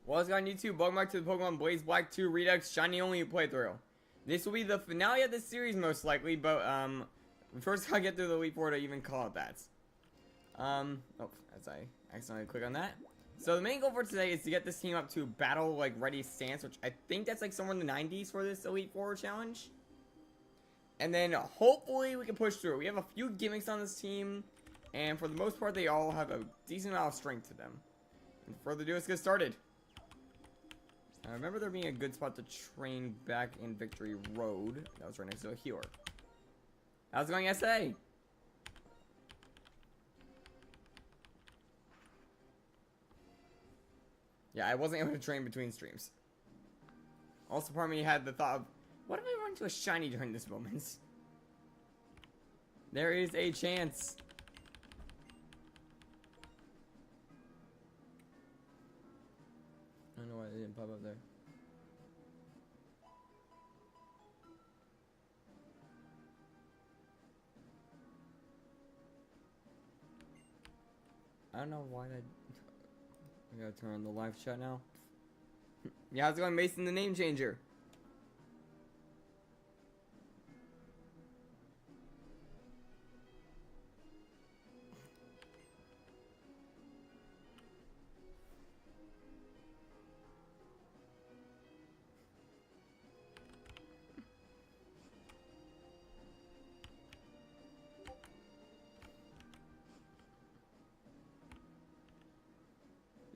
What's going on YouTube? Welcome back to the Pokemon Blaze Black 2 Redux Shiny only playthrough. This will be the finale of this series most likely, but we first gotta get through the Elite Four to even call it that. Oh, as I accidentally click on that. So the main goal for today is to get this team up to battle like ready stance, which I think that's like somewhere in the 90s for this Elite Four challenge. And then hopefully we can push through. We have a few gimmicks on this team, and for the most part they all have a decent amount of strength to them. And further ado, let's get started. I remember there being a good spot to train back in Victory Road. That was right next to a healer. How's it going, SA? Yeah, I wasn't able to train between streams. Also, part of me had the thought of, what if I run into a shiny during this moment? There is a chance. I don't know why they didn't pop up there. I don't know why that. I gotta turn on the live chat now. Yeah, how's it going, Mason, the name changer?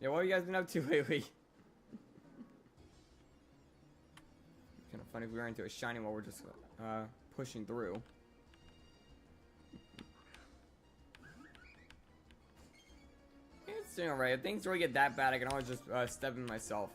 Yeah, what have you guys been up to lately? Kind of funny if we ran into a shiny while we're just pushing through. Yeah, it's doing alright. If things really get that bad, I can always just step in myself.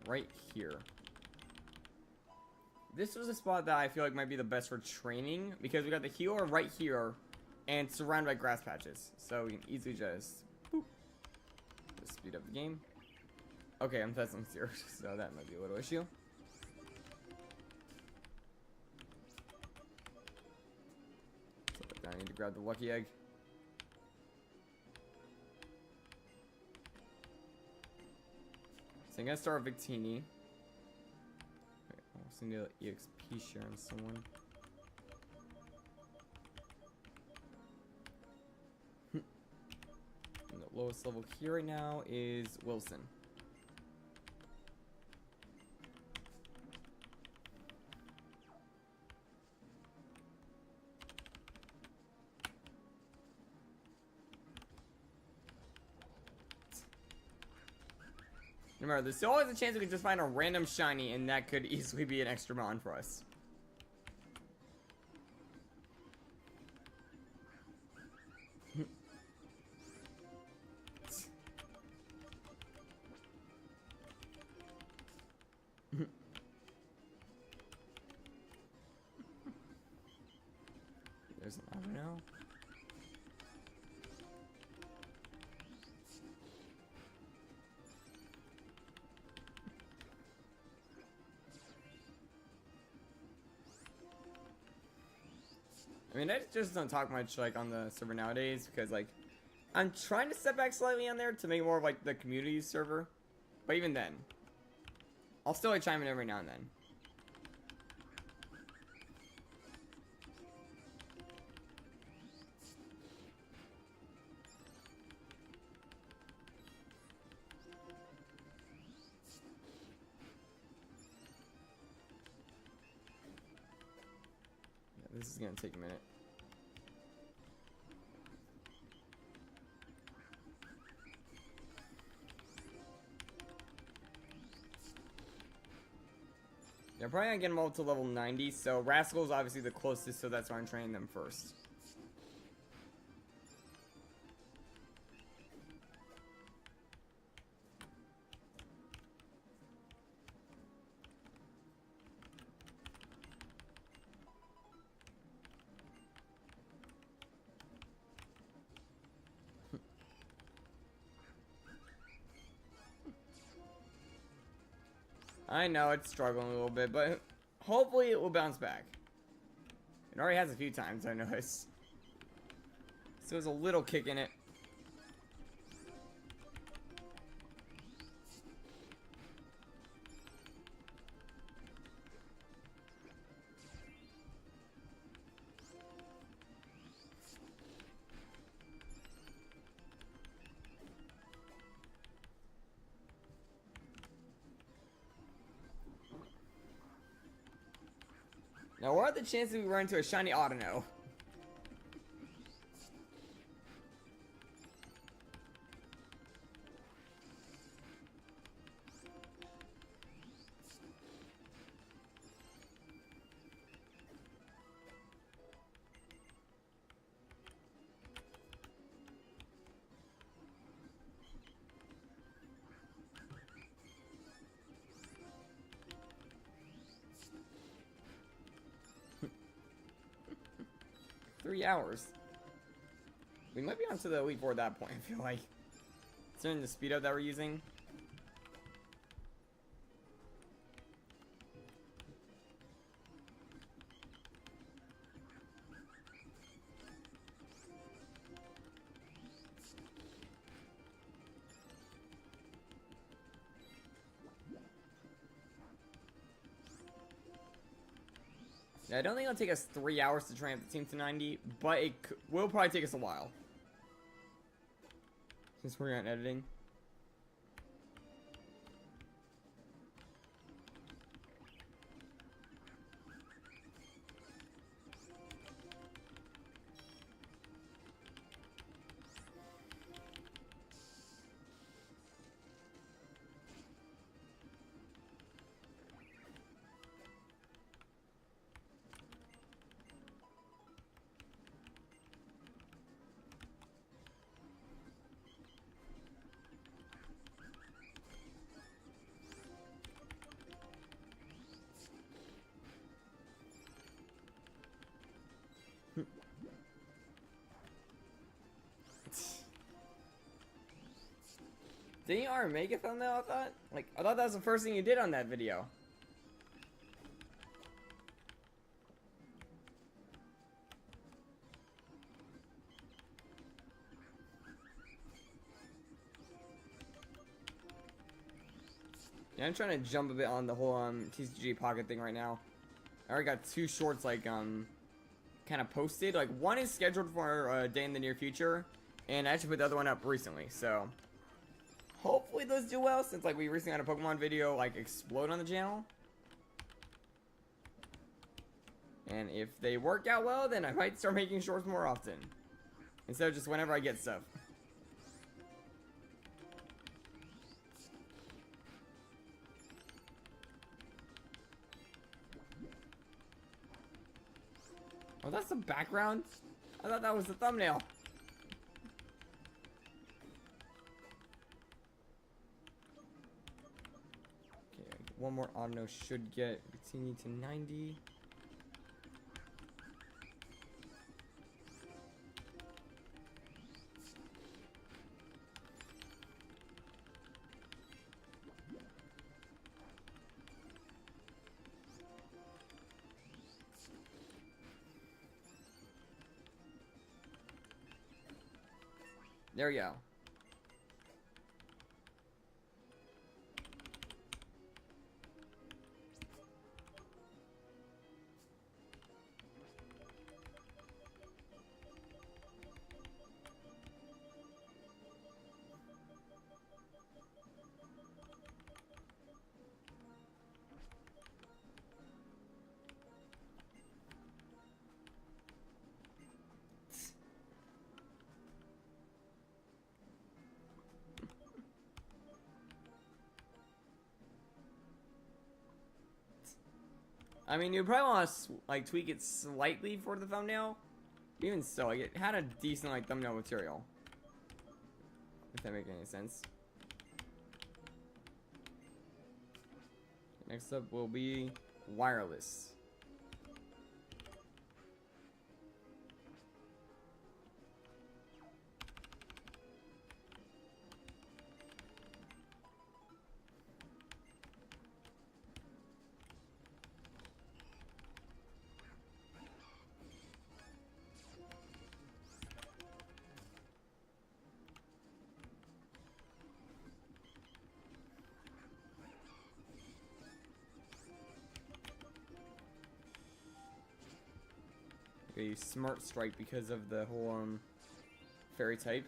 Right here. This was a spot that I feel like might be the best for training because we got the healer right here and surrounded by grass patches. So we can easily just boop, just speed up the game. Okay, I'm testing zero, so that might be a little issue. So I need to grab the lucky egg. So I'm gonna start with Victini. Okay, I also need an EXP share on someone. And the lowest level here right now is Wilson. Remember, there's always a chance we could just find a random shiny, and that could easily be an extra mon for us. There's an, I don't know. I mean, I just don't talk much like on the server nowadays because like I'm trying to step back slightly on there to make more of like the community server, but even then, I'll still like chime in every now and then. Yeah, this is gonna take a minute. Yeah, I'm probably gonna get them all to level 90, so Rascal is obviously the closest, so that's why I'm training them first. I know it's struggling a little bit, but hopefully it will bounce back. It already has a few times, I noticed. So there's a little kick in it. Now, what are the chances we run into a shiny Autono? Three hours. We might be onto the Elite Four at that point, I feel like. Considering the speed up that we're using. Yeah, I don't think it'll take us 3 hours to train up the team to 90, but it will probably take us a while. Since we're on editing. Didn't you already make a thumbnail, I thought? Like, I thought that was the first thing you did on that video. Yeah, I'm trying to jump a bit on the whole TCG Pocket thing right now. I already got 2 shorts like kind of posted. Like, one is scheduled for a day in the near future, and I actually put the other one up recently. So hopefully those do well, since like we recently had a Pokemon video like explode on the channel. And if they work out well, then I might start making shorts more often, instead of just whenever I get stuff. Oh, that's the background? I thought that was the thumbnail. Okay, one more Autono should get continue to 90. There we go. I mean, you probably want to like tweak it slightly for the thumbnail. Even so, like, it had a decent like thumbnail material. If that makes any sense. Next up will be wireless. a Smart Strike because of the whole fairy type.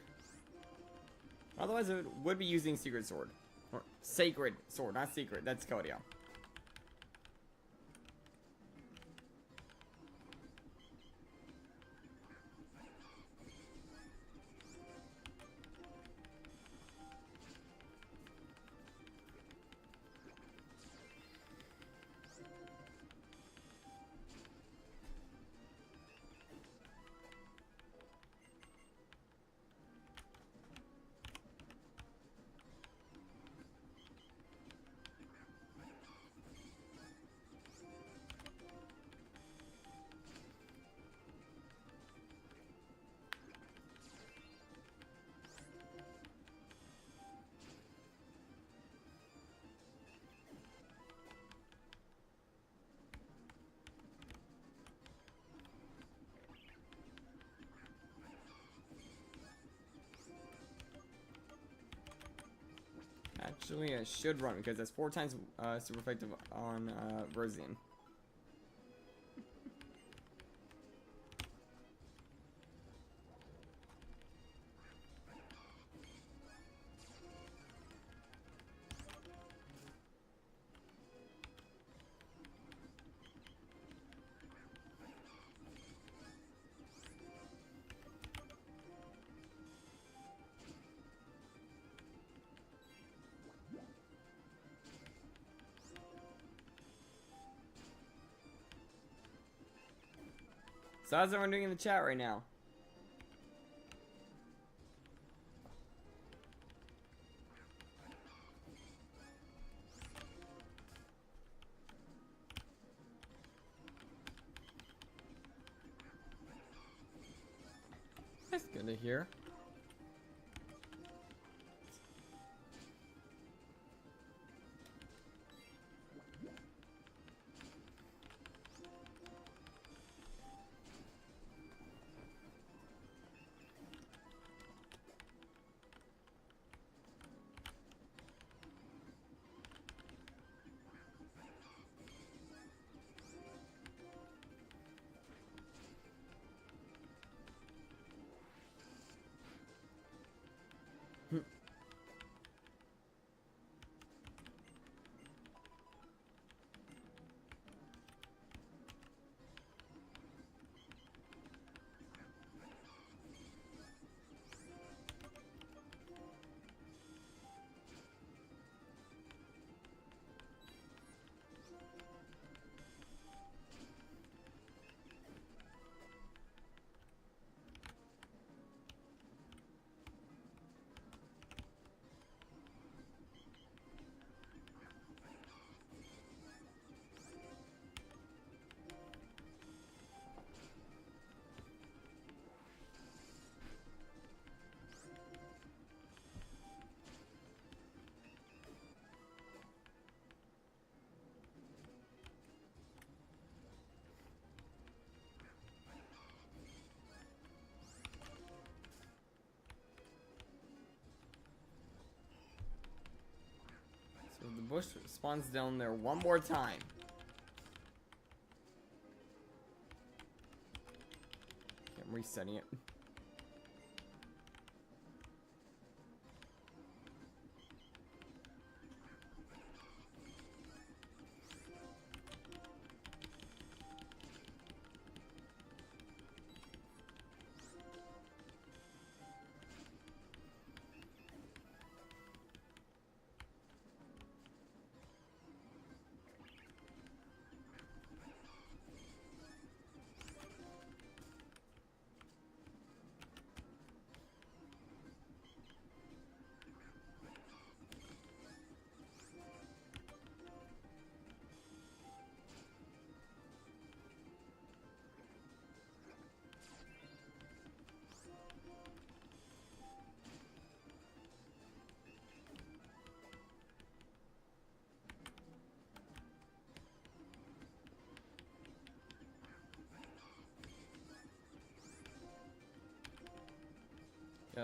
Otherwise, it would be using Secret Sword. Or Sacred Sword, not Secret. That's called, yeah. Actually, I should run because that's 4 times super effective on Rosian. So how's everyone doing in the chat right now? That's good to hear. So the bush spawns down there one more time. Okay, I'm resetting it.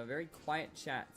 Very quiet chat.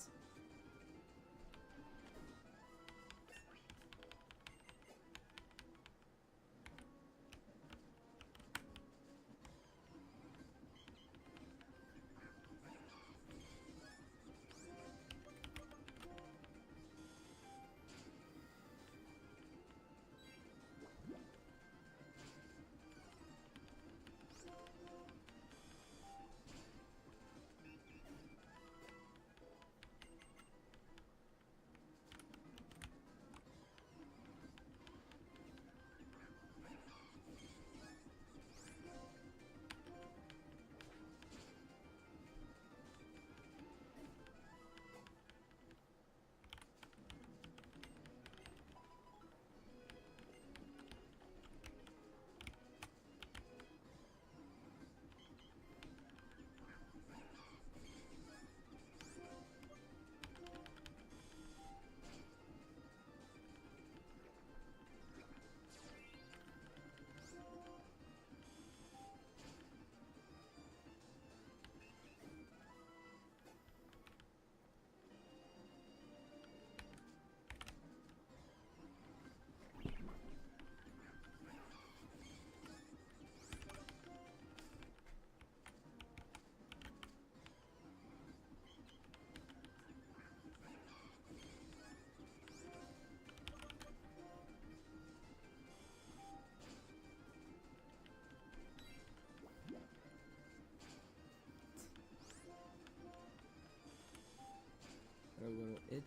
itch.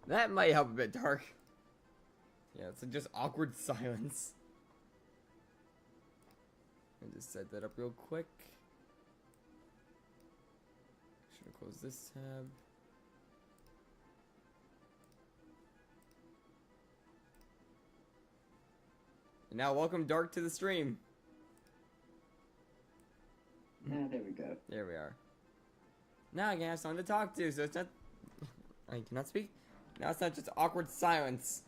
That might help a bit, Dark. Yeah, it's just awkward silence. Let me just set that up real quick. Should have closed this tab. And now welcome Dark to the stream. Ah, there we go. There we are. Now I can have someone to talk to, so it's not... I cannot speak? Now it's not just awkward silence.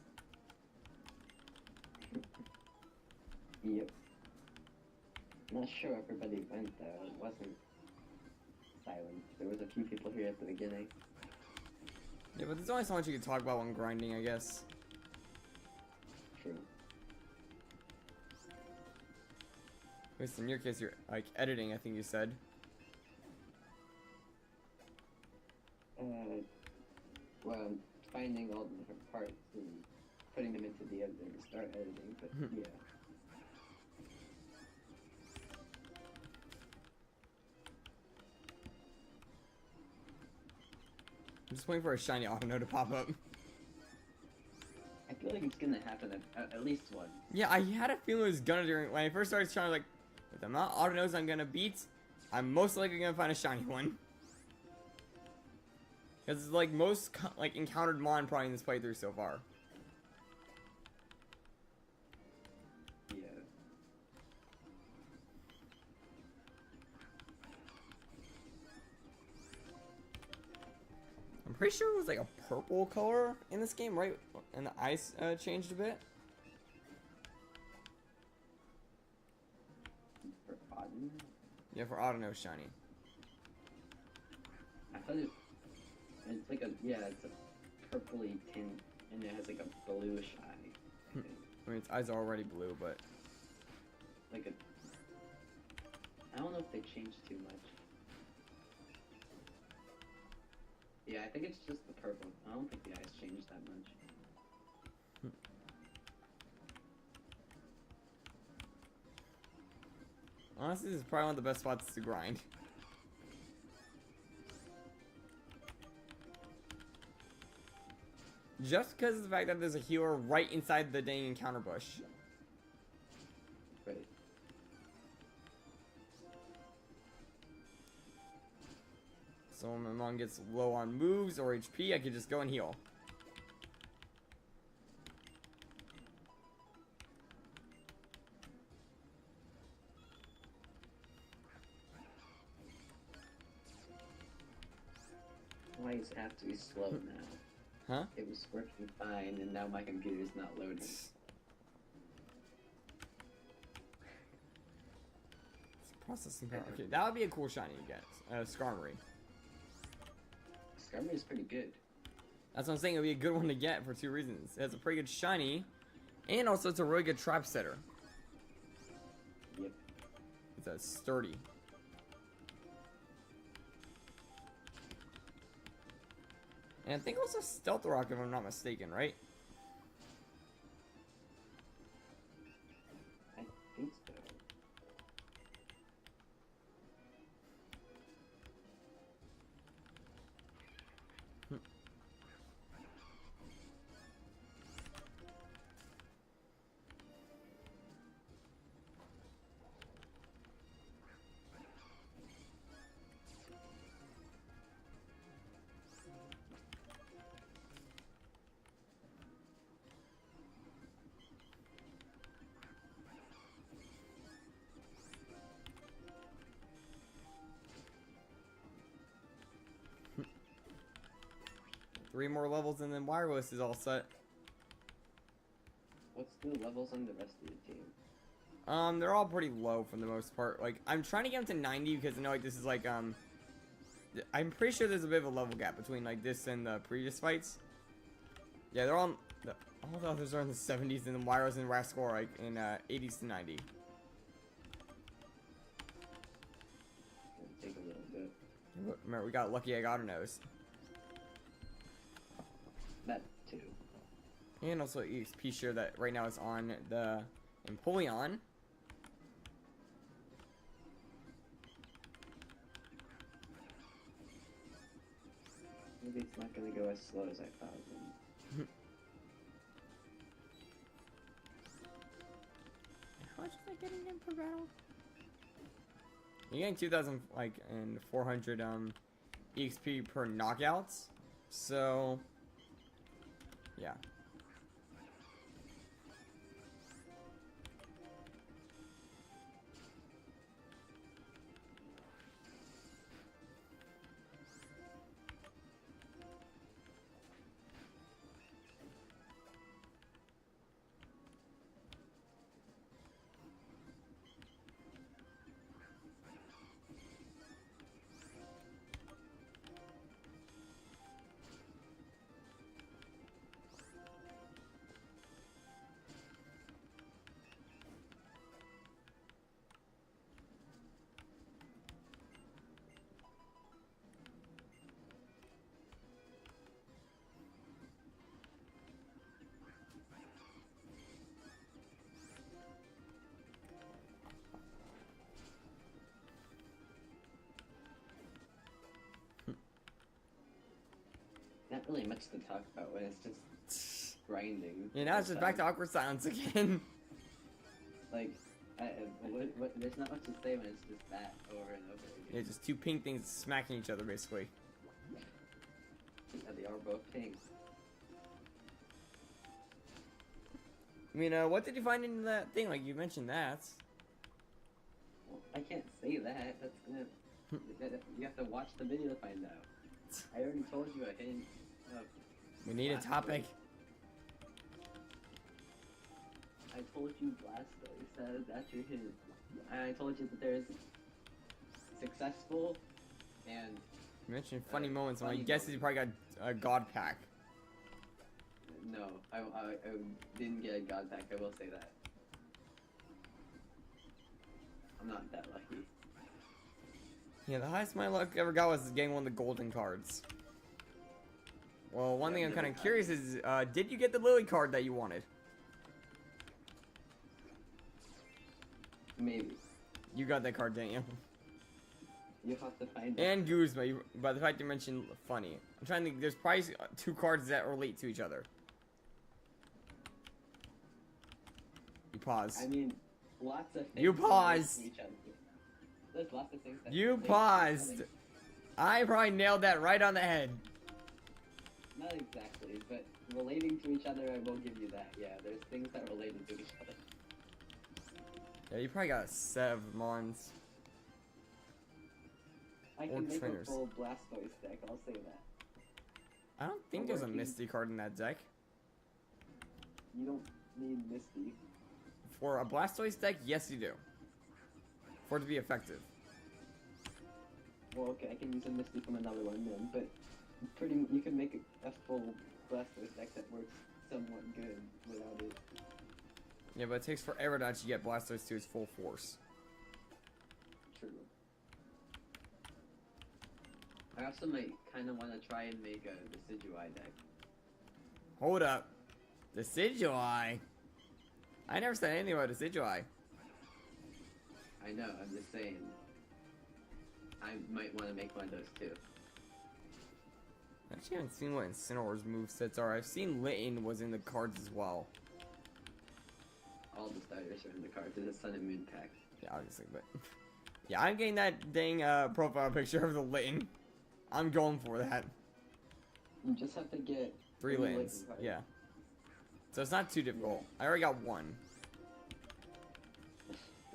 Yep. Not sure everybody went though. It wasn't silent. There was a few people here at the beginning. Yeah, but there's only so much you can talk about when grinding, I guess. True. At least in your case, you're, like, editing, I think you said. Well, finding all the different parts and putting them into the editor to start editing, but yeah. I'm just waiting for a shiny auto to pop up. I feel like it's gonna happen at least once. Yeah, I had a feeling it was gonna during when I first started trying to, like, with the amount of auto I'm gonna beat, I'm most likely gonna find a shiny one. Because it's like most like encountered mon probably in this playthrough so far. Yeah. I'm pretty sure it was like a purple color in this game, right? And the ice changed a bit. For Auden? Yeah, for Auto shiny. I thought it's like it's a purpley tint, and it has like a bluish eye. I think. I mean, its eyes are already blue, but Like I don't know if they changed too much. Yeah, I think it's just the purple. I don't think the eyes changed that much. honestly, this is probably one of the best spots to grind. Just because of the fact that there's a healer right inside the dang encounter bush. Right. So when my mom gets low on moves or HP, I can just go and heal. Why does it have to be slow now? Huh? It was working fine, and now my computer's not loading. It's processing power. Okay, that would be a cool shiny to get. Skarmory. Skarmory is pretty good. That's what I'm saying. It would be a good one to get for two reasons. It has a pretty good shiny, and also it's a really good trap setter. Yep. It's a sturdy. And I think also Stealth Rock, if I'm not mistaken, right? I think so. Three more levels and then wireless is all set. What's the levels on the rest of the team? They're all pretty low for the most part. Like, I'm trying to get them to 90 because I know, like, this is like, I'm pretty sure there's a bit of a level gap between, like, this and the previous fights. Yeah, they're all the others are in the 70s, and the Wyros and Rascal are like in 80s to 90. It'll take a little bit. Remember, we got lucky I got a nose. That too. And also EXP share that right now is on the Empoleon. Maybe it's not gonna go as slow as I thought. How much am I getting in per battle? You're getting 2,000 like and 400 EXP per knockouts. So yeah. Not really much to talk about when it's just grinding. Yeah, now it's just back to awkward silence again. Like, there's not much to say when it's just that over and over again. Yeah, just two pink things smacking each other basically. Yeah, they are both pink. I mean, what did you find in that thing? Like, you mentioned that. Well, I can't say that. That's gonna. You have to watch the video to find out. I already told you a hint. We need a topic. I told you Blastoise. That's your hint. And I told you that there's successful and. You mentioned funny moments. My funny guess is you probably got a God Pack. No, I didn't get a God Pack. I will say that. I'm not that lucky. Yeah, the highest my luck ever got was getting one of the golden cards. Well, one thing I'm kind of curious is, did you get the Lily card that you wanted? Maybe. You got that card, didn't you? You have to find it. And Guzma, by the fact you mentioned funny. I'm trying to think, there's probably two cards that relate to each other. You pause. I mean, lots of things. You paused. relate to each other. There's lots of things that You relate to each paused. other. I probably nailed that right on the head. Not exactly, but relating to each other, I will give you that. Yeah, there's things that related to each other. Yeah, you probably got a set of Mons. I Or can make trainers. a full Blastoise deck, I'll say that. I don't think there's a Misty card in that deck. You don't need Misty. For a Blastoise deck, yes you do. For it to be effective. Well, okay, I can use a Misty from another one then, but you can make a full Blastoise deck that works somewhat good without it. Yeah, but it takes forever to actually get Blastoise to its full force. True. I also might kind of want to try and make a Decidueye deck. Hold up. Decidueye? I never said anything about Decidueye. I know, I'm just saying. I might want to make one of those too. I actually haven't seen what Incineroar's movesets are. I've seen Litten was in the cards as well. All the starters are in the cards. It's a Sun and Moon pack. Yeah, obviously, but... Yeah, I'm getting that dang profile picture of the Litten. I'm going for that. You just have to get 3 Litten Littens, cards. yeah. So it's not too difficult. I already got 1.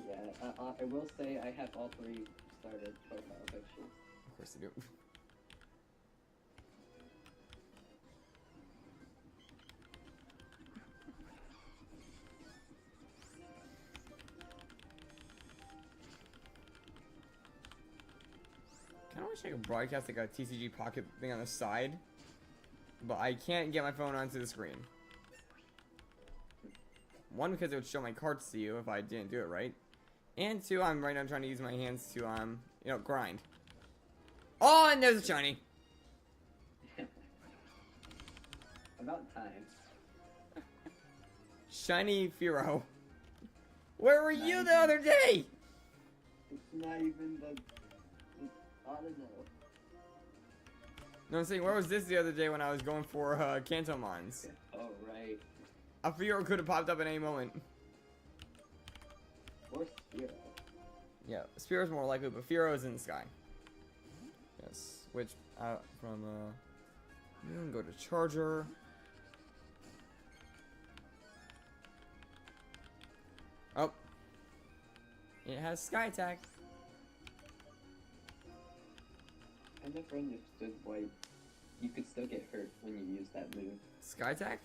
Yeah, I will say I have all 3 starter profile pictures. Of course I do. Kinda wish I could broadcast like a TCG Pocket thing on the side. but I can't get my phone onto the screen. One, because it would show my cards to you if I didn't do it right. And two, I'm right now trying to use my hands to, you know, grind. Oh, and there's a shiny. About time. Shiny Firo. Where were you the other day? It's not even the... I don't know. No, I'm saying, where was this the other day when I was going for, Cantomons? Oh, right. A Firo could have popped up at any moment. Or Spiro. Yeah, Spiro's more likely, but Firo is in the sky. Yes, switch out from, we can go to Charger. Oh. It has Sky Attack. I never understood why you could still get hurt when you use that move. Sky Attack?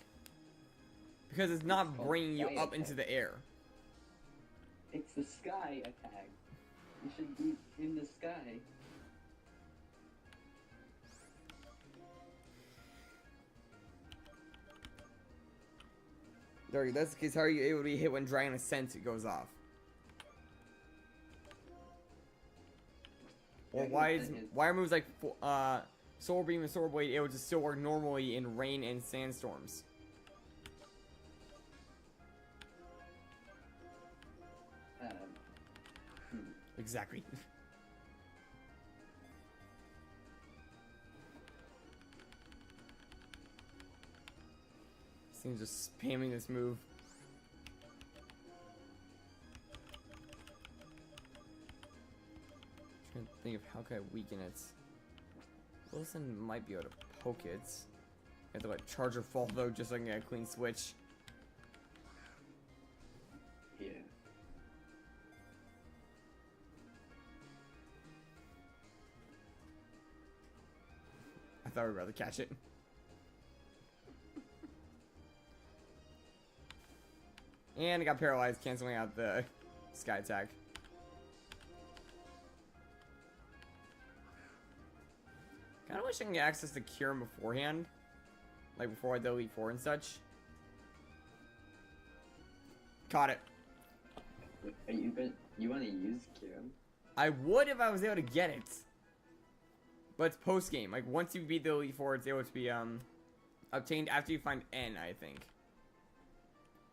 Because it's not It's called bringing you Sky up Attack. into the air. It's the sky attack. You should be in the sky. Dark, that's the case. How are you able to be hit when Dragon Ascent goes off? Or why are moves like Solar Beam and Solar Blade able to still work normally in rain and sandstorms? Exactly. This thing's just spamming this move. Trying to think of how can I weaken it. Wilson might be able to poke it. I have to let Charger fall though, just so I can get a clean switch. Yeah. I thought we'd rather catch it. And I got paralyzed, canceling out the Sky Attack. Kinda wish I can get access to Cure him beforehand. Like before I delete 4 and such. Caught it. Are you want to use Kirim? I would if I was able to get it. But it's post game. Like once you beat the Elite Four, it's able to be obtained after you find N, I think.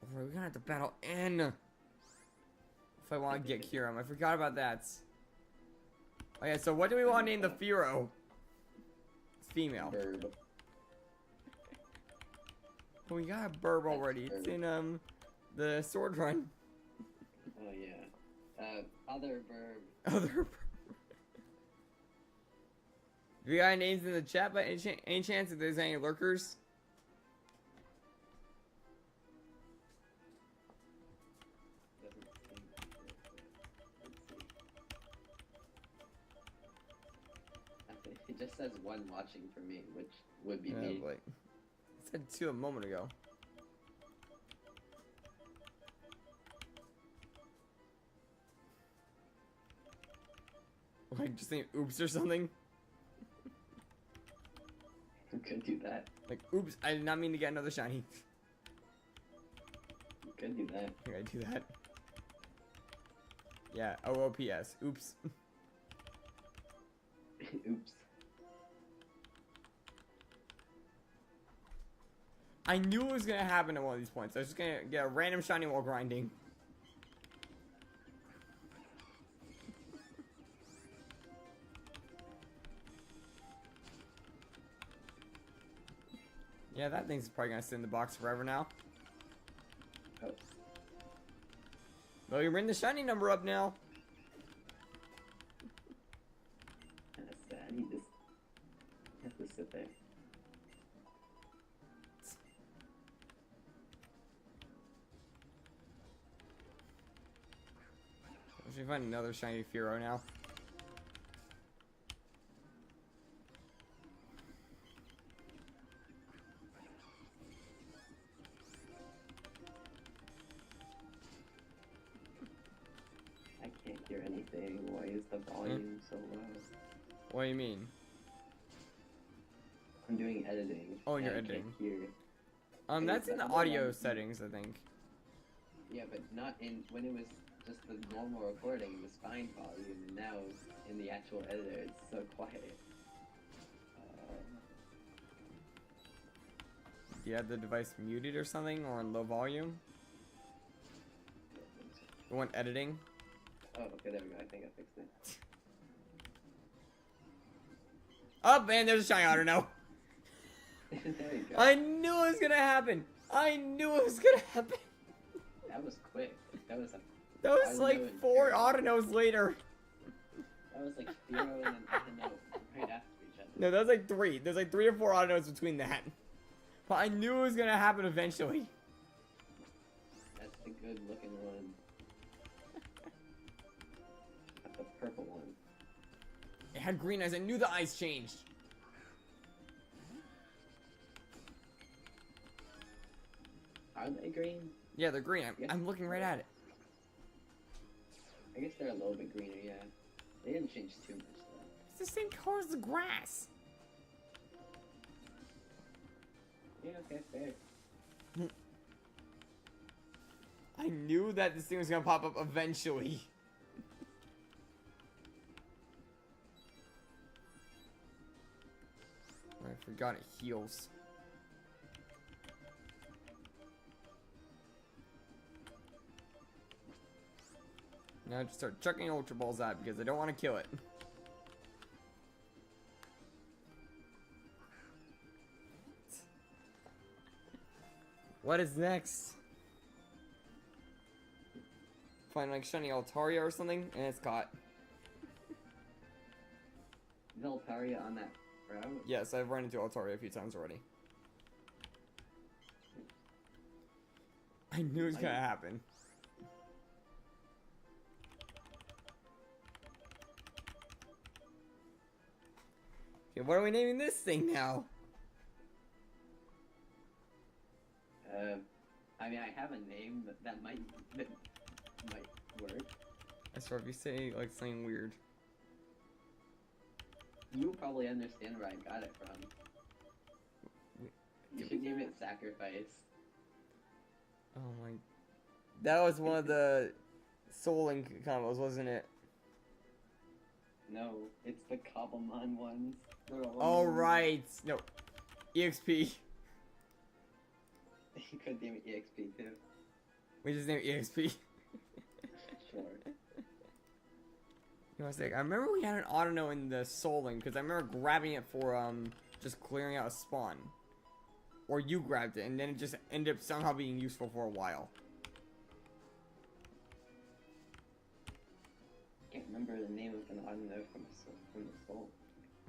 Oh, we're gonna have to battle N if I want to get Kyurem. I forgot about that. Okay, so what do we want to name the Firo? It's female. Bird. Oh, we got a burb already. It's in the sword run. Oh yeah. Other verb. Other burb. Do you got any names in the chat by any chance if there's any lurkers? Doesn't seem like it, but let's see. It just says one watching for me, which would be me. Like, it said 2 a moment ago. Like, just saying oops or something. You could do that. Like, oops, I did not mean to get another shiny. You could do that. I gotta do that. Yeah, OOPS. Oops. Oops. I knew it was gonna happen at one of these points. I was just gonna get a random shiny while grinding. Yeah, that thing's probably gonna sit in the box forever now. Oh. Well, you bring the shiny number up now. Kinda sad. You just have to sit there. Should we find another shiny Firo now? I can't hear anything. Why is the volume so low? What do you mean? I'm doing editing. Oh, and you're and I editing. can't hear. That's in the audio settings, I think. Yeah, but not in when it was just the normal recording. It was fine volume, and now in the actual editor, it's so quiet. Do you have the device muted or something, or in low volume? The one editing? Oh, okay, there we go. I think I fixed it. Oh man, there's a shiny otter now. There you go. I knew it was gonna happen. I knew it was gonna happen. That was quick. That was like 4 Autonos later. That was like 0 and an Autono right after each other. No, that was like 3. There's like 3 or 4 Autonos between that. But I knew it was gonna happen eventually. That's the good looking one. That's the purple one. It had green eyes. I knew the eyes changed. Are they green? Yeah, they're green. I'm looking right at it. I guess they're a little bit greener, yeah. They didn't change too much though. It's the same color as the grass. Yeah, okay, fair. I knew that this thing was gonna pop up eventually. I forgot it heals. Now I just start chucking Ultra Balls at because I don't want to kill it. What is next? Find like shiny Altaria or something, and it's caught. Is Altaria on that route? Yes, I've run into Altaria a few times already. I knew it was gonna happen. Okay, what are we naming this thing now? I mean, I have a name that might work. I swear, if you say like something weird. You'll probably understand where I got it from. You should name it Sacrifice. Oh my. That was one of the Soul Link combos, wasn't it? No, it's the Cobblemon ones. All right. No. EXP. You could name it EXP too. We just named EXP. Sure. You know, I remember we had an Autono in the Soul Link because I remember grabbing it for just clearing out a spawn. Or you grabbed it and then it just ended up somehow being useful for a while. I can't remember the name of an Autono from the Soul.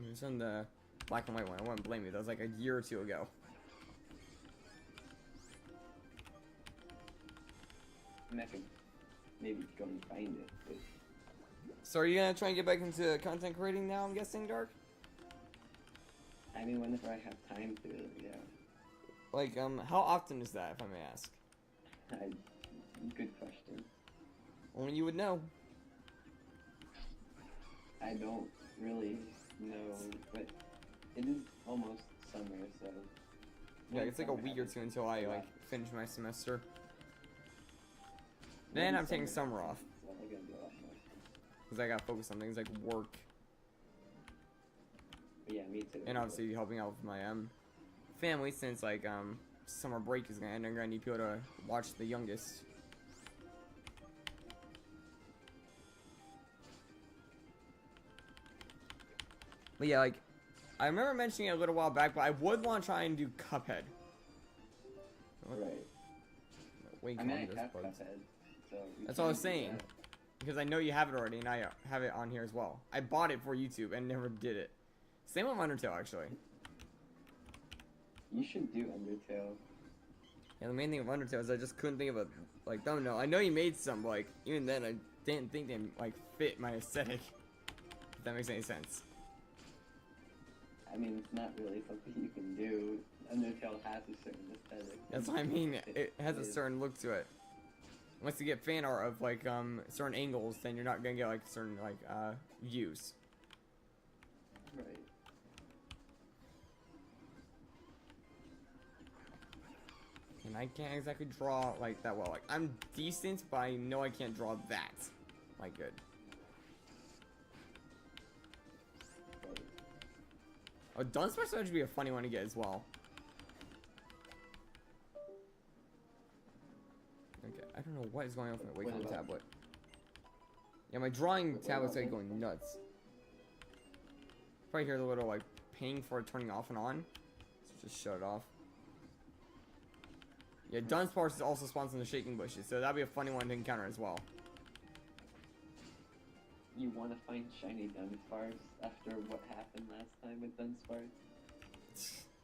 It was on the black and white one. I wouldn't blame you. That was like a year or two ago. I mean, I could maybe go and find it. But... So are you gonna try and get back into content creating now, I'm guessing, Dark? I mean, whenever I have time to, yeah. Like, how often is that, if I may ask? Good question. Only you would know. I don't really know, but it is almost summer, so... Yeah, it's like a week or two until I, like, finish my semester. Then I'm taking summer off. So I'm gonna do a lot more. Because I gotta focus on things like work. But yeah, me too. And obviously helping out with my, family, since, like, summer break is gonna end. I'm gonna need people to watch the youngest. But yeah, like, I remember mentioning it a little while back, but I would want to try and do Cuphead. Right. Wink I mean, on I this, have bugs. Cuphead, so... That's all I was can do saying. that. Because I know you have it already, and I have it on here as well. I bought it for YouTube and never did it. Same with Undertale, actually. You should do Undertale. Yeah, the main thing of Undertale is I just couldn't think of a, like, thumbnail. I know you made some, but, like, even then, I didn't think they, like, fit my aesthetic. If that makes any sense. I mean, it's not really something you can do. Undertale has a certain aesthetic. That's what I mean. It has a certain look to it. Once you get fan art of, like, certain angles, then you're not gonna get, like, certain, like, views. Right. and I can't exactly draw like that well. Like I'm decent, but I know I can't draw that like good. Oh, Dunsparce would be a funny one to get as well. Okay, I don't know what is going on with my Wacom tablet. Yeah, my drawing tablet's like going nuts. Probably hear the little like ping for it turning off and on. So just shut it off. Yeah, Dunsparce is also spawned in the shaking bushes, so that'd be a funny one to encounter as well. You want to find shiny Dunsparce after what happened last time with Dunsparce?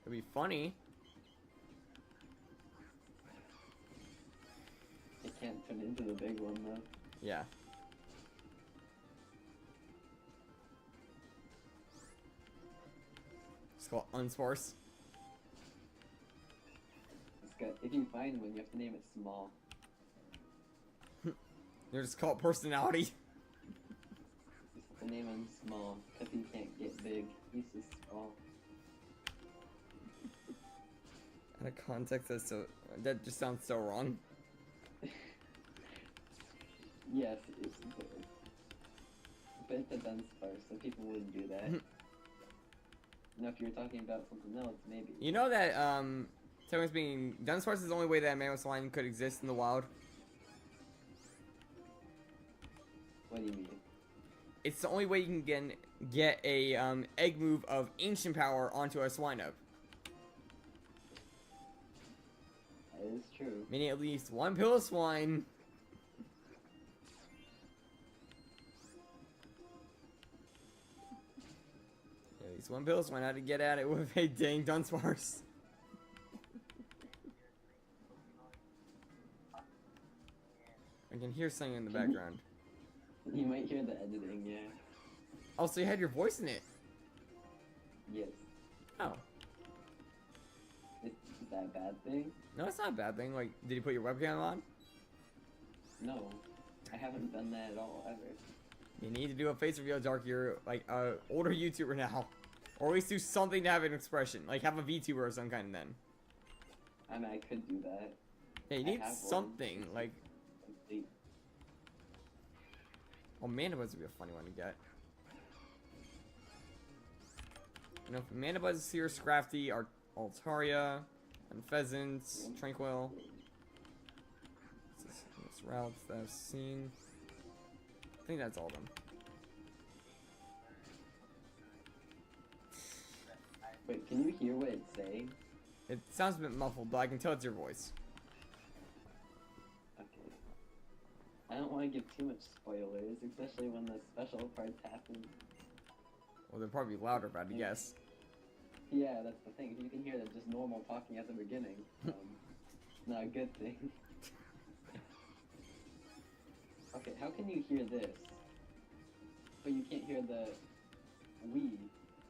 It'd be funny. It can't turn into the big one though. Yeah. It's called Unsparce. If you find one, you have to name it Small. You're just called Personality. Just have to name him Small, because he can't get big. He's just small. Out of context, that just sounds so wrong. Yes, but it's a Dunsparce, so people wouldn't do that. Now, if you were talking about something else, maybe. You know that, technically speaking, Dunsparce is the only way that a Mammoth line could exist in the wild. What do you mean? It's the only way you can get a egg move of Ancient Power onto a Swinub. That is true. Meaning at least one Piloswine. At least one Piloswine had to get at it with a dang Dunsparce. I can hear something in the background. You might hear the editing, yeah. Oh, so you had your voice in it? Yes. Oh. Is that a bad thing? No, it's not a bad thing. Like, did you put your webcam on? No. I haven't done that at all, ever. You need to do a face reveal, Dark. You're like a older YouTuber now. Or at least do something to have an expression. Like have a VTuber or some kind then. I mean, I could do that. Yeah, you need something. Like, oh, Mandibuzz would be a funny one to get. You know, if Mandibuzz is here, Scrafty, Altaria, and Pheasants, Tranquil. This routes that I've seen. I think that's all of them. Wait, can you hear what it's saying? It sounds a bit muffled, but I can tell it's your voice. Okay. I don't want to give too much spoilers, especially when the special parts happen. Well, they'll probably be louder, but I guess. Yeah, that's the thing. If you can hear them just normal talking at the beginning, it's not a good thing. Okay, how can you hear this, but you can't hear the Wii?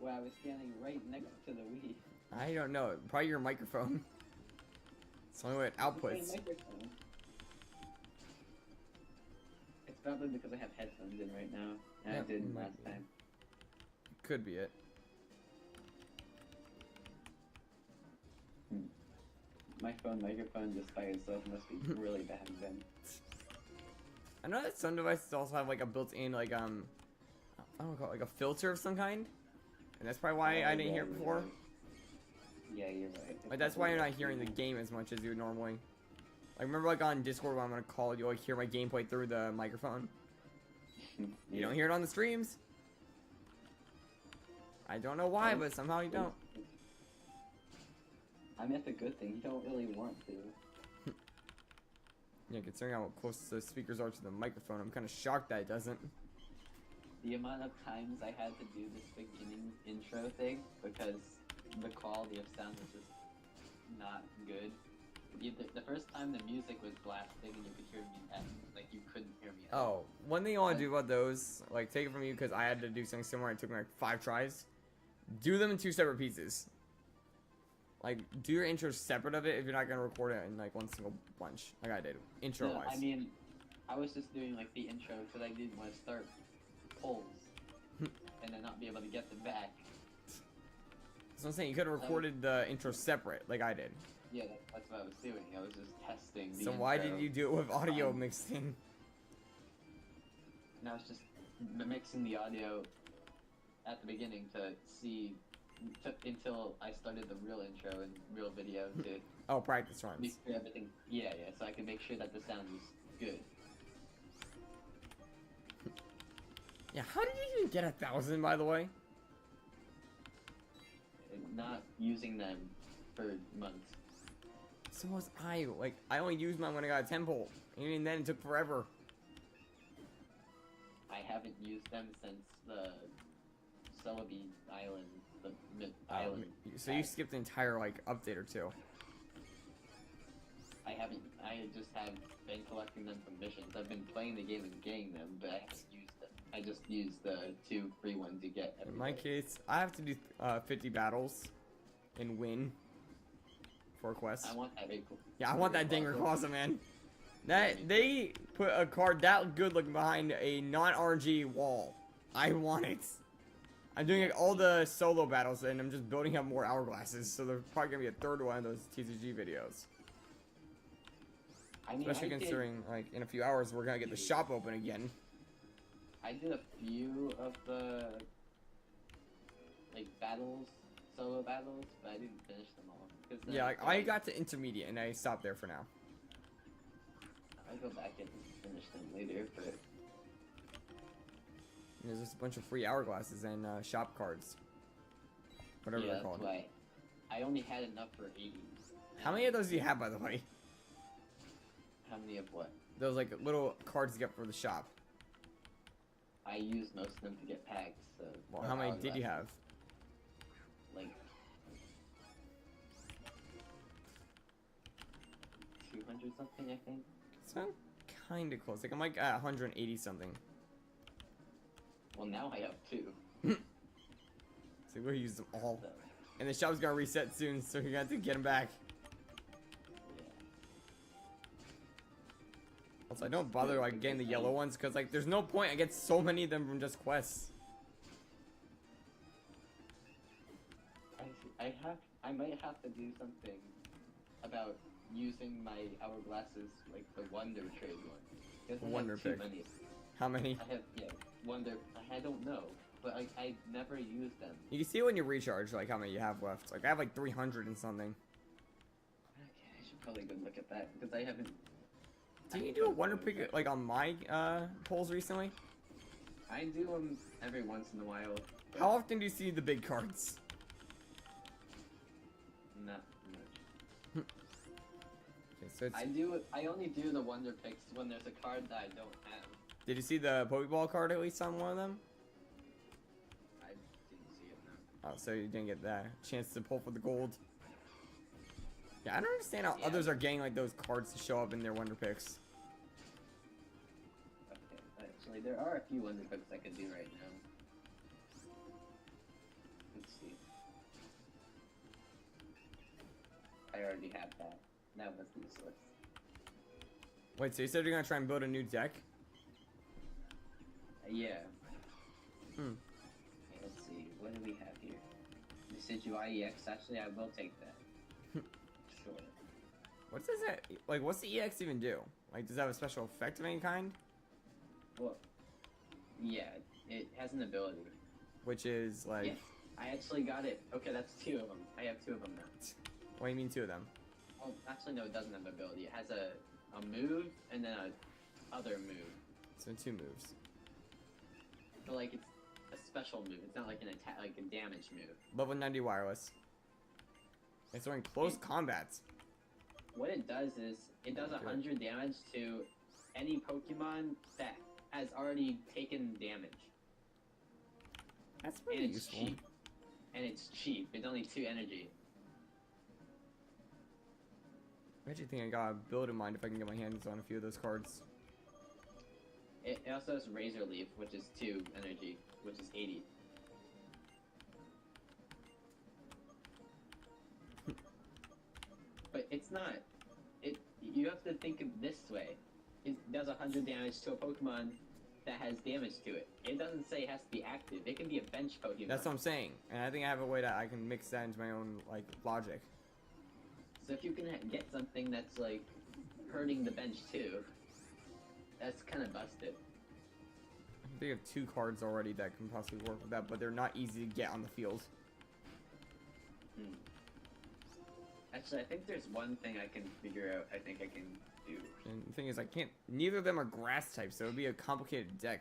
Well, I was standing right next to the Wii. I don't know. Probably your microphone. It's the only way it outputs. It's probably because I have headphones in right now, and I didn't last time. Could be it. My phone microphone just by itself must be really bad then. I know that some devices also have like a built-in like I don't know, like a filter of some kind, and that's probably why I didn't hear it before. Right. Yeah, you're right. Like that's why you're not hearing the game as much as you would normally. Like remember like on Discord when I'm gonna call you, like hear my gameplay through the microphone. You don't hear it on the streams. I don't know why, but somehow you don't. I mean, that's a good thing. You don't really want to. Yeah, considering how close the speakers are to the microphone, I'm kind of shocked that it doesn't. The amount of times I had to do this beginning intro thing because the quality of sound was just not good. The first time the music was blasting and you could hear me, and like you couldn't hear me. Oh, one thing I want to do about those, like take it from you because I had to do something similar. It took me like 5 tries. Do them in 2 separate pieces. Like, do your intro separate of it if you're not gonna record it in like one single bunch, like I did, intro wise. I mean, I was just doing like the intro because I didn't want to start polls and then not be able to get them back. So I'm saying you could have recorded the intro separate, like I did. Yeah, that's what I was doing. I was just testing the So why intro. did you do it with audio mixed in? And I was just mixing the audio at the beginning to see until I started the real intro and real video to Oh, practice make runs. sure everything. Yeah, so I could make sure that the sound was good. Yeah, how did you even get 1,000, by the way? And not using them for months. So was I. Like, I only used mine when I got a 10 pole. And even then, it took forever. I haven't used them since the Celebi Island, the island. So you skipped the entire, like, update or two. I haven't. I just have been collecting them from missions. I've been playing the game and getting them, but I haven't used them. I just used the 2 free ones you get every In my day. case, I have to do 50 battles and win for a quest. I want that big. Yeah, I want that Dinger Clausa, man. That they put a card that good looking behind a non-RNG wall. I want it. I'm doing like all the solo battles and I'm just building up more hourglasses, so there's probably gonna be a third one of those TCG videos. I mean, Especially considering like in a few hours we're gonna get the shop open again. I did a few of the like battles, solo battles, but I didn't finish them all. Yeah, like, I got to intermediate and I stopped there for now. I'll go back and finish them later, but And there's just a bunch of free hourglasses and shop cards. Whatever yeah, they're called. that's why I only had enough for 80s. How many of those do you have, by the way? How many of what? Those like little cards you get for the shop. I used most of them to get packs. So Well, how many did you have? Like 200 something, I think. So I'm kind of close. Like I'm like at 180 something. Well, now I have 2. So we'll use them all. So, And the shop's gonna reset soon, so you're gonna have to get them back. yeah. Also, I don't bother like getting the yellow ones because like there's no point. I get so many of them from just quests. I might have to do something about using my hourglasses, like the Wonder Trade one. 'Cause I have Wonder too pick. many. How many? I have, yeah, Wonder. I don't know, but I never use them. You can see when you recharge like how many you have left. Like I have like 300 and something. Okay, I should probably go look at that because I haven't. Didn't you do a wonder pick like on my polls recently? I do them every once in a while. but How often do you see the big cards? Not much. Okay, so it's, I only do the Wonder Picks when there's a card that I don't have. did you see the Pokeball card at least on one of them? I didn't see it now. Oh, so you didn't get that chance to pull for the gold. Yeah, I don't understand how Yeah. others are getting like those cards to show up in their wonder picks. Okay, actually, there are a few Wonder Picks I could do right now. Let's see. I already have that. That was useless. Wait, so you said you're gonna try and build a new deck? Yeah. Hmm. Okay, let's see. What do we have here? Decidueye EX. Actually, I will take that. Sure. What does that like? What's the EX even do? Like, does that have a special effect of any kind? Well, yeah, it has an ability. Which is like, Yeah, I actually got it. Okay, that's 2 of them. I have 2 of them now. what do you mean 2 of them? Well, actually, no, it doesn't have ability. It has a move and then a other move. So 2 moves. But like it's a special move. It's not like an attack, like a damage move. Level 90 wireless. It's in close combats. What it does is it does 100 damage to any Pokemon that has already taken damage. That's And pretty it's useful. cheap. And it's cheap. It's only 2 energy. I actually think I got a build in mind if I can get my hands on a few of those cards. It also has Razor Leaf, which is 2 energy, which is 80. But it's not. You have to think of this way. It does 100 damage to a Pokemon that has damage to it. It doesn't say it has to be active. It can be a bench Pokemon. That's what I'm saying, and I think I have a way that I can mix that into my own like logic. So if you can get something that's like hurting the bench too, that's kind of busted. I think I have 2 cards already that can possibly work with that, but they're not easy to get on the field. Actually, I think there's one thing I can figure out. I think I can do. And the thing is, I can't. Neither of them are grass types, so it would be a complicated deck.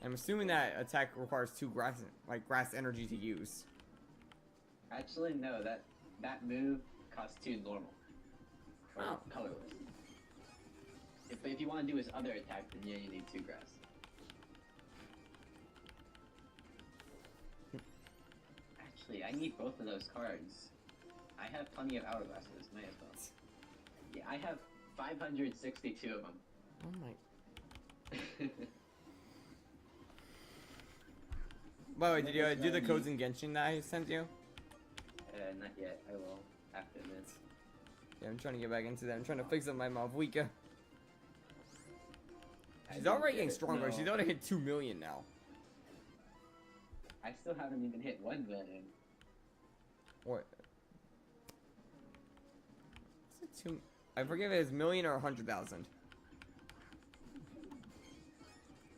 I'm assuming that attack requires 2 grass energy to use. Actually, no. That move costs 2 normal. Or Oh. colorless. If you want to do his other attack, then yeah, you need 2 grass. Actually, I need both of those cards. I have plenty of hourglasses, might as well. Yeah, I have 562 of them. Oh my. By the way, did you do the codes in Genshin that I sent you? Not yet. I will after this. Yeah, I'm trying to get back into that. I'm trying to fix up my Malvika. She's I already didn't getting get it, stronger. no. She's already hit 2 million now. I still haven't even hit 1 million. What? Is it 2? I forget if it's million or 100,000.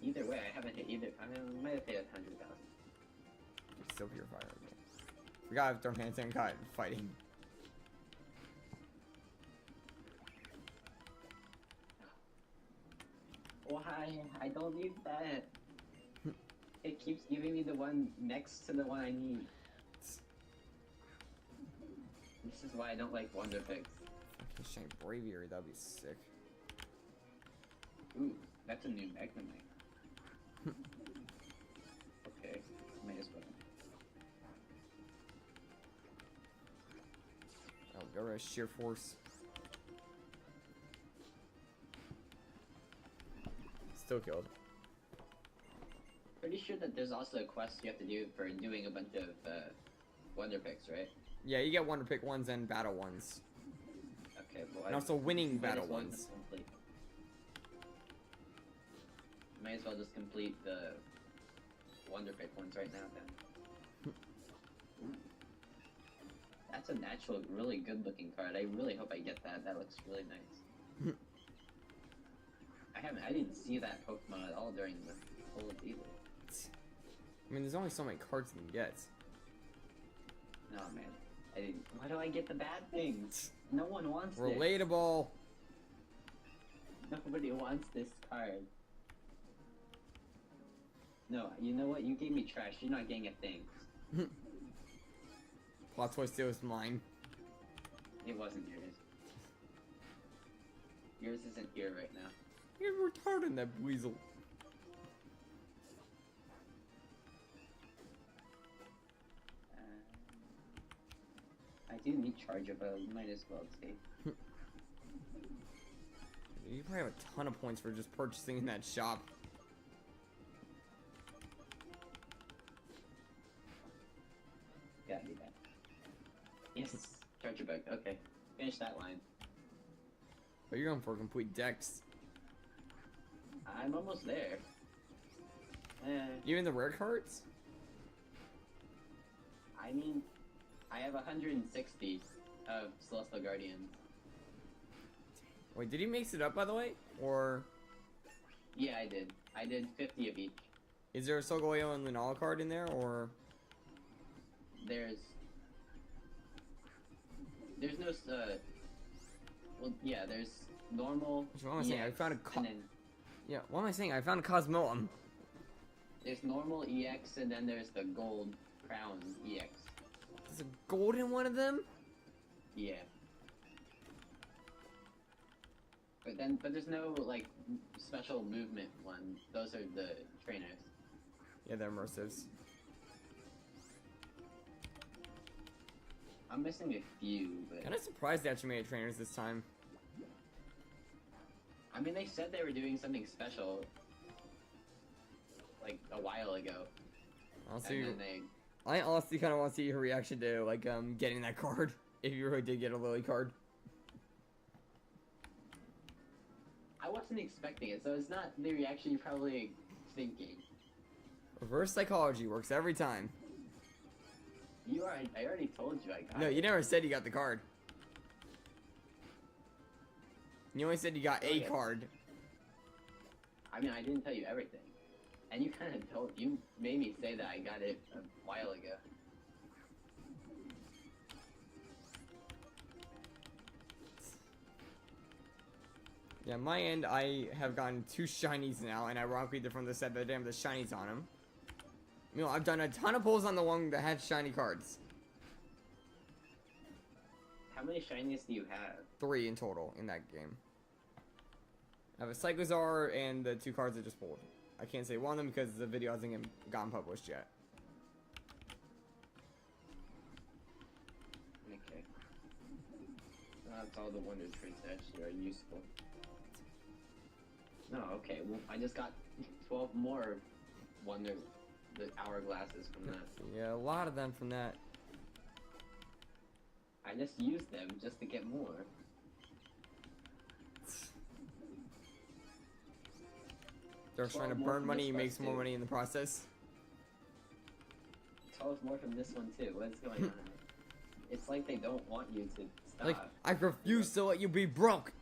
Either way, I haven't hit either. I might have hit 100,000. Still purifier. Okay. Forgot if Darmanitan got fighting. Why? I don't need that. It keeps giving me the one next to the one I need. This is why I don't like Wonder Picks. Fucking Shiny Braviary, that'd be sick. Ooh, that's a new Magnemite. Okay, might as well. Oh, got rid of Sheer Force. Still killed. Pretty sure that there's also a quest you have to do for doing a bunch of Wonder Picks, right? Yeah, you get Wonder Pick ones and battle ones. Okay, well, And also winning might as battle well ones. just complete. Might as well just complete the Wonder Pick ones right now then. Ooh. That's a natural, really good looking card. I really hope I get that. That looks really nice. I didn't see that Pokemon at all during the whole either. I mean, there's only so many cards you can get. No man, I didn't. Why do I get the bad things? No one wants this. Relatable. Nobody wants this card. No, you know what? You gave me trash. You're not getting a thing. Plot twist, it was mine. It wasn't yours. Yours isn't here right now. You're retarded, that weasel. I do need Charger, but you might as well take. You probably have a ton of points for just purchasing in that shop. Gotta do that. Yes, Charger bug. Okay, finish that line. But you're going for a complete dex. I'm almost there. Even the rare cards? I mean, I have 160 of Celestial Guardians. Wait, did he mix it up, by the way? Or Yeah, I did. I did 50 of each. is there a Solgaleo and Lunala card in there, or? There's no, well, yeah, there's normal, What am I saying? I EX, found a and then Yeah, what am I saying? I found a Cosmoem. there's normal EX, and then there's the gold crown EX. There's a gold in one of them? Yeah. But there's no, like, special movement one. Those are the trainers. Yeah, they're immersives. I'm missing a few, but... Kinda surprised they actually made trainers this time. I mean, they said they were doing something special, like, a while ago. Honestly, And then they... I honestly kind of want to see her reaction to, like, getting that card. If you really did get a Lily card. I wasn't expecting it, so it's not the reaction you're probably thinking. Reverse psychology works every time. I already told you I got No, it. you never said you got the card. You only said you got a Okay. card. I mean, I didn't tell you everything. And you kind of you made me say that I got it a while ago. Yeah, my end, I have gotten 2 shinies now, and ironically they're from the set that didn't have the shinies on them. You know, I've done a ton of pulls on the one that had shiny cards. How many shinies do you have? 3 in total in that game. I have a Cyclozar and the 2 cards I just pulled. I can't say one of them because the video hasn't gotten published yet. Okay. That's all the wonder traits that actually are useful. No, okay, well, I just got 12 more the hourglasses from that. Yeah, a lot of them from that. I just used them just to get more. They're trying to 12 more burn from money this and make quest, some more too. money in the process. 12 more from this one too. What's going on? It's like they don't want you to stop. Like, I refuse to let you be broke!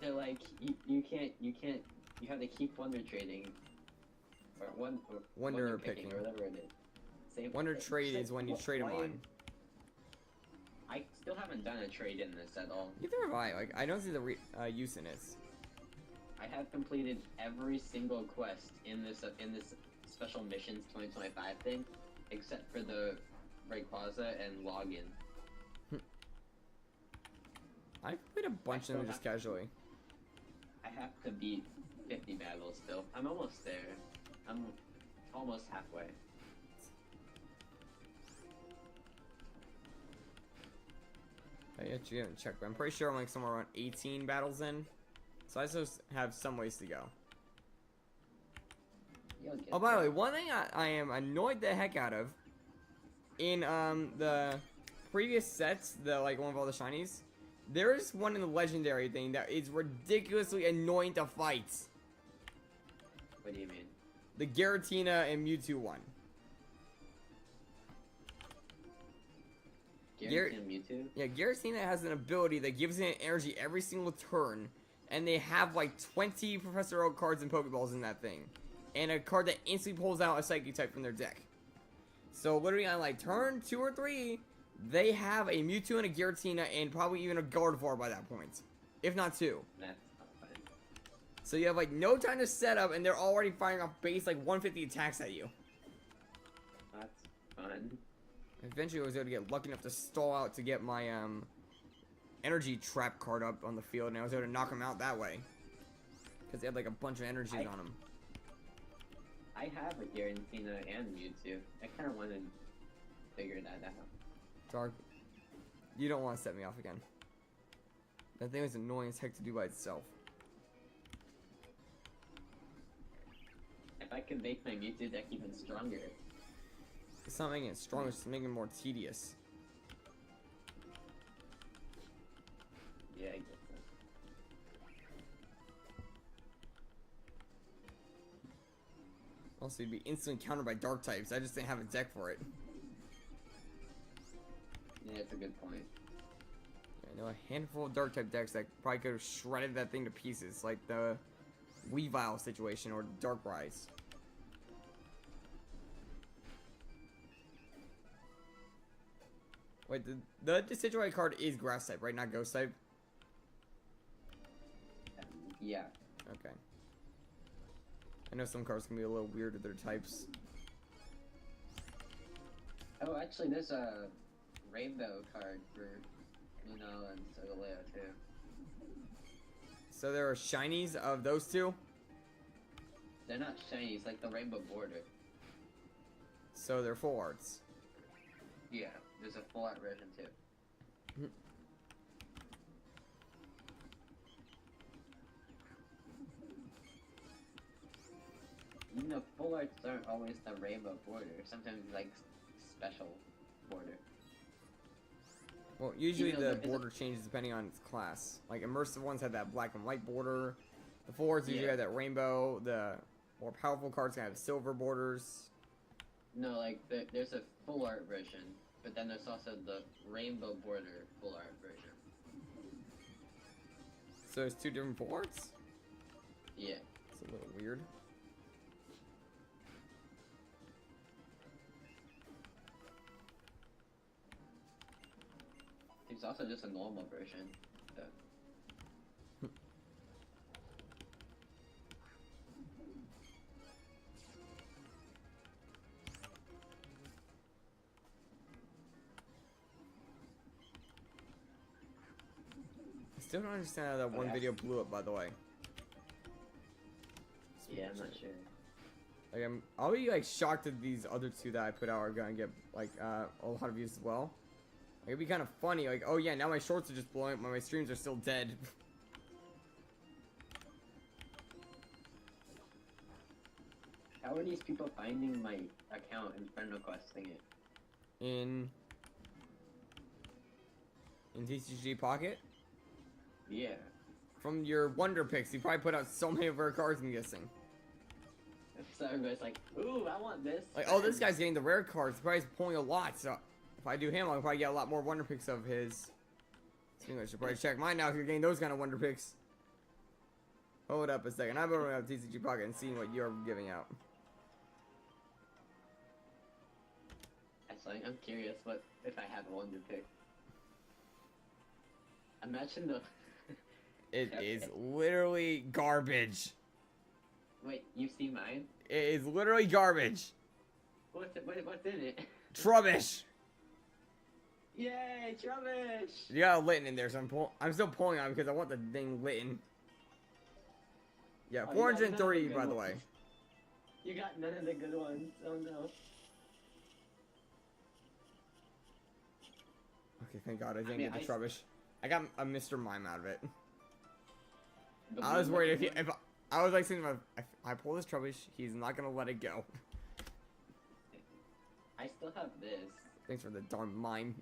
They're like, you can't, you have to keep wonder trading. Or Wonder picking, picking. or whatever it is. Same, Wonder it's trade like, is when you wh- trade them why- on. I still haven't done a trade in this at all. Neither have I. Like, I don't see the use in it. I have completed every single quest in this special missions 2025 thing, except for the Rayquaza and login. I played a bunch of them just casually. I have to beat 50 battles still. I'm almost there. I'm almost halfway. I actually haven't checked, but I'm pretty sure I'm like somewhere around 18 battles in. So I still have some ways to go. You'll get Oh, by the there. way, one thing I am annoyed the heck out of in the previous sets, the like one of all the shinies, there is one in the legendary thing that is ridiculously annoying to fight. What do you mean? The Giratina and Mewtwo one. Gary and Mewtwo? Yeah, Giratina has an ability that gives it energy every single turn, and they have like 20 Professor Oak cards and Pokeballs in that thing, and a card that instantly pulls out a Psychic type from their deck. So literally on like turn 2 or 3, they have a Mewtwo and a Giratina and probably even a Gardevoir by that point, if not 2. That's not fun. So you have like no time to set up, and they're already firing off base like 150 attacks at you. That's fun. Eventually I was able to get lucky enough to stall out to get my energy trap card up on the field, and I was able to knock him out that way. Because they had like a bunch of energies on him. I have a Giratina and Mewtwo. I kind of want to figure that out. Dark, you don't want to set me off again. That thing was annoying as heck to do by itself. If I could make my Mewtwo deck even stronger. It's not making it stronger, it's making it more tedious. Yeah, I get that. Also, you'd be instantly countered by dark types. I just didn't have a deck for it. Yeah, that's a good point. I know a handful of dark type decks that probably could have shredded that thing to pieces, like the Weavile situation or Dark Rise. Wait, the Decidueye card is Grass type, right? Not Ghost type? Yeah. Okay. I know some cards can be a little weird with their types. Oh, actually, there's a rainbow card for Luno and Solgaleo too. So there are shinies of those two? They're not shiny, it's like the rainbow border. So they're full arts. Yeah, there's a full art version too. Even though full arts aren't always the rainbow border, sometimes like special border. Well, usually Even though the there is border changes depending on its class. Like immersive ones have that black and white border. The forwards usually Yeah. have that rainbow. The more powerful cards can have silver borders. No, like there's a full art version, but then there's also the rainbow border full art version. So there's 2 different forwards? Yeah. It's a little weird. There's also just a normal version. So. I still don't understand how that one yeah. video blew up, by the way. Yeah, I'm not sure. Like I'll be like shocked that these other 2 that I put out are gonna get like a lot of views as well. Like, it'd be kind of funny, like, oh yeah, now my shorts are just blowing up, but my streams are still dead. How are these people finding my account and friend requesting it? In TCG Pocket? Yeah. From your Wonder Picks, you probably put out so many rare cards, I'm guessing. So everybody's like, ooh, I want this. Like, oh, this guy's getting the rare cards, he's probably pulling a lot, so if I do him, I'll probably get a lot more Wonder Picks of his. So I should probably check mine now if you're getting those kind of Wonder Picks. Hold up a second, I'm opening up TCG Pocket and seeing what you're giving out. Actually, I'm curious what if I have a Wonder Pick. Imagine the... It is literally garbage. Wait, you see mine? It is literally garbage. What's in it? Trubbish. Yay, Trubbish! You got a Litten in there, so I'm still pulling on it because I want the dang Litten. Yeah, Oh, 430 by the ones. way. You got none of the good ones. Oh no. Okay, thank God I didn't mean, get the Trubbish. I got a Mr. Mime out of it. The I was blue worried looking if one? I was like saying if I pull this Trubbish, he's not gonna let it go. I still have this. Thanks for the darn mime.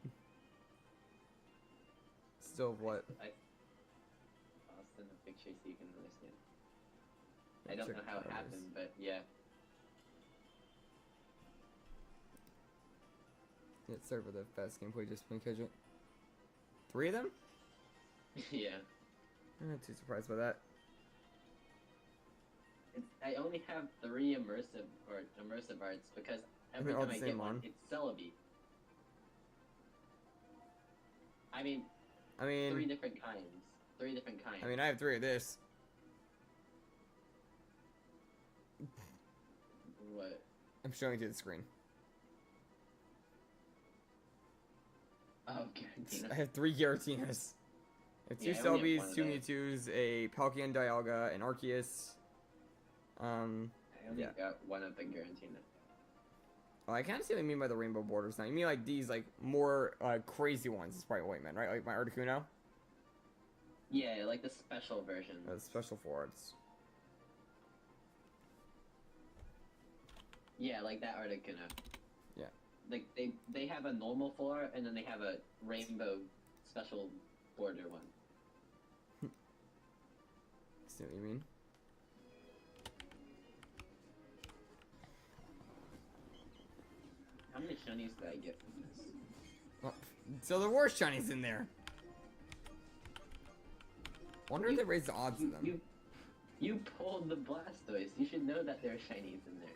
Still what? I'll send a picture so you can understand. I don't know how it happened, but yeah. Yeah, sorry for the fast gameplay, just playing catch it. 3 of them? Yeah. I'm not too surprised by that. I only have 3 immersive arts because every all time the I same get one, one. it's Celebi. I mean, 3 different kinds. 3 different kinds. I have 3 of this. What? I'm showing it to the screen. Oh, Giratina. I have 3 Giratinas. I have 2 Yeah, I only have Celebi's, one 2 of those. Mewtwo's, a Palkia Dialga, an Arceus. I only yeah. got one of the Giratina. Oh, I kind of see what you mean by the rainbow borders now. You mean like these, like, more crazy ones is probably what you meant, right? Like my Articuno? Yeah, like the special version. Special forwards. Yeah, like that Articuno. Yeah. Like they have a normal floor and then they have a rainbow special border one. See what you mean? How many shinies did I get from this? Oh, so there were shinies in there. Wonder if they raised the odds of them. You pulled the Blastoise. You should know that there are shinies in there.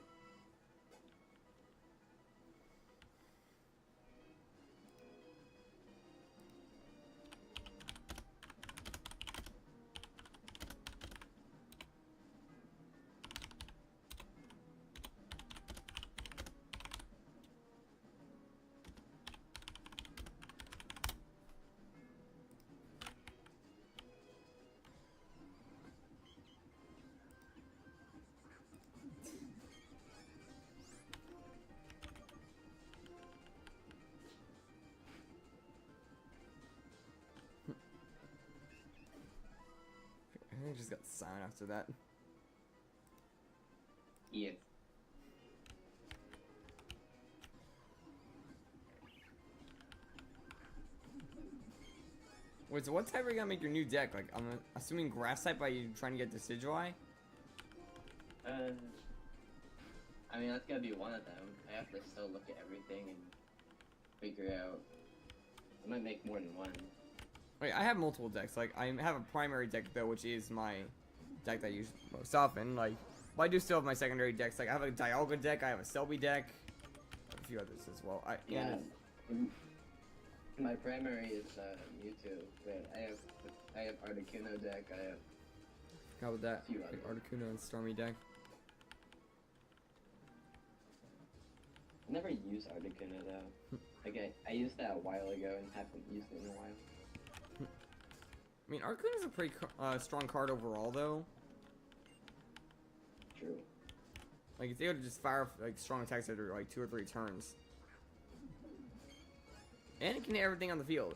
I think I just got silent after that. Yes. Wait, so what type are you gonna make your new deck? Like, I'm assuming grass type by you trying to get Decidueye? I mean, that's gotta be one of them. I have to still look at everything and figure out. I might make more than one. Wait, I have multiple decks. Like, I have a primary deck, though, which is my deck that I use most often. Like, but I do still have my secondary decks. Like, I have a Dialga deck, I have a Selby deck, a few others as well. My primary is Mewtwo, but I have Articuno deck. I have. How about that? Few Like others. Articuno and Stormy deck. I never used Articuno though. Like I used that a while ago and haven't used it in a while. I mean, Articuno's a pretty strong card overall, though. True. Like, it's able to just fire like strong attacks after like 2 or 3 turns. And it can hit everything on the field.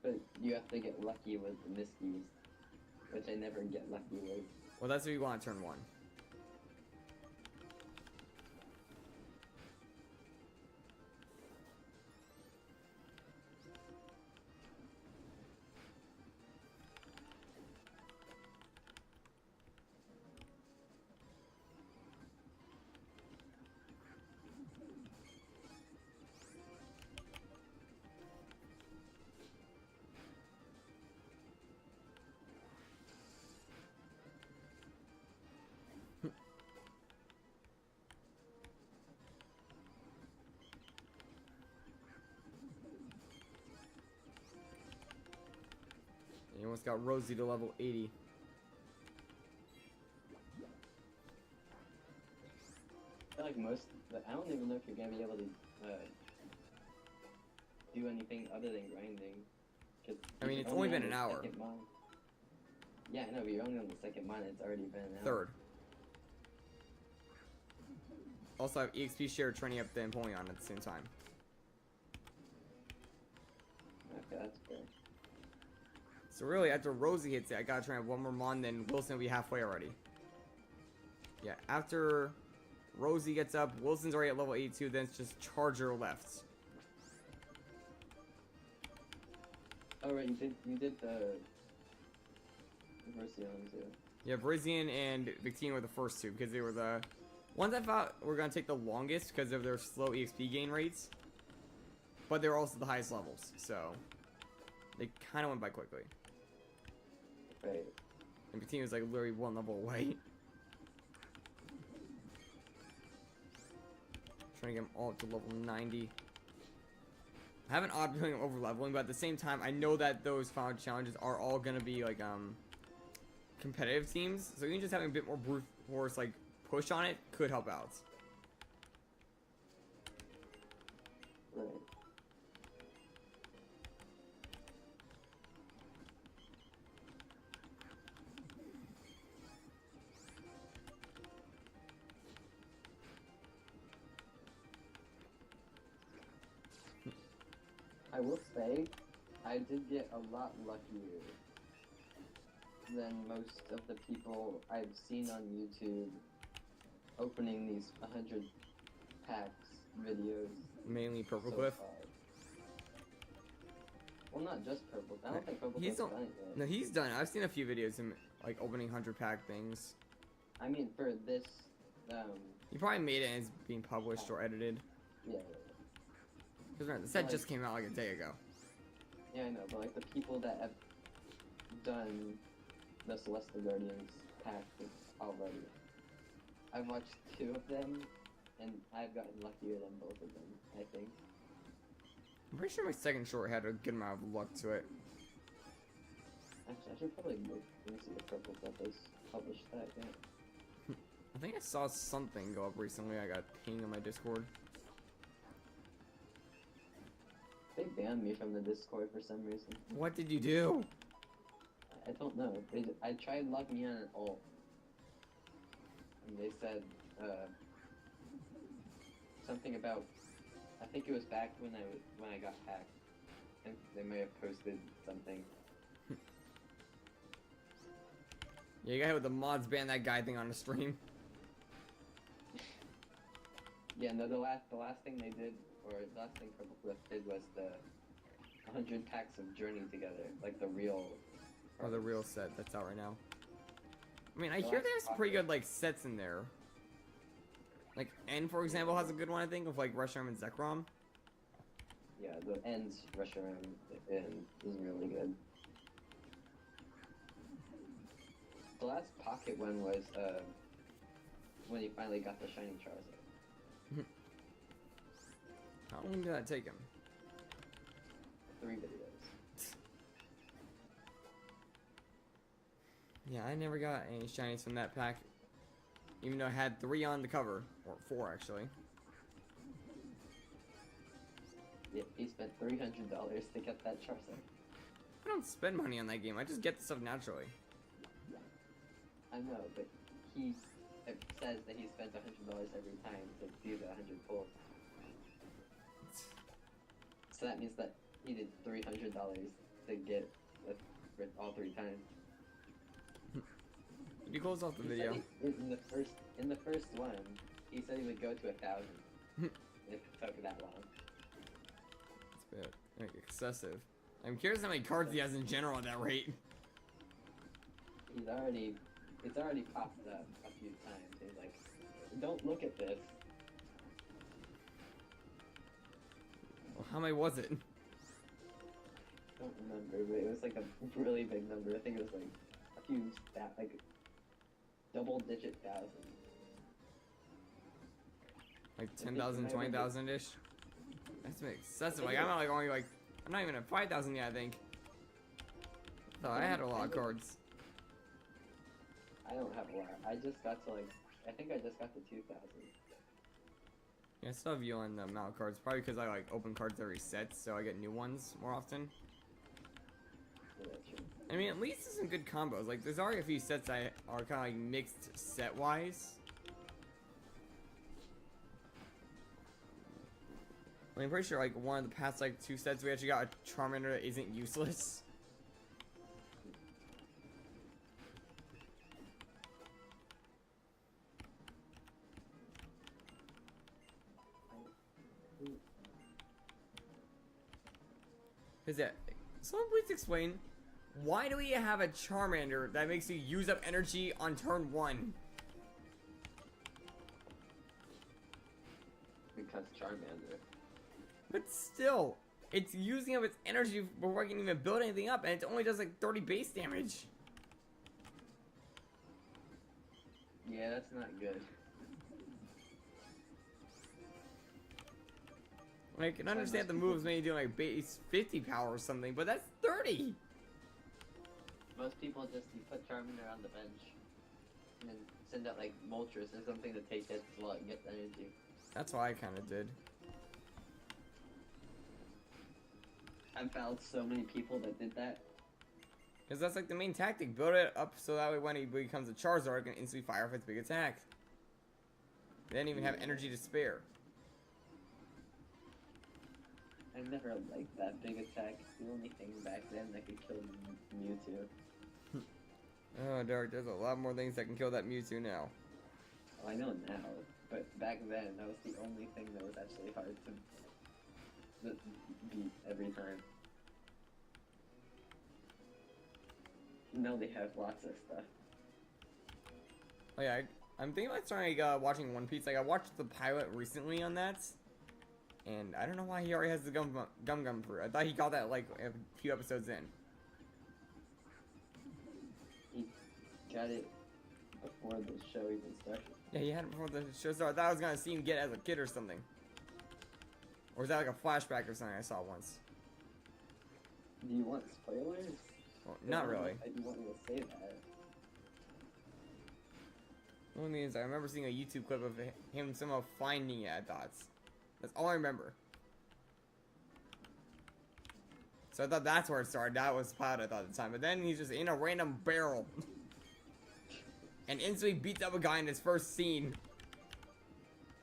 But you have to get lucky with the Miskies, which I never get lucky with. Well, that's what you want on turn 1. You almost got Rosie to level 80. I feel like I don't even know if you're gonna be able to do anything other than grinding. I mean, it's only been an hour. Yeah, I know, but you're only on the second mine. It's already been an hour. Third. Also, I have EXP share training up the Empoleon at the same time. Okay, that's fair. So really, after Rosie hits it, I gotta try and have one more Mon, then Wilson will be halfway already. Yeah, after Rosie gets up, Wilson's already at level 82, then it's just Charger left. Oh right, you did the Version too. Yeah, Brazian and Victini were the first two, because they were the ones I thought were gonna take the longest because of their slow EXP gain rates. But they were also the highest levels, so they kind of went by quickly. Right. And Victini was like literally 1 level away. Trying to get them all up to level 90. I have an odd feeling of over leveling, but at the same time, I know that those final challenges are all gonna be like competitive teams, so even just having a bit more brute force like push on it could help out. Right. I will say, I did get a lot luckier than most of the people I've seen on YouTube opening these 100 packs videos. Mainly Purple so Cliff. far. Well, not just Purple. I don't think Purple He's Cliff's done- done it yet. No, he's done. I've seen a few videos of him like opening 100-pack things. I mean, for this, He probably made it and it's being published or edited. yeah. Because remember, the set Like- just came out like a day ago. Yeah, I know, but like the people that have done the Celestial Guardians pack already, I've watched 2 of them, and I've gotten luckier than both of them, I think. I'm pretty sure my second short had a good amount of luck to it. Actually, I should probably look and see if Purple Cliff has published that yet. I think I saw something go up recently. I got pinged on my Discord. They banned me from the Discord for some reason. What did you do? I don't know. I tried logging in at all. And they said, something about, I think it was back when I got hacked. And they may have posted something. Yeah, you got hit with the mods ban that guy thing on the stream. Yeah, no, the last thing they did, or the last thing Purple Cliff did was the 100 packs of Journey together, like the real. Or the real set that's out right now. I mean, I The hear last there's some pretty pocket. good like sets in there. Like N, for example, has a good one I think of like Reshiram and Zekrom. Yeah, the ends Reshiram is really good. The last pocket one was when he finally got the shiny Charizard. How long did that take him? 3 videos. Yeah, I never got any shinies from that pack. Even though I had 3 on the cover. Or 4 actually. Yep, he spent $300 to get that Charizard. I don't spend money on that game, I just get the stuff naturally. I know, but he says that he spent $100 every time to do the 100 pulls. So that means that he did $300 to get for all 3 times. Did you close off the He video? said in the first one, he said he would go to 1,000 if it took that long. It's a bit like, excessive. I'm curious how many cards he has in general at that rate. It's already popped up a few times. He's like, don't look at this. Well, how many was it? I don't remember, but it was like a really big number. I think it was like a few like double-digit thousand. Like 10,000, 20,000-ish? That's excessive. Like, I'm not like only like, I'm not even at 5,000 yet, I think. So I had a lot of cards. I don't have a lot. I just got to like, I think I just got to 2,000. Yeah, I still have you on the amount of cards. Probably because I like open cards every set, so I get new ones more often. Yeah, that's true. I mean, at least there's some good combos. Like, there's already a few sets that are kind of like mixed set-wise. I mean, I'm pretty sure like one of the past like 2 sets we actually got a Charmander that isn't useless. Is that? Someone please explain, why do we have a Charmander that makes you use up energy on turn 1? Because Charmander. But still, it's using up its energy before I can even build anything up, and it only does like 30 base damage. Yeah, that's not good. Like, I can understand the moves maybe doing like base 50 power or something, but that's 30! Most people just put Charmander on the bench and then send out like Moltres or something to take it as well and get the energy. That's what I kind of did. I've found so many people that did that. Because that's like the main tactic, build it up so that way when he becomes a Charizard, it can instantly fire off its big attack. They didn't even have energy to spare. I never liked that big attack. It's the only thing back then that could kill Mewtwo. Oh, Dark, there's a lot more things that can kill that Mewtwo now. Oh, I know now, but back then that was the only thing that was actually hard to beat every time. Now they have lots of stuff. Oh yeah, I'm thinking about starting watching One Piece. Like I watched the pilot recently on that, and I don't know why he already has the gum fruit. I thought he got that like a few episodes in. He got it before the show even started. Yeah, he had it before the show started. I thought I was gonna see him get it as a kid or something. Or was that like a flashback or something I saw once? Do you want spoilers? Well, not really. I do want you to say that. Only means I remember seeing a YouTube clip of him somehow finding it, I thought. That's all I remember. So I thought that's where it started. That was the pilot I thought at the time. But then he's just in a random barrel. And instantly beats up a guy in his first scene.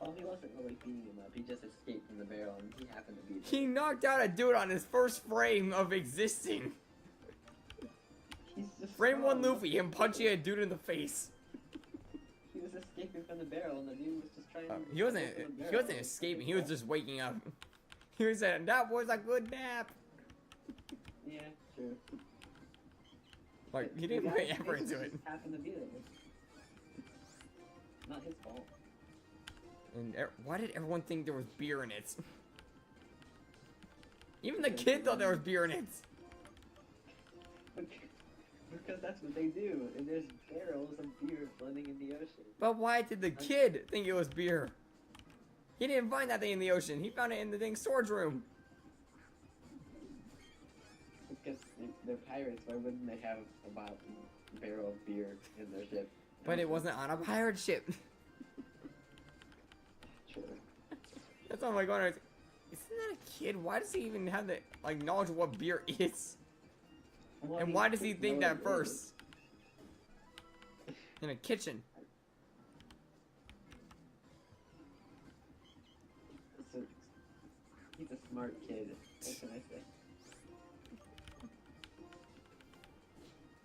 Oh, he wasn't really beating him up. He just escaped from the barrel and he happened to be there. He knocked out a dude on his first frame of existing. He's just Frame 1 strong. Luffy, him punching a dude in the face. He was escaping from the barrel and the dude was just trying He wasn't escaping. He was just waking up. He was saying that was a good nap. Yeah, true. Like he didn't put effort into it. Just happened to be there. Not his fault. And why did everyone think there was beer in it? Even the kid thought there was beer in it. Because that's what they do, and there's barrels of beer floating in the ocean. But why did the kid think it was beer? He didn't find that thing in the ocean. He found it in the thing storage room. Because they're pirates, why wouldn't they have a barrel of beer in their ship? But it wasn't on a pirate ship. Sure. That's all I'm like going. Isn't that a kid? Why does he even have the like knowledge of what beer is? Well, And why does he think that first? In a kitchen. So, he's a smart kid. What can I say?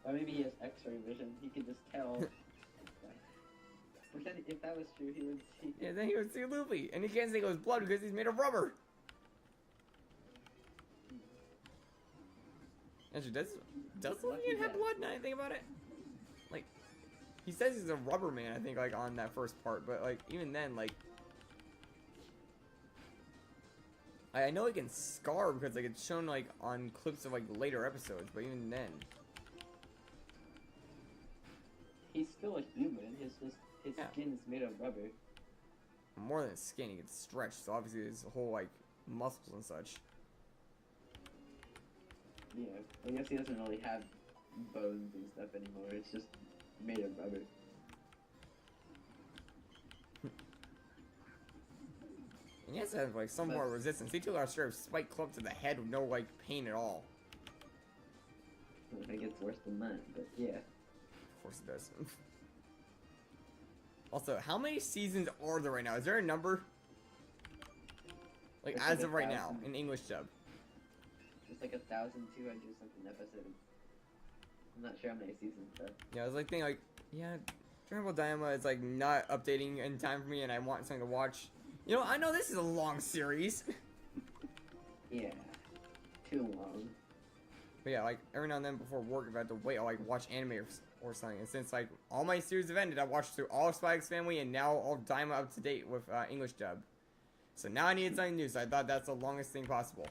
Or maybe he has X-ray vision. He could just tell. But then, if that was true, he would see. Yeah, then he would see Luffy, and he can't think it was blood because he's made of rubber. Actually, does Luffy even have blood? Now I think about it, like, he says he's a rubber man. I think like on that first part, but like even then, like, I know he can scar because like it's shown like on clips of like later episodes, but even then, he's still a human. His skin is made of rubber. more than skin, he gets stretched. So obviously, his whole like muscles and such. Yeah, I guess he doesn't really have bones and stuff anymore. It's just made of rubber. And he has to have like some more resistance. He took our straight spike club to the head with no like pain at all. I think it's worse than that, but yeah. Of course it does. Also, how many seasons are there right now? Is there a number? Like It's as like of right 1,000. now in English dub. It's like 1,200 something episodes. I'm not sure how many seasons though. Yeah, I was like thinking like, yeah, Dragon Ball Daima is like not updating in time for me, and I want something to watch. You know, I know this is a long series. Yeah, too long. But yeah, like every now and then before work, if I have to wait, I'll like watch anime or something. And since like all my series have ended, I watched through all of Spy X Family and now all Daima up to date with English dub. So now I needed something new, so I thought that's the longest thing possible.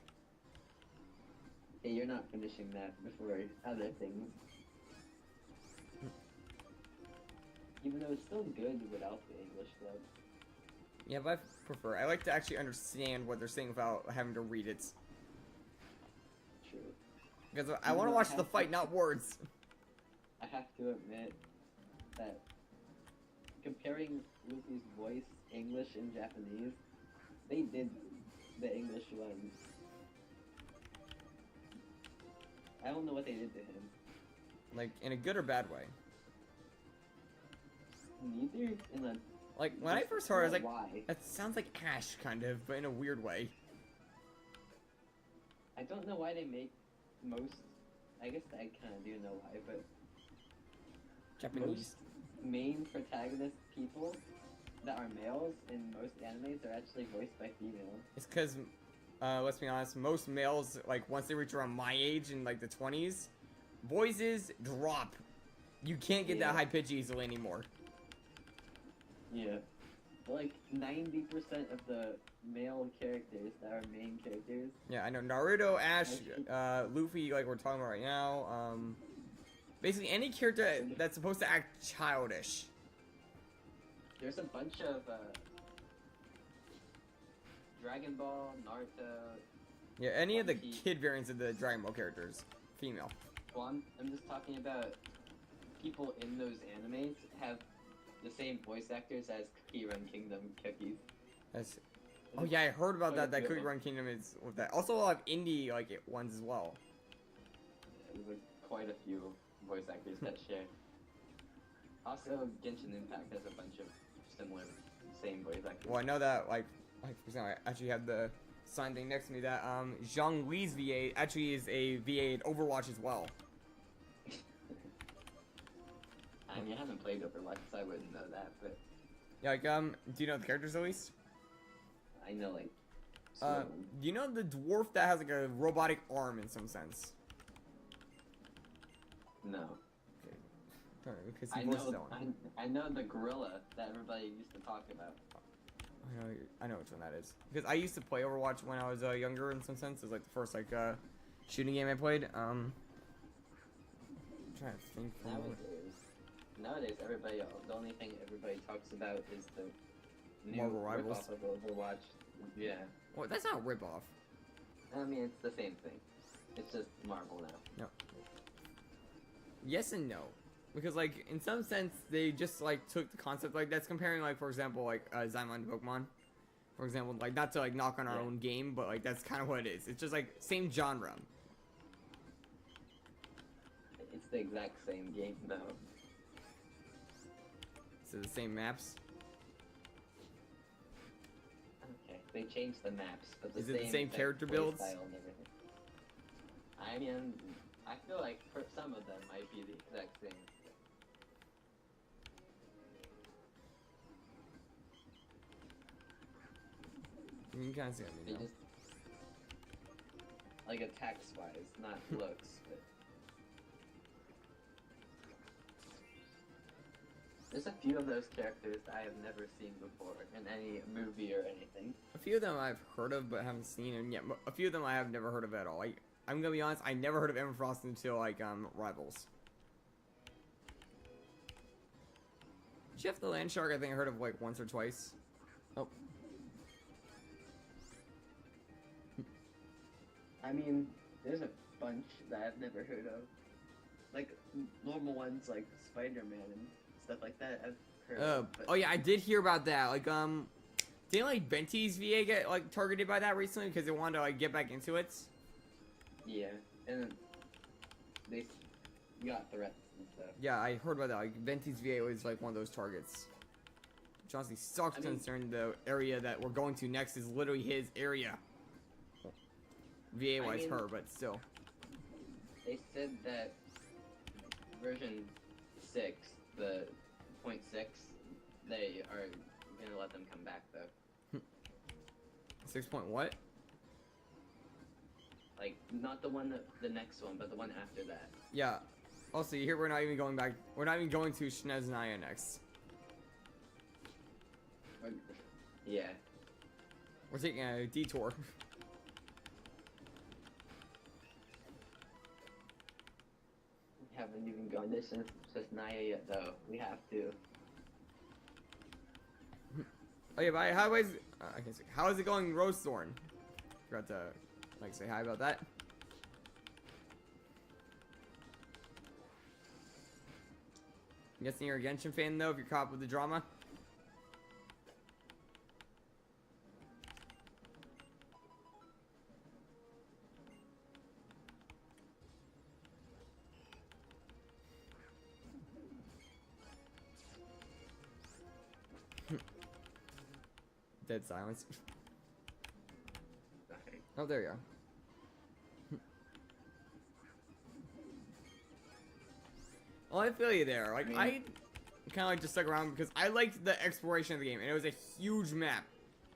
Hey, you're not finishing that before other things. Even though it's still good without the English dub. Yeah, but I prefer. I like to actually understand what they're saying without having to read it. True. Because I want to watch the fight, not words. I have to admit that comparing Luffy's voice, English and Japanese, they did the English one. I don't know what they did to him. Like, in a good or bad way. Neither in a... Like, when I first heard it, I was like, why? that sounds like Ash, kind of, but in a weird way. I don't know why they make most... I guess I kind of do know why, but... Japanese. Most main protagonist people that are males in most animes are actually voiced by females. It's because, let's be honest, most males, like, once they reach around my age in, like, the 20s, voices drop. You can't get that high pitch easily anymore. Yeah. Like, 90% of the male characters that are main characters. Yeah, I know. Naruto, Ash, Luffy, like we're talking about right now. Basically, any character that's supposed to act childish. There's a bunch of, Dragon Ball, Naruto... Yeah, any of the One Piece. kid variants of the Dragon Ball characters. Female. Well, I'm just talking about people in those animes have the same voice actors as Cookie Run Kingdom cookies. That's... Oh yeah, I heard about that. That Quite a Cookie few. Run Kingdom is with that. Also, a lot of indie like ones as well. There's like quite a few voice actors that share. Also, Genshin Impact has a bunch of similar, same voice actors. Well, I know that like for example, I actually have the sign thing next to me that Zhang Li's VA actually is a VA in Overwatch as well. I mean, I haven't played Overwatch, so I wouldn't know that, but... Yeah, like, do you know the characters at least? I know, like, some of them. Do you know the dwarf that has like a robotic arm in some sense? No. Okay. Alright, because I he voiced know, that one. I know the gorilla that everybody used to talk about. I know which one that is. Because I used to play Overwatch when I was younger in some sense. It was like the first like shooting game I played. I'm trying to think. Nowadays, everybody, the only thing everybody talks about is the new Marvel Rivals. ripoff of Overwatch. Yeah. Well, that's not a ripoff. I mean, it's the same thing. It's just Marvel now. No. Yes and no. Because, like, in some sense, they just, like, took the concept, like, that's comparing, like, for example, like, Zymonde to Pokemon. For example, like, not to, like, knock on our own game, but, like, that's kind of what it is. It's just, like, same genre. It's the exact same game, though. So the same maps. Okay, they changed the maps, but Is it the same character builds? Style and everything. I mean, I feel like for some of them might be the exact same. You can kind of see what I They mean, just, like, attacks-wise, not looks, but... There's a few of those characters that I have never seen before in any movie or anything. A few of them I've heard of but haven't seen, and yet a few of them I have never heard of at all. Like, I'm gonna be honest, I never heard of Everfrost until like Rivals. Jeff the Land Shark, I think I heard of like once or twice. Oh. I mean, there's a bunch that I've never heard of. Like, normal ones like Spider-Man and stuff like that I've heard of. But... Oh yeah, I did hear about that. Like, didn't like Venti's VA get like targeted by that recently because they wanted to like get back into it? Yeah, and they got threats and stuff. Yeah, I heard about that. Like, Venti's VA was like one of those targets. Which honestly sucks considering the area that we're going to next is literally his area. VA-wise her, but still. They said that version 6, the 0.6, they are gonna let them come back though. 6 point what? Like, not the one that, the next one, but the one after that. Yeah. Also, you hear we're not even going back. We're not even going to Sneznaya next. Yeah. We're taking a detour. We haven't even gone to Sneznaya yet, though. We have to. Oh yeah, but how is I can see. How is it going, Rosethorn? Forgot to like say hi about that. I'm guessing you're a Genshin fan though, if you're caught up with the drama. Dead silence. Oh, there you go. Well, I feel you there. Like, I kind of like just stuck around because I liked the exploration of the game, and it was a huge map.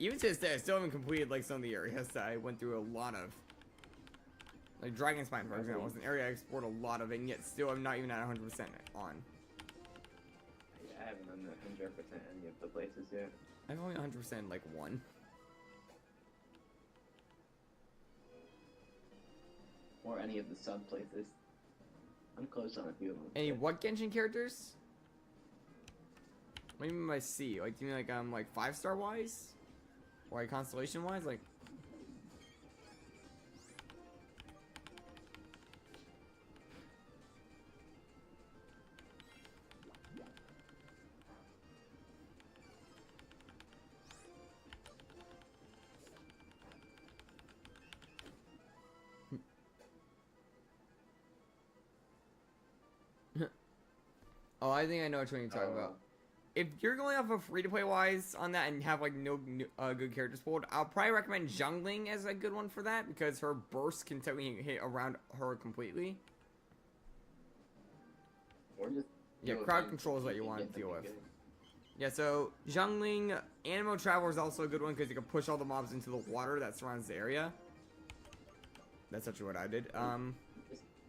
Even to this day, I still haven't completed like some of the areas that I went through a lot of. Like Dragon Spine, for example, was an area I explored a lot of, and yet still I'm not even at 100% on. Yeah, I haven't done 100% any of the places yet. I've only 100% like one. Or any of the sub places. I'm close on a few of them. Any what Genshin characters? What do you mean by C? Like, do you mean like 5-star wise? Or like constellation wise? Like. Oh, I think I know which one you're talking about. If you're going off of free-to-play wise on that and have like no good characters pulled, I'll probably recommend Jungling as a good one for that because her burst can technically hit around her completely. Or just yeah, crowd control is what you want to deal with. Yeah, so Jungling Animo Traveler is also a good one because you can push all the mobs into the water that surrounds the area. That's actually what I did.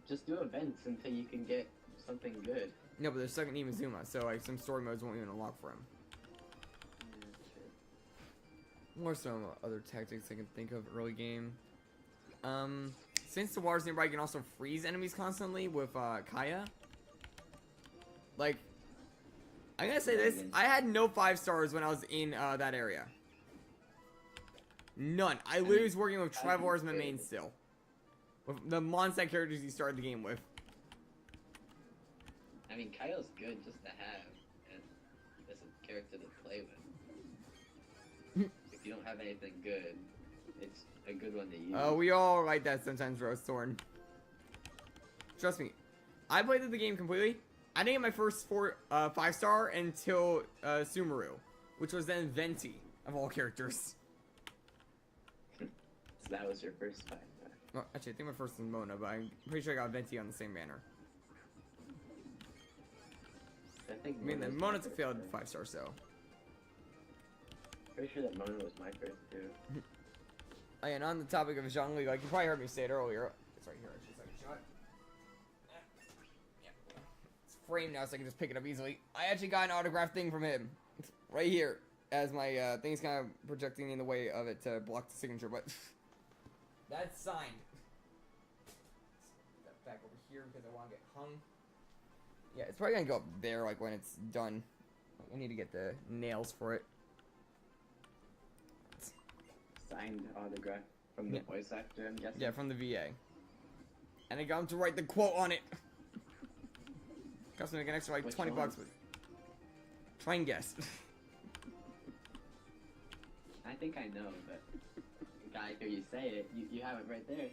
Just do events until you can get something good. No, but there's second Imazuma, so like some story modes won't even unlock for him. Or some other tactics I can think of early game. Since the water's nearby, you can also freeze enemies constantly with Kaya. Like, I gotta say this, I had no 5 stars when I was in that area. None. I literally was working with Trevor as my main still. With the monster characters you started the game with. I mean, Kaio's good just to have, and as a character to play with. If you don't have anything good, it's a good one to use. We all like that sometimes, Rose Thorn. Trust me, I played the game completely. I didn't get my first 5-star until Sumeru, which was then Venti, of all characters. So that was your first 5-star. Well, actually, I think my first was Mona, but I'm pretty sure I got Venti on the same banner. I mean, the Mona's a failed 5-star, so. Pretty sure that Mona was my first too. Oh, and on the topic of Zhongli, like you probably heard me say it earlier. It's right here. It's just like a shot. Yeah. It's framed now, so I can just pick it up easily. I actually got an autograph thing from him, right here, as my thing's kind of projecting in the way of it to block the signature, but that's signed. Put that back over here because I want to get hung. Yeah, it's probably gonna go up there, like when it's done. I need to get the nails for it. Signed autograph from the voice actor, I'm guessing? Yeah, from the VA. And I got him to write the quote on it. Cost me like an extra like 20 bucks. But try and guess. I think I know, but I hear you say it. You have it right there.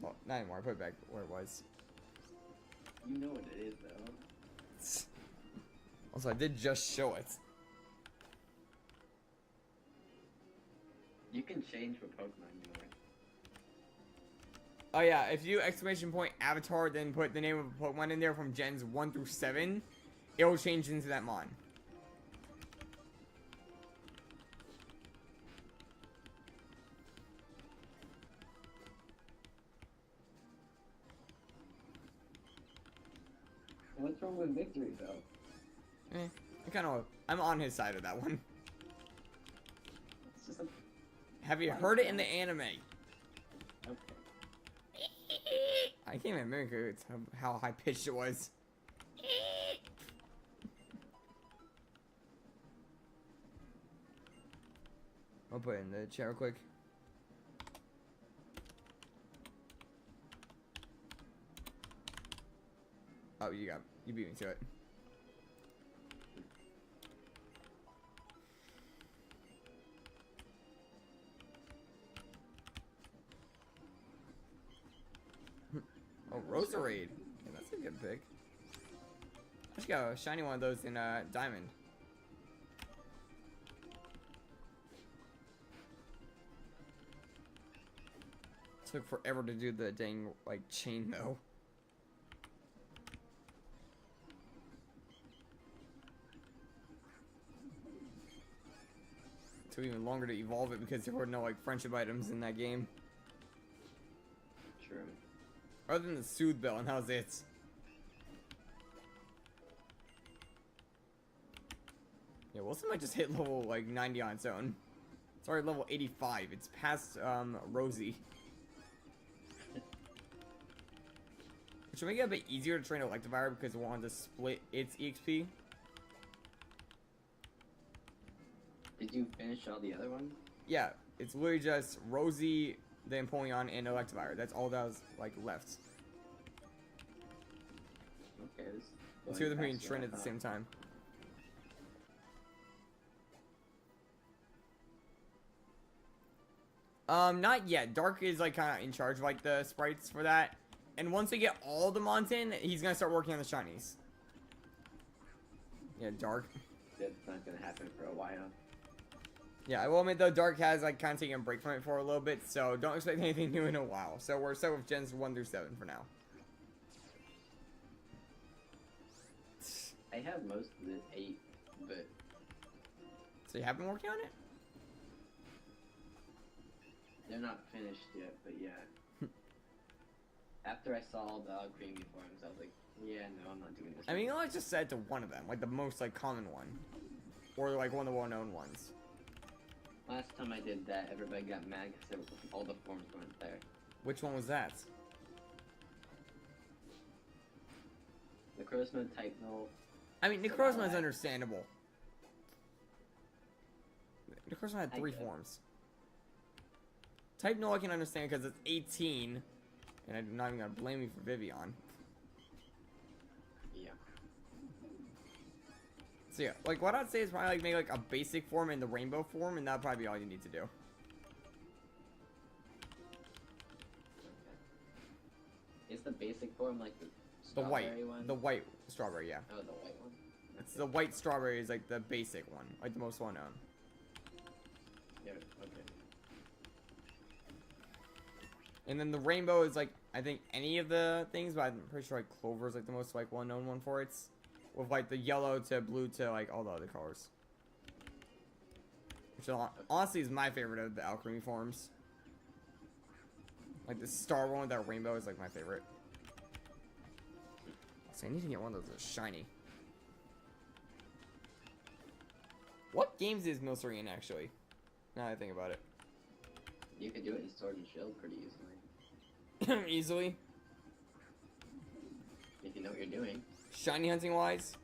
Well, not anymore. I put it back where it was. You know what it is, though. Also, I did just show it. You can change what Pokemon you are. Oh yeah, if you exclamation point avatar, then put the name of a Pokemon in there from gens 1 through 7, it will change into that mon. What's wrong with Victory, though? I'm on his side of that one. It's just a... Have you heard it in the anime? Okay. I can't even remember how high pitched it was. I'll put it in the chat real quick. Oh, you beat me to it. Oh, Roserade. Yeah, that's a good pick. I should go shiny one of those in Diamond. Took forever to do the dang like chain though. Took even longer to evolve it because there were no like friendship items in that game. True. Other than the Soothe Bell, and that was it. Yeah, Wilson might just hit level like 90 on its own. It's already level 85. It's past Rosie. Which will make it a bit easier to train Electivire because it wanted to split its EXP. Did you finish all the other ones? Yeah, it's literally just Rosie, the Empoleon, and Electivire. That's all that was like left. Okay, The two of them being trained at the same time. Not yet. Dark is like kind of in charge of like the sprites for that. And once we get all the mons in, he's gonna start working on the shinies. Yeah, Dark. That's not gonna happen for a while. Yeah, I will admit though, Dark has like kind of taken a break from it for a little bit, so don't expect anything new in a while. So we're set with gens 1 through 7 for now. I have most of the 8, but So you have been working on it? They're not finished yet, but yeah. After I saw all the creamy forms, I was like, yeah, no, I'm not doing this. I mean, I just said to one of them, like the most like common one, or like one of the well-known ones. Last time I did that, everybody got mad because all the forms weren't there. Which one was that? The Necrozma type null. I mean, Necrozma is understandable. Necrozma had 3 forms. Type null I can understand because it's 18, and I'm not even gonna blame you for Vivian. Yeah. So yeah, like what I'd say is probably like make like a basic form and the rainbow form, and that'd probably be all you need to do. Is the basic form like the white one? The white strawberry, yeah. Oh, the white one. It's the white strawberry is like the basic one, like the most well known. Yeah. Okay. And then the rainbow is like I think any of the things, but I'm pretty sure like clover is like the most like well known one for it. With like the yellow to blue to like all the other colors. Which honestly is my favorite of the alchemy forms. Like the star one with that rainbow is like my favorite. So I need to get one of those that's shiny. What games is Milcery in actually? Now that I think about it. You could do it in Sword and Shield pretty easily. Easily? If you know what you're doing. Shiny hunting wise?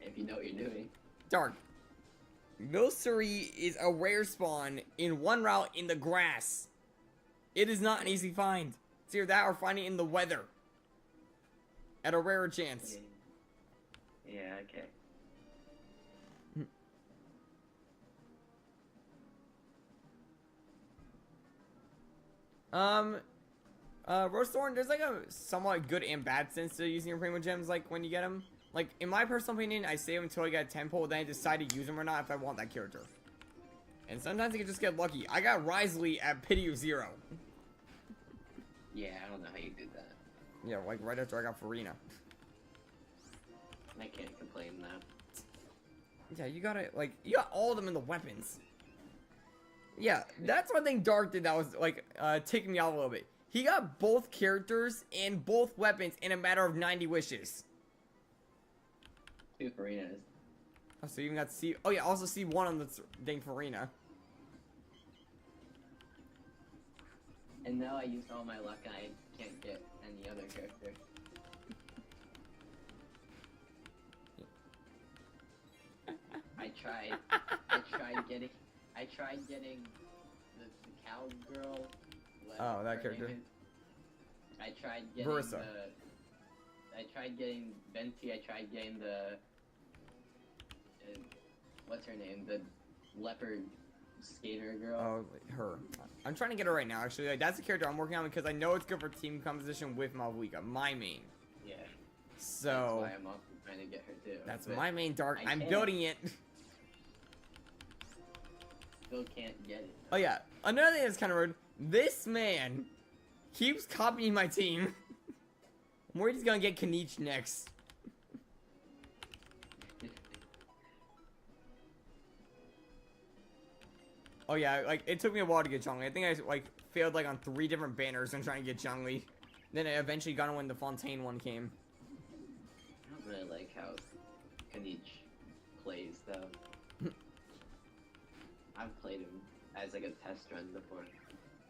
If you know what you're doing. Dark. Milcery is a rare spawn in one route in the grass. It is not an easy find. It's either that or finding it in the weather. At a rarer chance. Yeah, okay. Rosethorn, there's like a somewhat good and bad sense to using your Primo Gems, like when you get them. Like, in my personal opinion, I save them until I get a 10 pull, then I decide to use them or not if I want that character. And sometimes I can just get lucky. I got Risley at Pity of 0. Yeah, I don't know how you did that. Yeah, like right after I got Farina. I can't complain now. Yeah, you got all of them in the weapons. Yeah, that's one thing Dark did that was, like, ticking me off a little bit. He got both characters and both weapons in a matter of 90 wishes. 2 Farinas. Oh, so you even got C. Oh, yeah, also C1 on the dang Farina. And now I used all my luck and I can't get any other character. I tried getting the cowgirl. Oh, that character. I tried getting Versa. I tried getting Venti. I tried getting the what's her name? The leopard skater girl. Oh, her. I'm trying to get her right now. Actually, like, that's the character I'm working on because I know it's good for team composition with Malvika, my main. Yeah. So that's why I'm also trying to get her too. That's but my main Dark. I'm can't. building it. Still can't get it. Oh yeah, another thing that's kind of rude. This man keeps copying my team. I'm worried he's gonna get Kanich next. Oh yeah, like it took me a while to get Zhongli. I think I like failed like on 3 different banners when trying to get Zhongli. Then I eventually got him when the Fontaine one came. I don't really like how Kanich plays though. I've played him as like a test run before.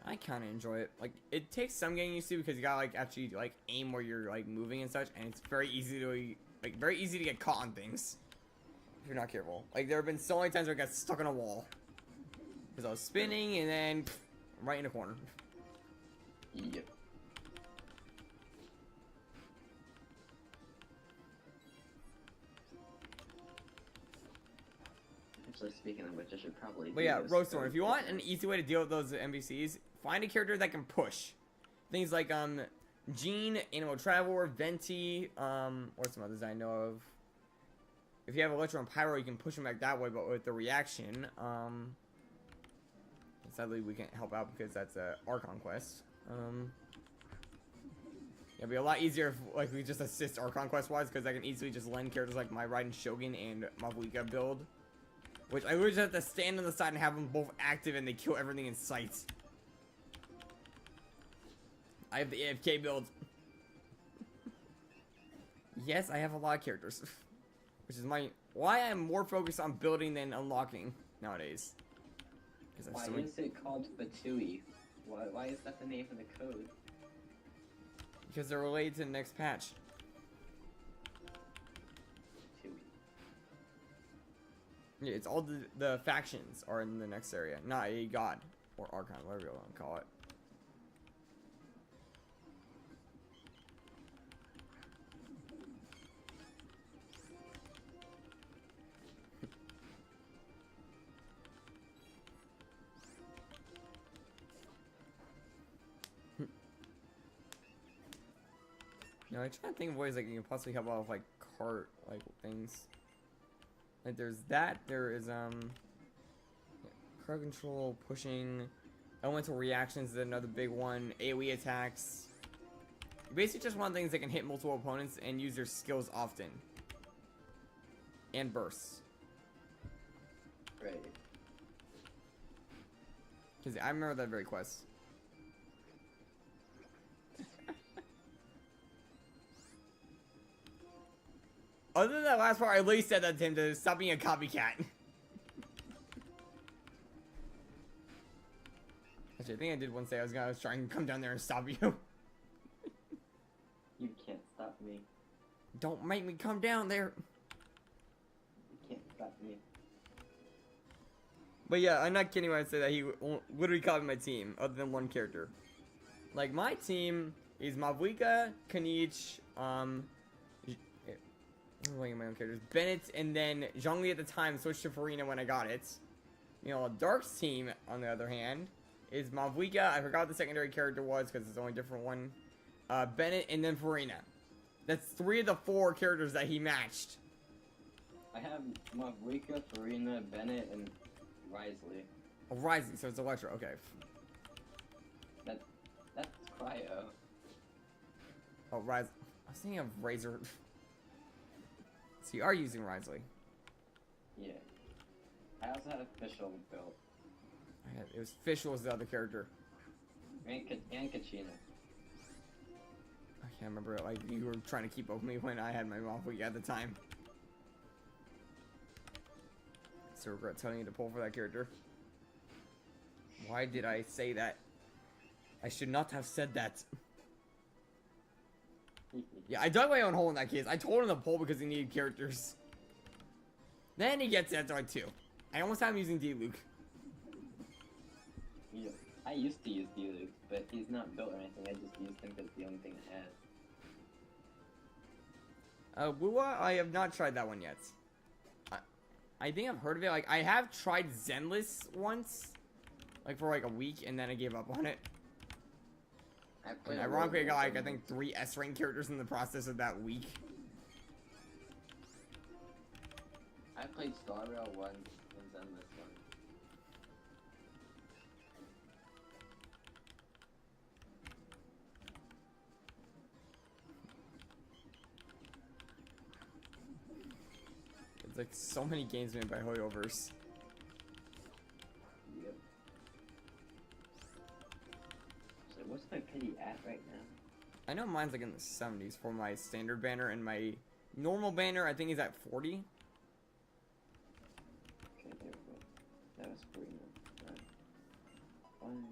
I kind of enjoy it. Like, it takes some getting used to because you gotta like actually like aim where you're like moving and such, and it's very easy to get caught on things if you're not careful. Like, there have been so many times where I got stuck on a wall because I was spinning and then right in the corner. Yep. Actually, speaking of which, I should probably. But yeah, Rosethorn, if you want an easy way to deal with those NPCs, find a character that can push. Things like Jean, Animal Traveler, Venti, or some others I know of. If you have Electro and Pyro, you can push them back that way, but with the reaction, sadly we can't help out because that's a Archon quest. Yeah, It'd be a lot easier if like we just assist our conquest wise, because I can easily just lend characters like my Raiden Shogun and Mavuika build. Which I literally just have to stand on the side and have them both active and they kill everything in sight. I have the AFK build. Yes, I have a lot of characters. Which is why I'm more focused on building than unlocking nowadays. Why is it called Fatui? Why is that the name of the code? Because they're related to the next patch. Fatui. Yeah, it's all the factions are in the next area, not a god or archon, whatever you want to call it. No, I'm trying to think of ways like you can possibly help out with like cart like things. Like there's that, there is crowd control, pushing, elemental reactions is another big one, AoE attacks. You basically just want things that can hit multiple opponents and use their skills often. And bursts. Right. Because I remember that very quest. Other than that last part, I at least said that to him to stop being a copycat. Actually, I think I did once say I was trying to come down there and stop you. You can't stop me. Don't make me come down there. You can't stop me. But yeah, I'm not kidding when I say that he literally copied my team, other than one character. Like, my team is Mavuika, Kanich, I'm looking at my own characters. Bennett, and then Zhongli at the time switched to Farina when I got it. You know, Dark's team, on the other hand, is Mavuika. I forgot what the secondary character was because it's the only different one. Bennett, and then Farina. That's 3 of the 4 characters that he matched. I have Mavuika, Farina, Bennett, and Risley. Oh, Risley, so it's Electro. Okay. That's Cryo. Oh, Risley. I was thinking of Razor. So you are using Risley. Yeah. I also had Official built. It was Fish was the other character. And Kachina. I can't remember. Like you were trying to keep up with me when I had my Mavuika at the time. So regret telling you to pull for that character. Why did I say that? I should not have said that. Yeah, I dug my own hole in that case. I told him to pull because he needed characters. Then he gets Zetoid too. I almost had him using D-Luke. Yeah, I used to use D-Luke, but he's not built or anything. I just used him because it's the only thing I had. Wuwa, I have not tried that one yet. I think I've heard of it. Like, I have tried Zenless once. Like, for like a week, and then I gave up on it. And ironically, I got like, I think 3 S-rank characters in the process of that week. I played Star Rail once and Zenless once. It's like so many games made by Hoyoverse. Yep. So what's my pity at right now? I know mine's like in the 70s for my standard banner, and my normal banner I think is at 40. Okay, there we go. That was 40 now. Fine.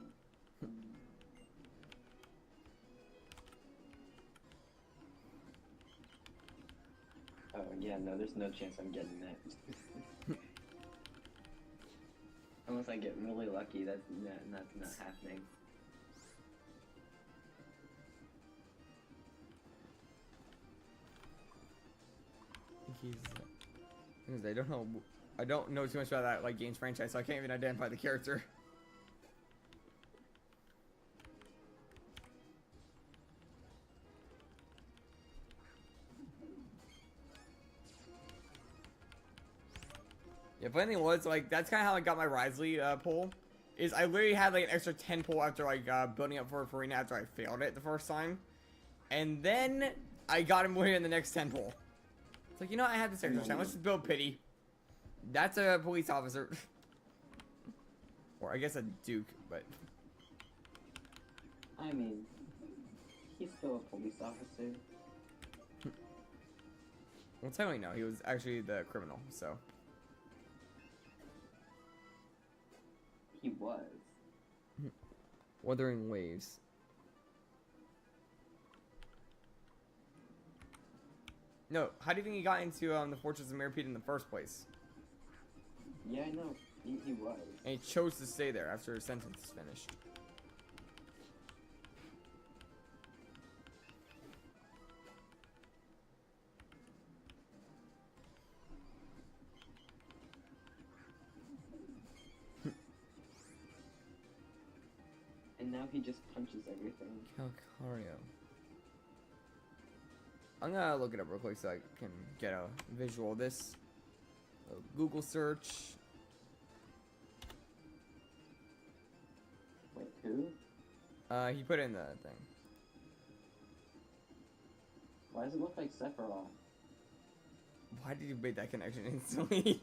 Oh yeah, no, there's no chance I'm getting that. Unless I get really lucky, that's not happening. I don't know too much about that like games franchise, so I can't even identify the character. Yeah, funny thing was, like, that's kind of how I got my Risley pull. Is I literally had like an extra 10 pull after like building up for Farina after I failed it the first time. And then I got him way in the next temple. It's like, you know, I had this extra time. Let's just build pity. That's a police officer. Or I guess a duke, but... I mean, he's still a police officer. Well, technically no, he was actually the criminal, so... He was. Wuthering Waves. No, how do you think he got into the Fortress of Mirrorpeat in the first place? Yeah, I know. He was. And he chose to stay there after his sentence is finished. And now he just punches everything. Calcario. I'm gonna look it up real quick so I can get a visual of this. A Google search. Wait, who? He put in the thing. Why does it look like Sephiroth? Why did you make that connection instantly?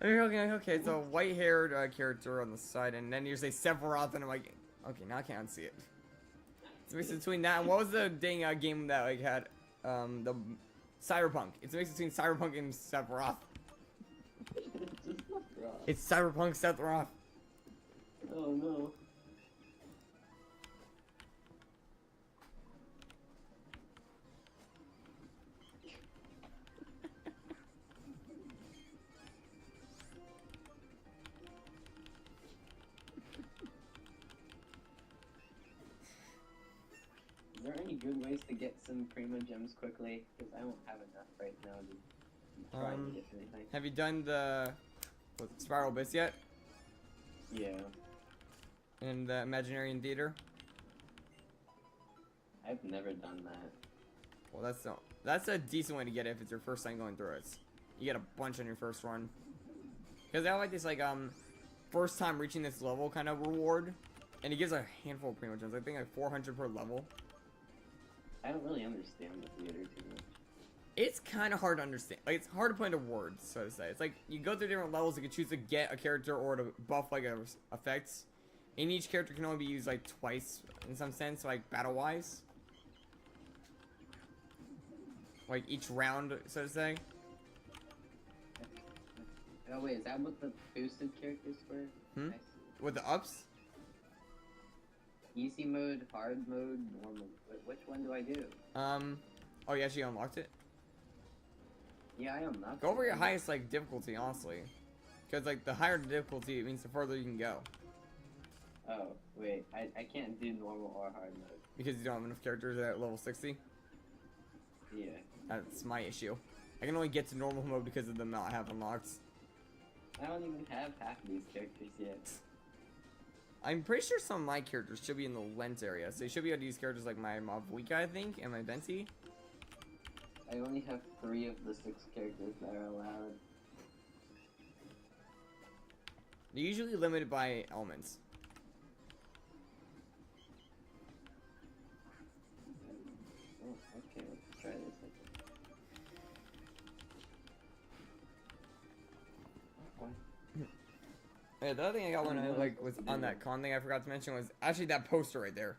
Okay, it's a white-haired character on the side, and then you say Sephiroth, and I'm like, okay, now I can't see it. It's a mix between that and what was the dang game that like had the Cyberpunk? It's a mix between Cyberpunk and Sephiroth. It's Cyberpunk Sephiroth. Oh no. Is there any good ways to get some Primo Gems quickly? Because I won't have enough right now to try and get anything. Have you done the Spiral Abyss yet? Yeah. In the Imaginarian Theater? I've never done that. Well, that's a decent way to get it if it's your first time going through it. You get a bunch on your first run. Because I like this like first time reaching this level kind of reward, and it gives a handful of Primo Gems. I think like 400 per level. I don't really understand the theater too much. It's kind of hard to understand. Like, it's hard to put into words, so to say. It's like, you go through different levels, you can choose to get a character or to buff, like, effects. And each character can only be used, like, twice, in some sense, like, battle-wise. Like, each round, so to say. Oh wait, is that what the boosted characters were? Hmm? With the ups? Easy mode, hard mode, normal. Which one do I do? Oh, you actually unlocked it? Yeah, I unlocked it. Go over your highest, like, difficulty, honestly. Because, like, the higher the difficulty, it means the further you can go. Oh, wait, I can't do normal or hard mode. Because you don't have enough characters at level 60? Yeah. That's my issue. I can only get to normal mode because of the amount I have unlocked. I don't even have half of these characters yet. I'm pretty sure some of my characters should be in the lens area. So you should be able to use characters like my Mavwika, I think, and my Venti. I only have 3 of the 6 characters that are allowed. They're usually limited by elements. Oh, okay, let's try this. Yeah, the other thing I got when I was on that con thing I forgot to mention was actually that poster right there.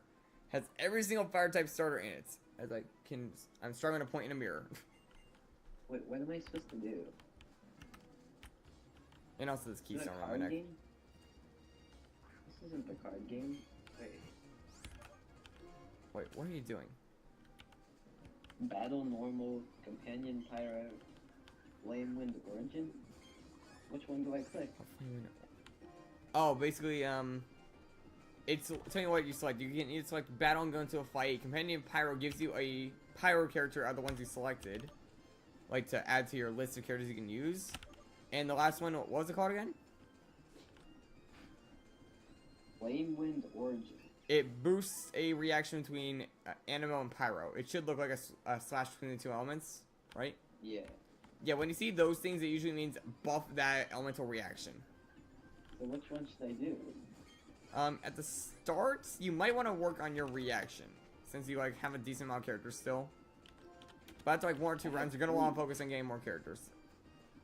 Has every single fire type starter in it. I'm struggling to point in a mirror. Wait, what am I supposed to do? And also this Is it keystone a on my card neck. game? This isn't the card game. Wait, what are you doing? Battle normal, companion pyro, flame wind origin? Which one do I click? Oh, basically, it's telling you what you select. You can either select battle and go into a fight. Companion Pyro gives you a Pyro character out of the ones you selected, like to add to your list of characters you can use. And the last one, what was it called again? Flame wind origin. It boosts a reaction between Animo and Pyro. It should look like a slash between the two elements, right? Yeah. Yeah, when you see those things, it usually means buff that elemental reaction. So which one should I do? At the start, you might want to work on your reaction, since you like have a decent amount of characters still. But after like 1 or 2 rounds, you're gonna want to focus on getting more characters.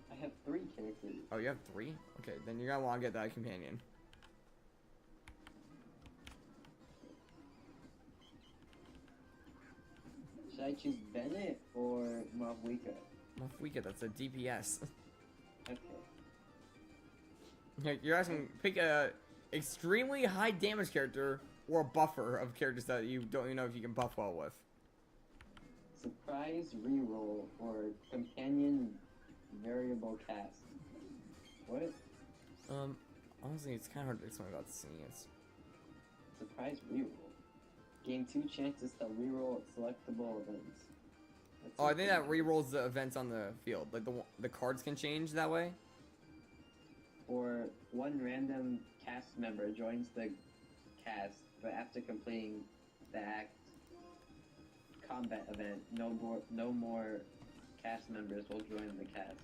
I have 3 characters. Oh, you have 3? Okay, then you're gonna want to get that companion. Should I choose Bennett or Mavwika? Mafwika, that's a DPS. Okay. You're asking, pick a extremely high damage character or a buffer of characters that you don't even know if you can buff well with. Surprise reroll or companion variable cast. What? Honestly, it's kind of hard to explain without seeing it. Surprise reroll. Gain 2 chances to reroll selectable events. That's Oh, I think that rerolls the events on the field. Like the cards can change that way. Or 1 random cast member joins the cast, but after completing the act combat event, no more cast members will join the cast.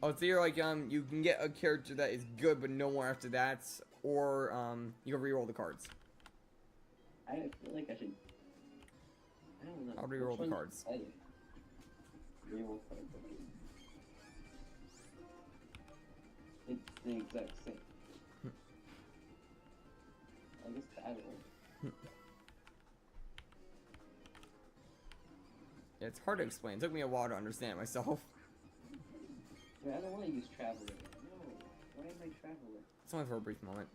Oh, so you're like you can get a character that is good, but no more after that, or you can reroll the cards. I feel like I should. I don't know. I'll reroll the cards. Reroll cards. Okay. It's the exact same. I guess battle. Yeah, it's hard to explain. It took me a while to understand it myself. Dude, I don't want to use Traveler. No. Why am I Traveler? It's only for a brief moment.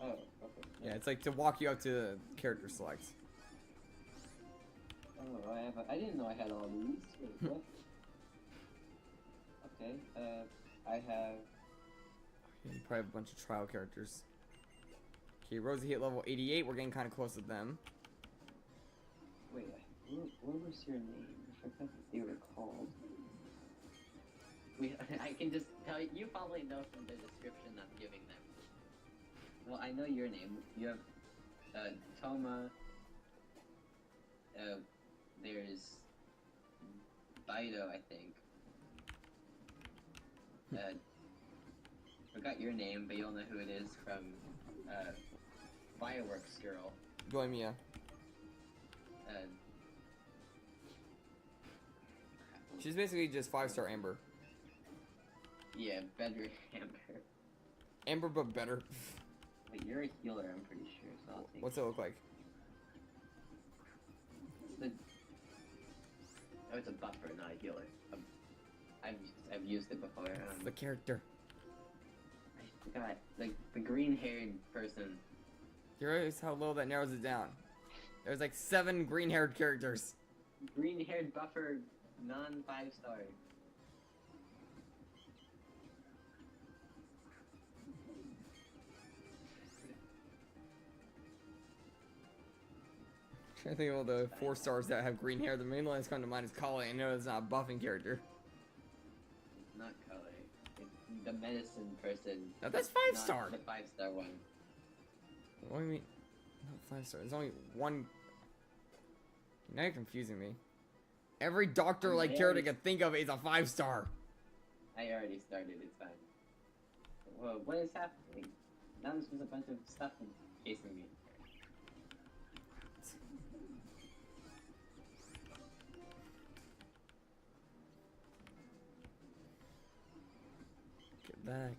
Oh, okay. Yeah, it's like to walk you up to the character select. Oh, I didn't know I had all these. Wait, what? Okay, I have... You probably have a bunch of trial characters. Okay, Rosie hit level 88. We're getting kind of close with them. Wait, what was your name? I forgot what they were called. I can just tell you, you probably know from the description I'm giving them. Well, I know your name. You have, Toma. There's Bido, I think. Forgot your name, but you'll know who it is from, Fireworks Girl. Goemia. She's basically just 5-star Amber. Yeah, better Amber. Amber, but better. Wait, you're a healer, I'm pretty sure, so I'll take What's it look like? It's the... Oh, it's a buffer, not a healer. I've used it before. It's the character. I forgot. Like, the green-haired person. You realize how low that narrows it down? There's like 7 green-haired characters. Green-haired buffer, non-5-star. Trying to think of all the 4 stars that have green hair. The main one that's coming to mind is Kale. I know it's not a buffing character. Not Kale. It's the medicine person. No, that's 5-star. The 5-star one. What do you mean? Not 5-star. There's only one. Now you're confusing me. Every doctor-like character I can think of is a 5-star. I already started. It's fine. Whoa, what is happening? Now there's just a bunch of stuff chasing me. Get back.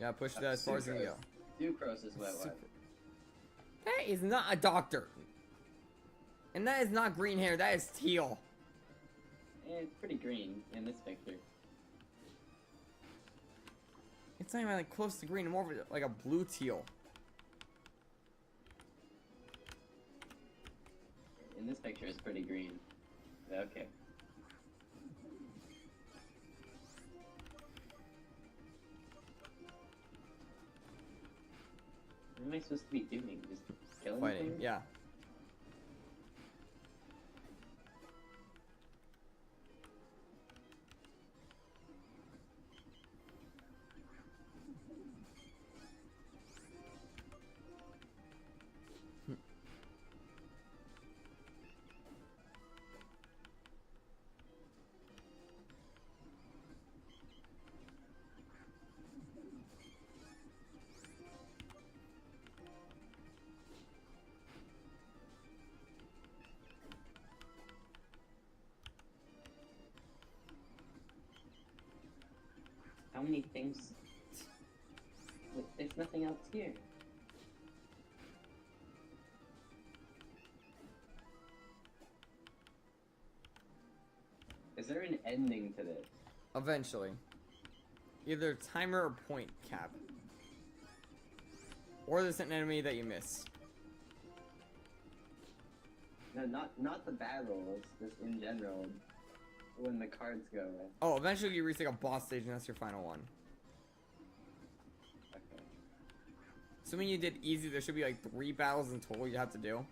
Yeah, push that as far as you can go. Sucrose is what it was. That is not a doctor. And that is not green hair, that is teal. It's pretty green in this picture. It's not even like close to green, more of like a blue teal. In this picture, it's pretty green. Okay. What am I supposed to be doing? Just killing Fighting, things? yeah. how many things? There's nothing else here. Is there an ending to this? Eventually. Either timer or point cap. Or there's an enemy that you miss. No, not the battles, just in general. When the cards go away. Oh, eventually you reach like a boss stage and that's your final one. Okay. Assuming you did easy, there should be like 3 battles in total you have to do.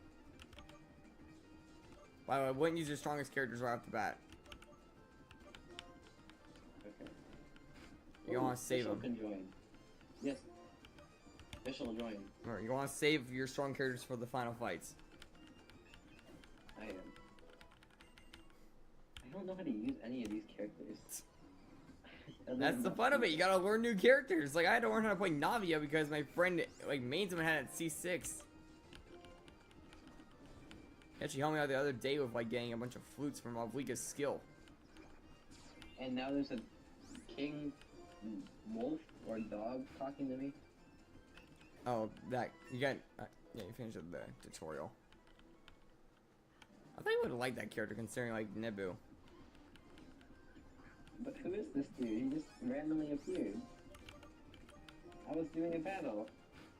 By the way, I wouldn't use your strongest characters right off the bat. Okay. You want to save them. Can join. Yes. Fish will join. Alright, you want to save your strong characters for the final fights. I am. I don't know how to use any of these characters. That's the fun of it. You gotta learn new characters. Like I had to learn how to play Navia because my friend, like mains him had it at C6. He actually helped me out the other day with like getting a bunch of flutes from Avlika's skill. And now there's a king wolf or dog talking to me. Oh, that you got. Yeah, you finished the tutorial. I thought you would like that character considering like Nebu. But who is this dude? He just randomly appeared. I was doing a battle.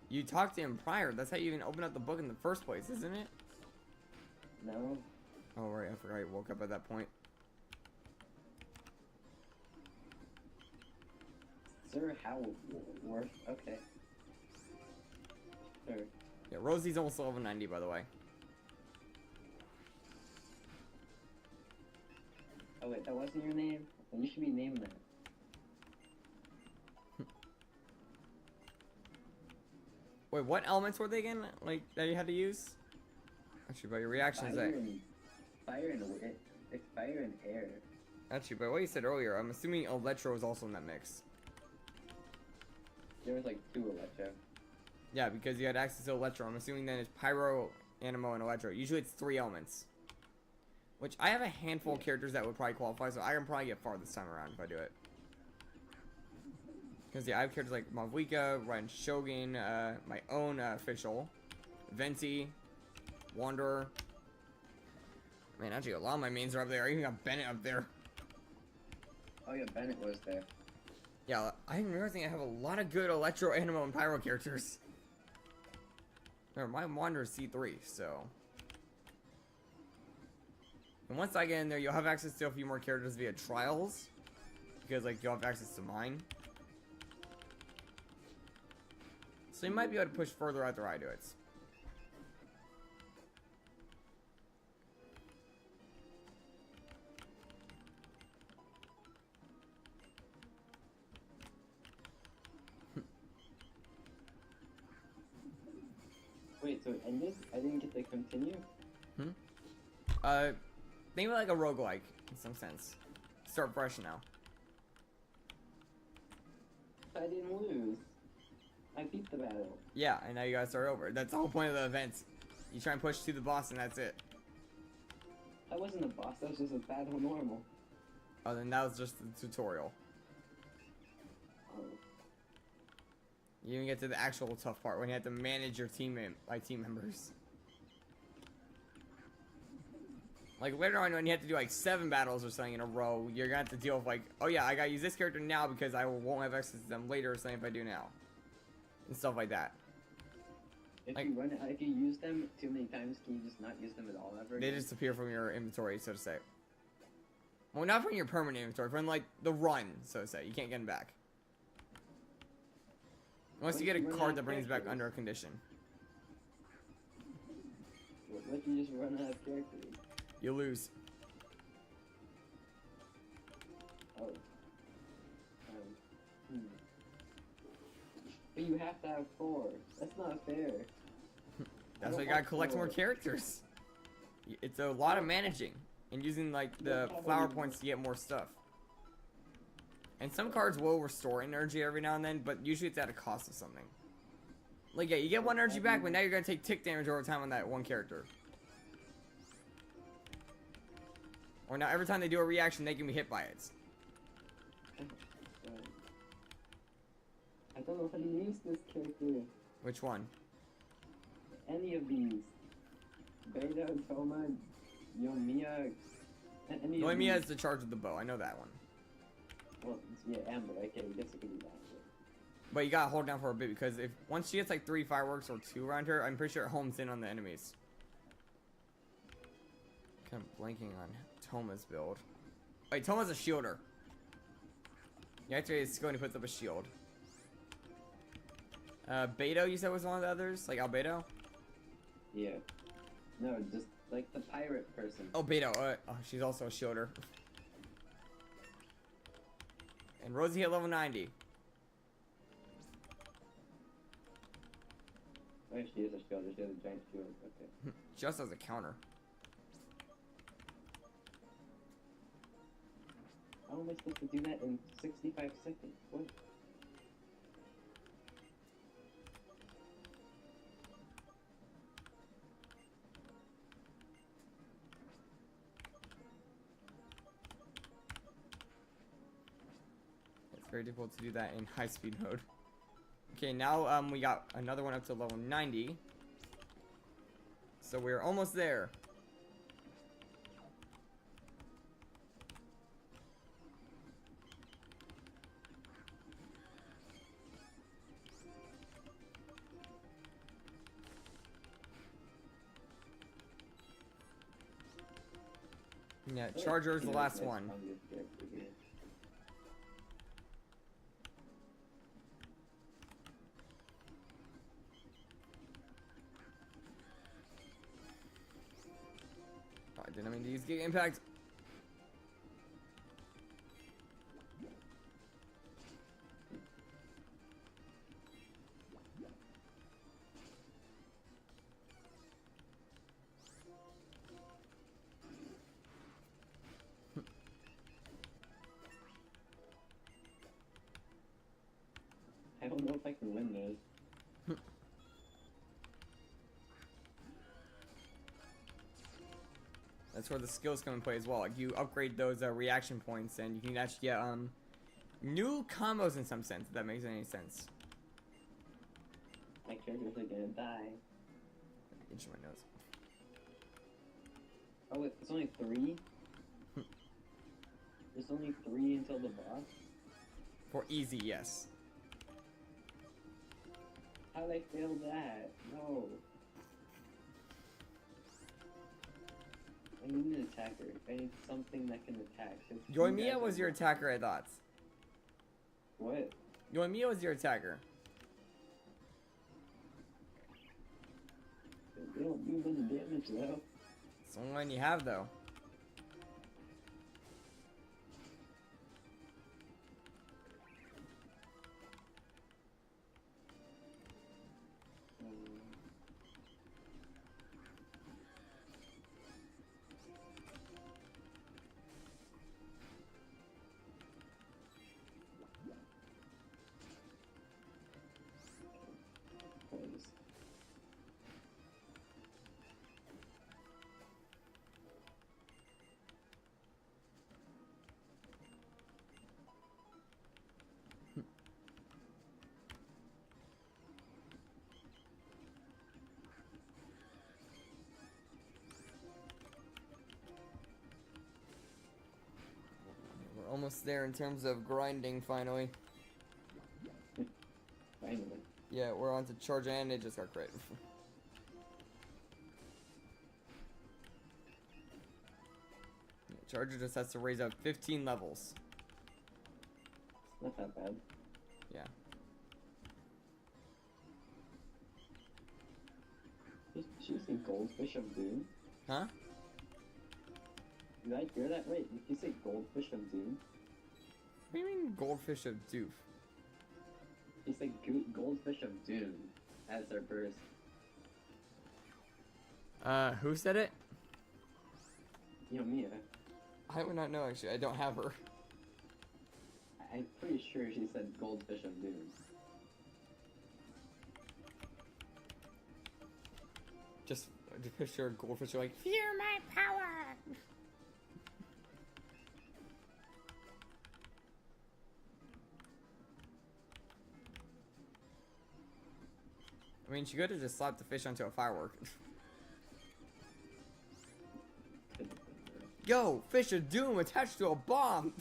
You talked to him prior. That's how you even opened up the book in the first place, isn't it? No. Oh right, I forgot you woke up at that point. Sir Howlworth. Okay. Sure. Yeah, Rosie's almost level 90 by the way. Oh wait, that wasn't your name? Well, you should be named that. Wait, what elements were they again? Like that you had to use? Actually, by your reactions, Fire and it's fire and air. Actually, by what you said earlier, I'm assuming Electro is also in that mix. There was like 2 Electro. Yeah, because you had access to Electro. I'm assuming then it's Pyro, Animo, and Electro. Usually it's 3 elements. Which I have a handful of characters that would probably qualify, so I can probably get far this time around if I do it. Because yeah, I have characters like Mavlika, Ryan Shogun, my own official, Venti, Wanderer. Man, actually a lot of my mains are up there. I even got Bennett up there. Oh yeah, Bennett was there. Yeah, I'm realizing I have a lot of good Electro, Animo, and Pyro characters. Remember, my Wanderer's C3, so... And once I get in there, you'll have access to a few more characters via trials. Because, like, you'll have access to mine. So you might be able to push further after I do it. Wait, so it ended? I didn't get to continue? Think of it like a roguelike, in some sense. Start fresh now. I didn't lose. I beat the battle. Yeah, and now you gotta start over. That's the whole point of the event. You try and push to the boss and that's it. That wasn't a boss, that was just a battle normal. Oh, then that was just the tutorial. Oh. You didn't get to the actual tough part when you have to manage your team members. Like later on when you have to do like 7 battles or something in a row, you're gonna have to deal with like, oh yeah, I gotta use this character now because I won't have access to them later or something if I do now. And stuff like that. If like, you use them too many times, can you just not use them at all ever again? They disappear from your inventory, so to say. Well, not from your permanent inventory, from like the run, so to say. You can't get them back. Unless you get a card that brings back under a condition. What if you just run out of characters? You lose. Oh. But you have to have 4. That's not fair. That's why you gotta collect more characters. It's a lot of managing and using like the flower points to get more stuff. And some cards will restore energy every now and then, but usually it's at a cost of something. Like yeah, you get 1 energy back, but now you're gonna take tick damage over time on that one character. Or now every time they do a reaction, they can be hit by it. I don't know how to use this character. Which one? Any of these. Beta, Toma, Yoimiya, any of Yoimiya these. is the charge of the bow. I know that one. Well, yeah, Amber. Okay, I guess I can do that. But you gotta hold down for a bit because if once she gets like 3 fireworks or 2 around her, I'm pretty sure it homes in on the enemies. Kind of blanking on Toma's build. Wait, Toma's a shielder. You activate his skill and he puts up a shield. Beto, you said was one of the others? Like Albedo? Yeah. No, just like the pirate person. Oh, Beto. Oh, she's also a shielder. And Rosie hit level 90. Oh, she is a shield. She has a giant shield. Okay. Just as a counter. How am I supposed to do that in 65 seconds? What? It's very difficult to do that in high speed mode. Okay, now we got another one up to level 90. So we're almost there. Yeah, Charger is the last one. Oh, I didn't mean to use Giga Impact. I don't know if I can win this. That's where the skills come in play as well. Like you upgrade those reaction points, and you can actually get new combos in some sense. If that makes any sense. My characters are gonna die. Itch my nose. Oh, wait, it's only 3? There's only 3 until the boss? For easy, yes. How did I fail that? No. I need an attacker. I need something that can attack. Yoimiya was your attacker, I thought. What? Yoimiya was your attacker. They don't do much damage though. It's the only one you have, though. We're almost there in terms of grinding, finally. Finally. Yeah, we're on to charge and it just got crit. Charger just has to raise up 15 levels. Not that bad. Yeah. Did you say Goldfish of Doom? Huh? Did I hear that right? Did you say Goldfish of Doom? What do you mean Goldfish of Doof? You said Goldfish of Doom as their burst. Who said it? Yoimiya. I would not know, actually. I don't have her. I'm pretty sure she said Goldfish of Doom. Just picture Goldfish are like, fear my power! I mean, she could have just slapped the fish onto a firework. Yo, fish of doom attached to a bomb!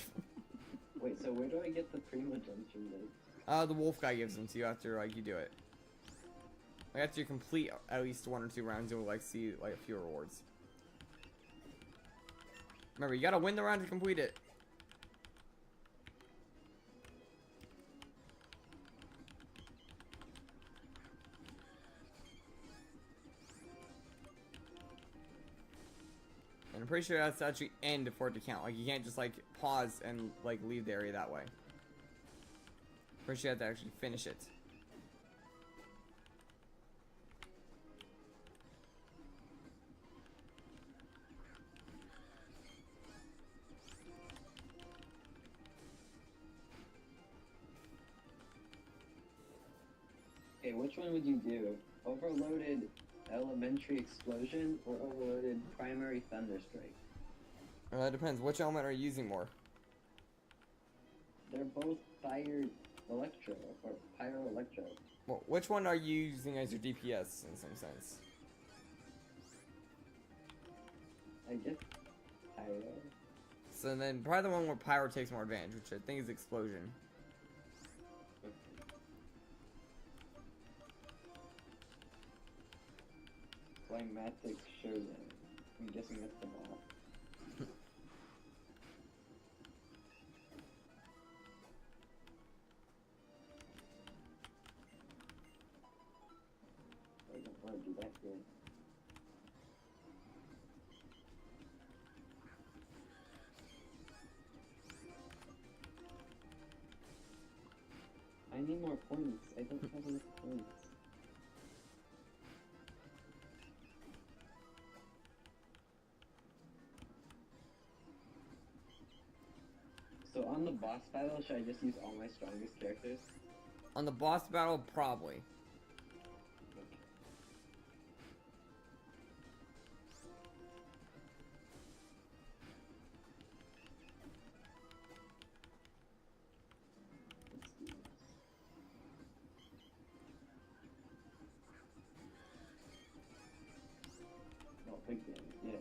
Wait, so where do I get the primo jumps from this? The wolf guy gives them to you after, like, you do it. Like, after you complete at least 1 or 2 rounds, you'll, like, see, like, a few rewards. Remember, you gotta win the round to complete it. And I'm pretty sure that's actually end for it to count. Like, you can't just, like, pause and, like, leave the area that way. First, you have to actually finish it. Okay, which one would you do? Overloaded elementary explosion or overloaded primary thunderstrike? It depends. Which element are you using more? They're both fire electro or pyro electro. Well, which one are you using as your DPS in some sense? I guess pyro. So then probably the one where pyro takes more advantage, which I think is explosion. Climatic showdown. I'm guessing that's the boss. I don't want to do that here. I need more points. I don't have enough points. So on the boss battle, should I just use all my strongest characters? On the boss battle, probably. Let's do this. Oh, big damage, yes.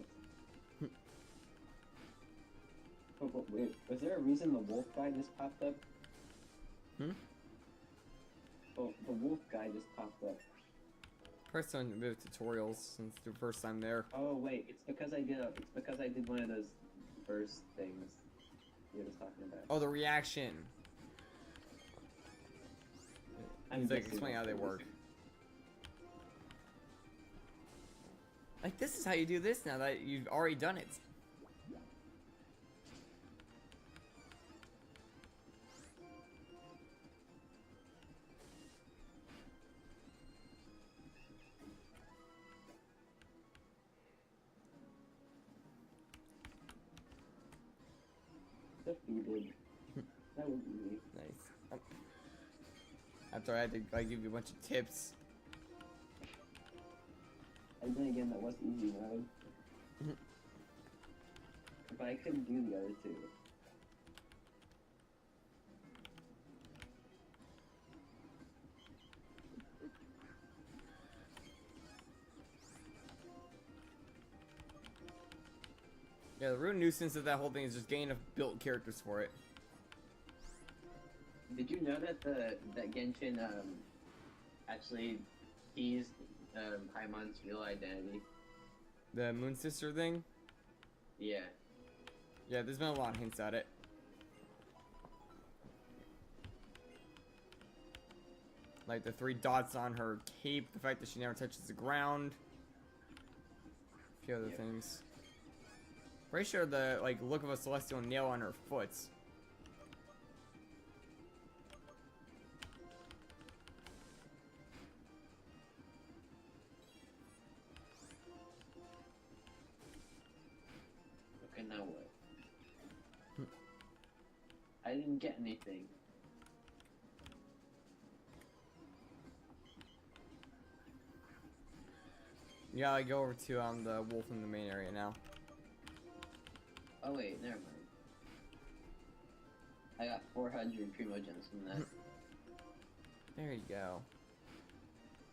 Oh, wait, was there a reason the wolf guy just popped up? Hmm? Oh, the wolf guy just popped up. First on a bit of tutorials since it's the first time there. Oh wait, it's because I did one of those burst things you were just talking about. Oh, the reaction. I'm He's like guessing explaining how that's they the work. reason. Like, this is how you do this now that you've already done it. Defeated. That was easy. Nice. After I had to like give you a bunch of tips. And then again, that was easy mode. But I couldn't do the other two. Yeah, the real nuisance of that whole thing is just getting enough built characters for it. Did you know that that Genshin actually teased Paimon's real identity? The Moon Sister thing? Yeah. Yeah, there's been a lot of hints at it. Like the 3 dots on her cape, the fact that she never touches the ground. A few other Yep. things. Pretty sure the like look of a celestial nail on her foot. Okay, now what? I didn't get anything. Yeah, I go over to the wolf in the main area now. Oh wait, never mind. I got 400 primo gems from that. There you go.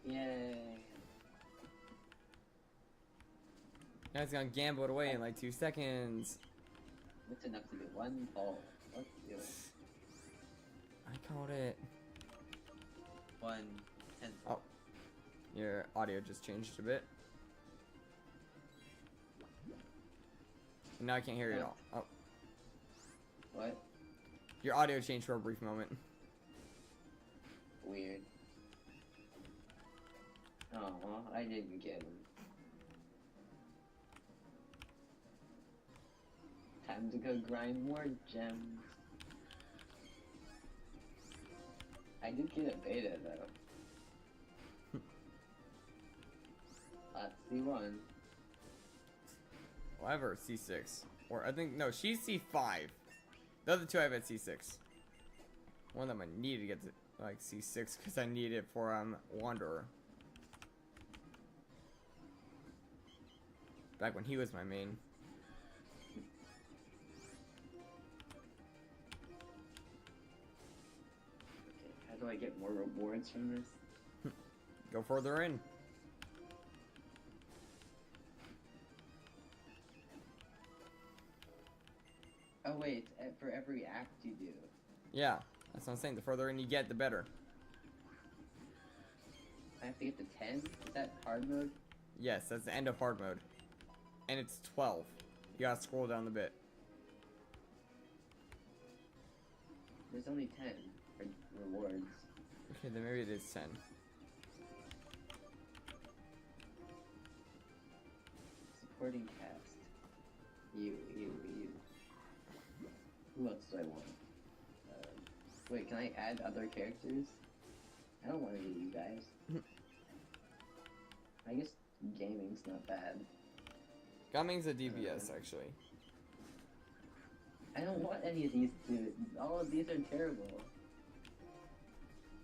Yay. Now he's gonna gamble it away in like 2 seconds. It's enough to get one ball. Let's do it. I called it. 1/10. Oh. Your audio just changed a bit. And now I can't hear you at all. Oh. What? Your audio changed for a brief moment. Weird. Oh, well, I didn't get him. Time to go grind more gems. I did get a beta though. Let's see one. Well, I have her at C6. Or I think, no, she's C5. The other two I have at C6. One of them I need to get to like C6 because I need it for Wanderer. Back when he was my main. Okay, how do I get more rewards from this? Go further in. Oh wait, it's for every act you do. Yeah, that's what I'm saying. The further in you get, the better. I have to get to 10? Is that hard mode? Yes, that's the end of hard mode. And it's 12. You gotta scroll down a bit. There's only 10 for rewards. Okay, then maybe it is 10. Supporting cast. You. Who else do I want? Wait, can I add other characters? I don't want to be you guys. I guess gaming's not bad. Gaming's a DBS, actually. I don't want any of these to. All of these are terrible.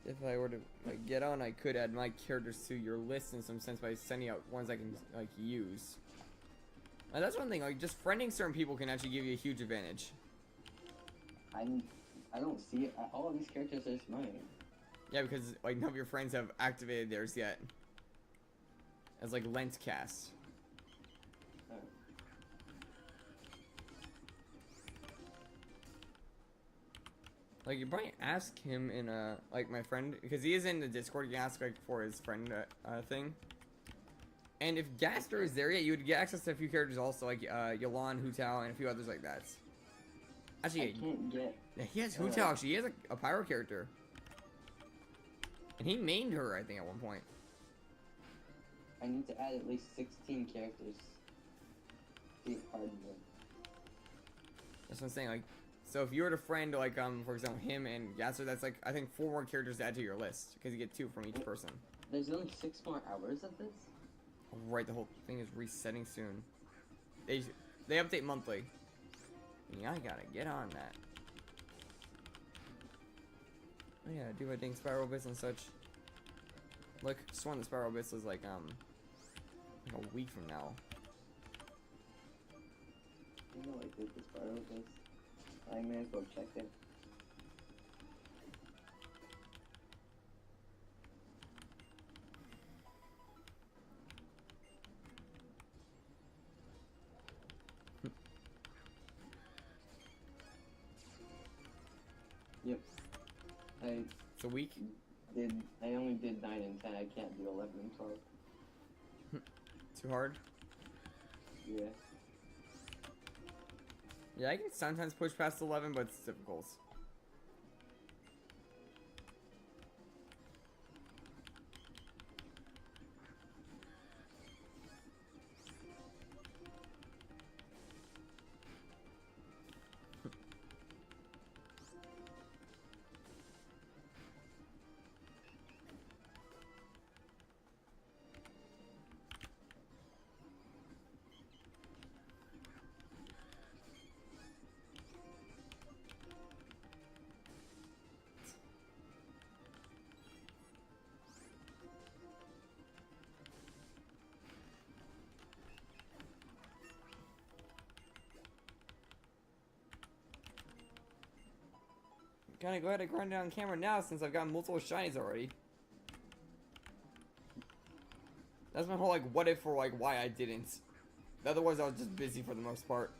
If I were to like get on, I could add my characters to your list in some sense by sending out ones I can like use. And that's one thing, like just friending certain people can actually give you a huge advantage. I don't see it. All of these characters are just mine. Yeah, because like none of your friends have activated theirs yet. As like lens cast. Oh. Like you probably ask him in like my friend, because he is in the Discord. You can ask like for his friend thing. And if Gaster is there yet, you would get access to a few characters also, like Yolan, Hu Tao, and a few others like that. Actually, I can't get. yeah, he has Hu Tao. Actually, he has a pyro character, and he mained her, I think, at one point. I need to add at least 16 characters. Be hard mode. That's what I'm saying. Like, so if you were to friend like for example him and Gaster, that's like I think 4 more characters to add to your list because you get 2 from each person. There's only 6 more hours of this. Right, the whole thing is resetting soon. They update monthly. Yeah, I gotta get on that. Oh yeah, do my dang spiral bits and such. Look, sworn the spiral bits is like a week from now. I know I did the spiral bits. I may as well check it. Yep. It's a week. I only did 9 and 10. I can't do 11 and 12. Too hard. Yeah. Yeah, I can sometimes push past 11, but it's difficult. Gonna go ahead and grind it on camera now since I've got multiple shinies already. That's my whole like what if or like why I didn't. Otherwise I was just busy for the most part.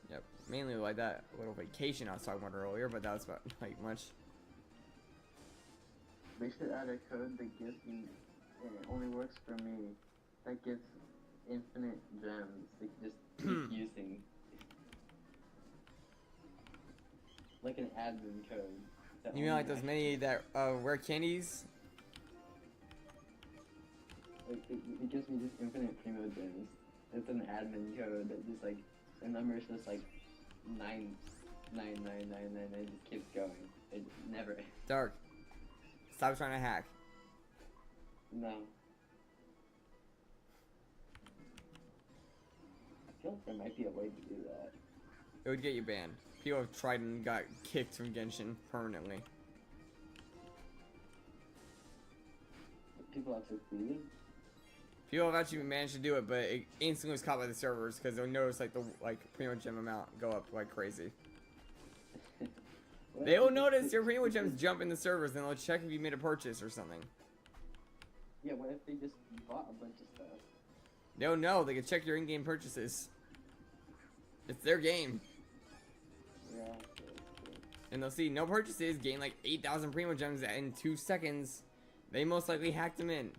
Yep, mainly like that little vacation I was talking about earlier, but that was about like much. They should add a code that gives you, and it only works for me, that gives infinite gems. They can just keep using. Like an admin code. You mean like those many that rare candies? Like, it gives me just infinite primo gems. It's an admin code that just like, the number is just like 99999 just keeps going. It never. Dark. Stop trying to hack. No. I feel like there might be a way to do that. It would get you banned. People have tried and got kicked from Genshin permanently. People have succeeded? People have actually managed to do it, but it instantly was caught by the servers because they'll notice like the primo gem amount go up like crazy. They will notice your primo gems jump in the servers, and they'll check if you made a purchase or something. Yeah, what if they just bought a bunch of stuff? They'll know. They can check your in-game purchases. It's their game. Yeah, true. And they'll see no purchases, gain like 8,000 primo gems in 2 seconds. They most likely hacked them in.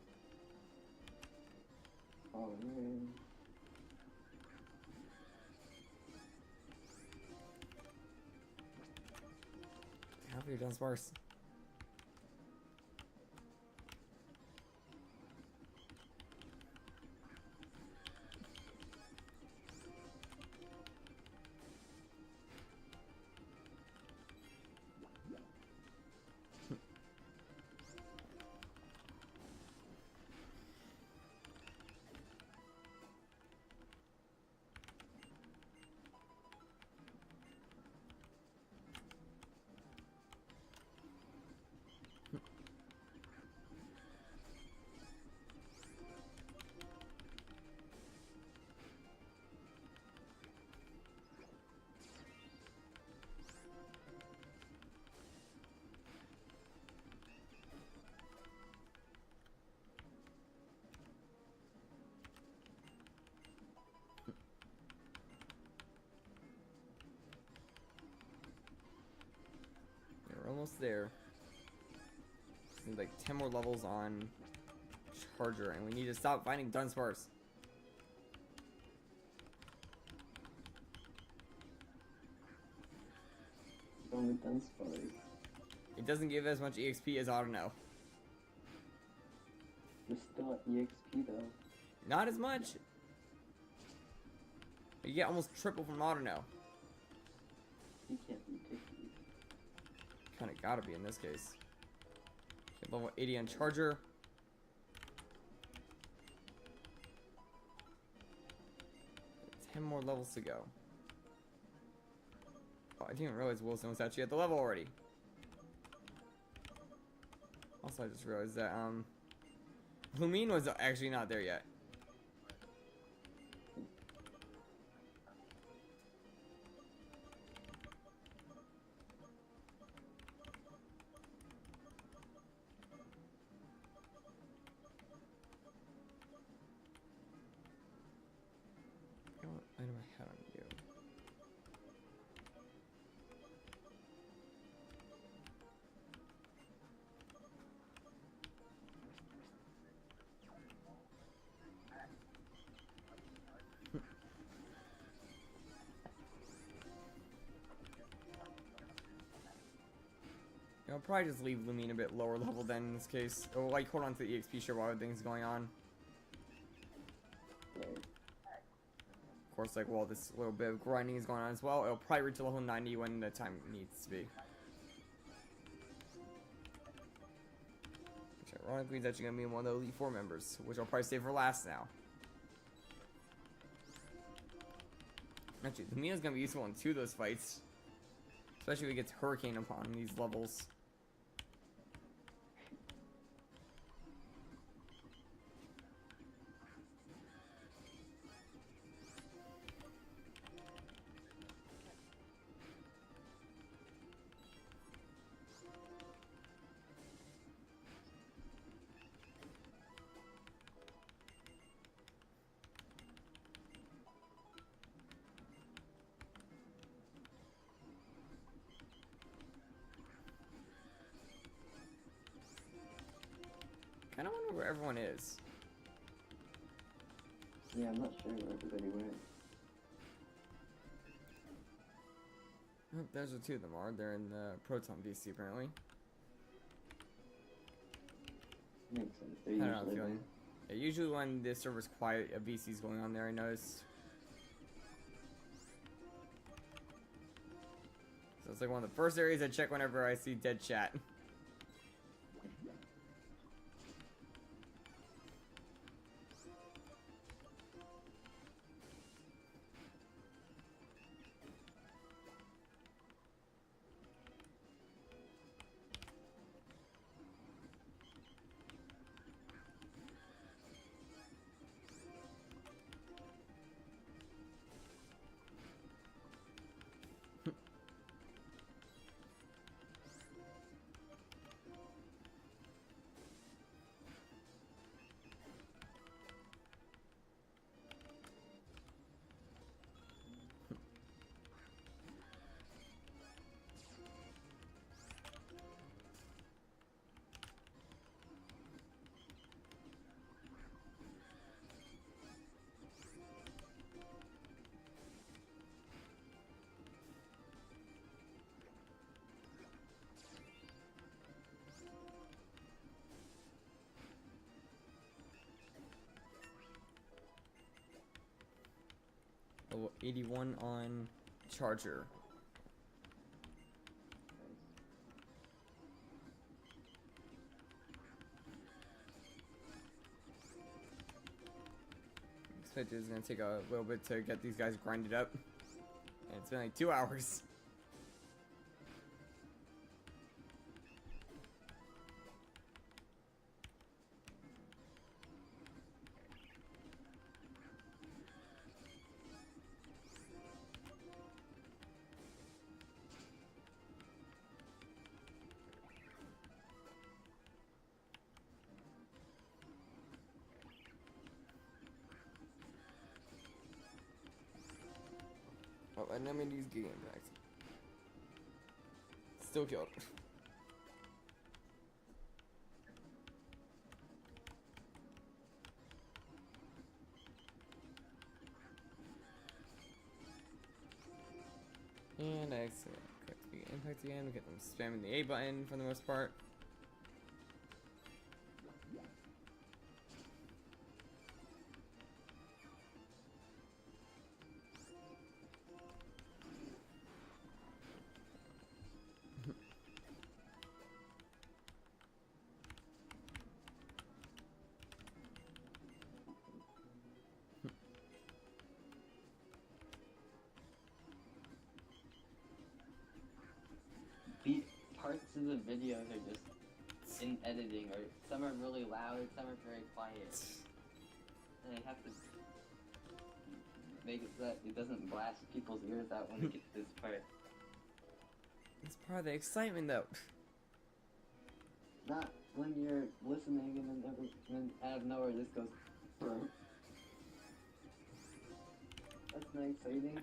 Oh man. How have you done sparse? We're almost there. Need like 10 more levels on Charger, and we need to stop finding Dunsparce. Only Dunsparce. It doesn't give as much EXP as Autono. It's still at EXP though. Not as much. You get almost triple from Autono. You can't be picky. Kinda gotta be in this case. Okay, level 80 on Charger. Ten more levels to go. Oh, I didn't even realize Wilson was actually at the level already. Also, I just realized that Lumine was actually not there yet. What item I had on you? I'll probably just leave Lumine a bit lower level then in this case. Or like hold on to the EXP share while everything's going on. Of course, like while this little bit of grinding is going on as well, it'll probably reach level 90 when the time needs to be. Which ironically is actually going to be one of the Elite Four members, which I'll probably save for last now. Actually, Lumina's going to be useful in 2 of those fights. Especially if it gets Hurricane upon these levels. where everyone is. Yeah, I'm not sure where everybody went. Oh, there's where two of them are. They're in the Proton VC apparently. Makes sense. They're I don't know, usually feeling. Yeah, usually when the server's quiet, a VC's going on there, I noticed. So it's like one of the first areas I check whenever I see dead chat. Level 81 on Charger. Expect it's gonna take a little bit to get these guys grinded up. And it's been like 2 hours. Oh, enemies get impact. Still killed. And I correct the impact again. We get them spamming the A button for the most part. The parts of the videos are just in editing, or some are really loud, some are very quiet. And I have to make it so that it doesn't blast people's ears out when it gets to this part. It's part of the excitement though. Not when you're listening and then out of nowhere this goes. Brr. That's not exciting.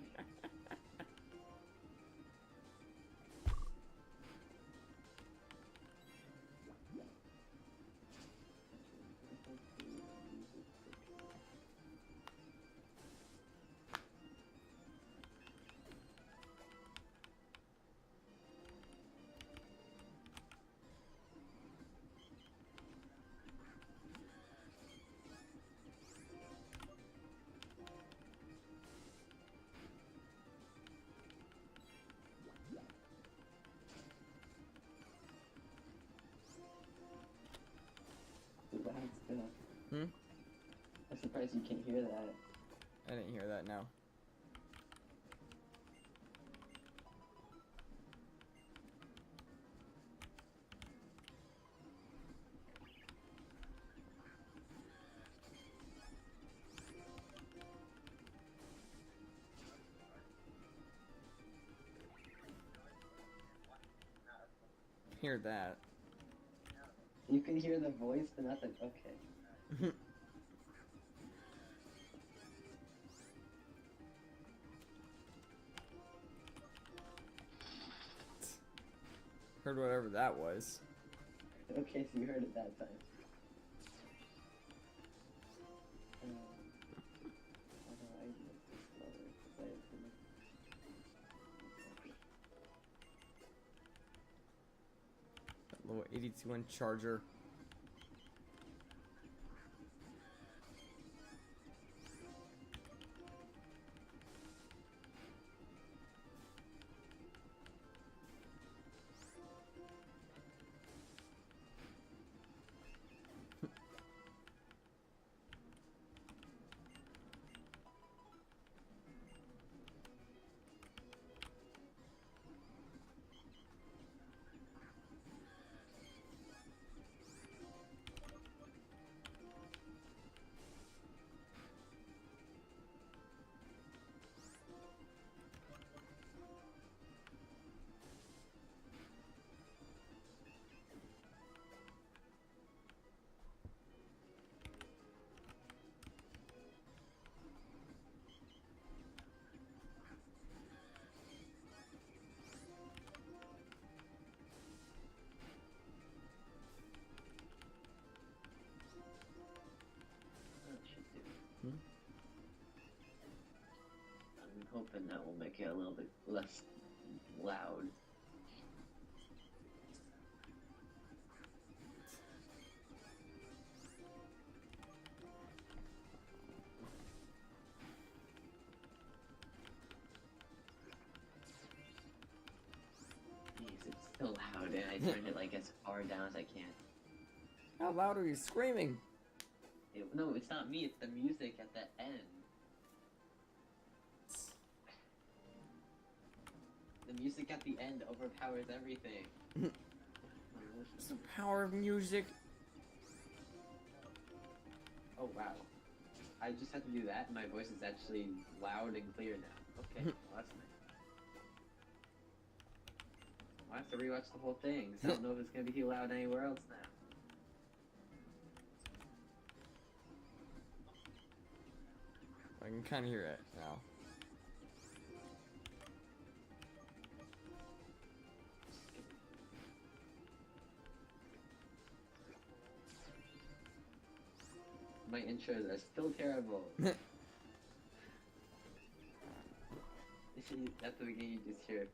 Hmm? I'm surprised you can't hear that. I didn't hear that, no. Hear that. You can hear the voice, but not the. Okay. Heard whatever that was. Okay, so you heard it that time. 3, 2, 1 charger. I'm hoping that will make it a little bit less loud. Jeez, it's still loud, and I turned it like as far down as I can. How loud are you screaming? No, it's not me, it's the music at the end. The music at the end overpowers everything. It's the power of music. Oh wow. I just had to do that and my voice is actually loud and clear now. Okay, well, that's nice. I have to rewatch the whole thing, so I don't know if it's gonna be loud anywhere else now. I can kind of hear it now. My intros are still terrible. At the beginning you just hear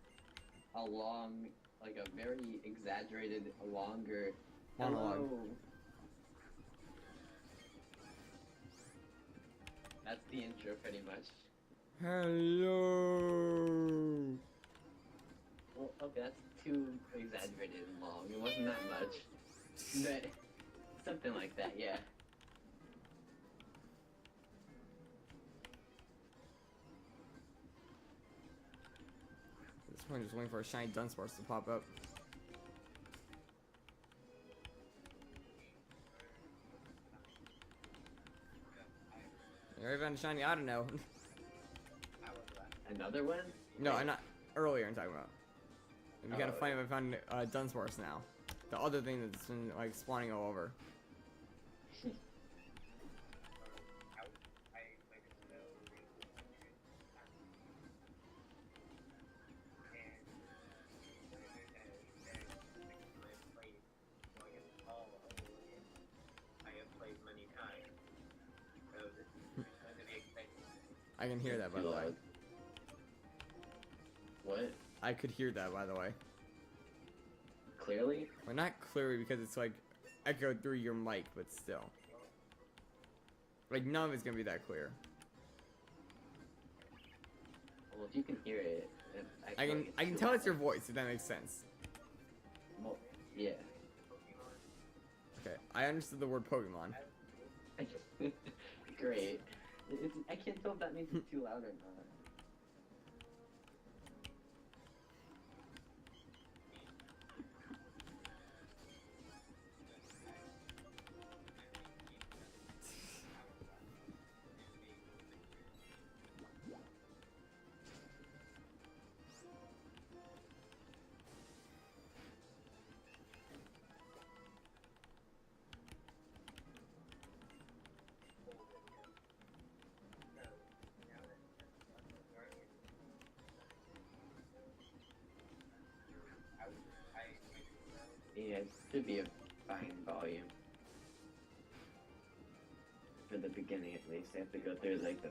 a long, like a very exaggerated, longer Monologue. hello. That's the intro pretty much. Hello. Well, okay, that's too exaggerated and long. It wasn't that much. But something like that, yeah. At this point, I'm just waiting for a shiny Dunsparce to pop up. You already found a shiny? I don't know. Another one? No, I'm not. Earlier I'm talking about. It'd be kind of Oh, funny if I found Dunsparce now. The other thing that's been like spawning all over. I can hear that, by the way. What? I could hear that, by the way. Clearly? Well, not clearly because it's like echoed through your mic, but still. Like none of it's gonna be that clear. Well, if you can hear it, then I feel can like I can too tell loud. it's your voice, if that makes sense. Well, yeah. Okay, I understood the word Pokemon. Great. I can't tell if that means it's too loud or not. Yeah, it should be a fine volume. For the beginning, at least. They have to go through, like, the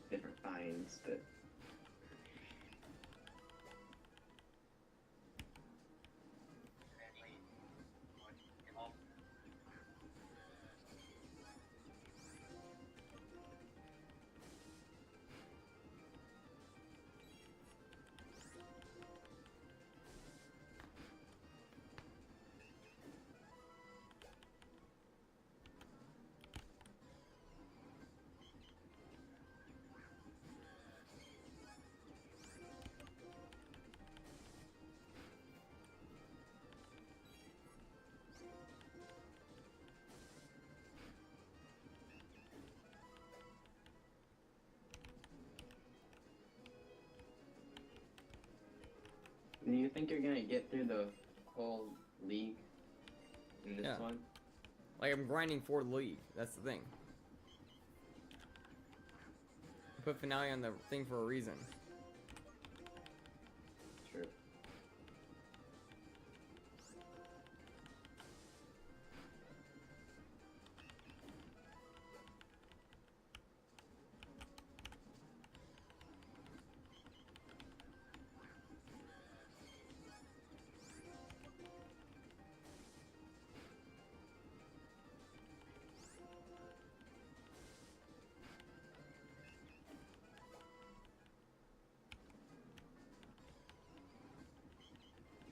different finds, but... Do you think you're gonna get through the whole league in this Yeah. one? Like, I'm grinding for the league. That's the thing. I put finale on the thing for a reason. True.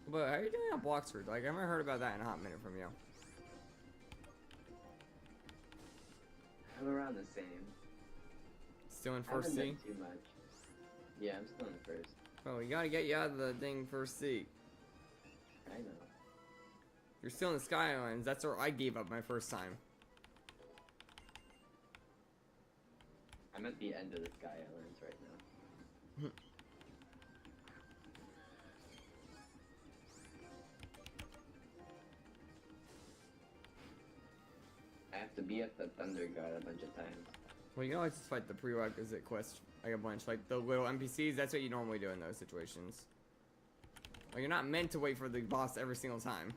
But how are you doing on Bloxford? Like, I haven't heard about that in a hot minute from you. I'm around the same. Still in I haven't first done C? too much. Yeah, I'm still in first. Oh, we gotta get you out of the thing first C. I know. You're still in the Sky Islands. That's where I gave up my first time. I'm at the end of the Sky Islands right now. I have to be at the Thunder God a bunch of times. Well, you can always just fight the prerequisite quest like a bunch. Like the little NPCs, that's what you normally do in those situations. Like, you're not meant to wait for the boss every single time.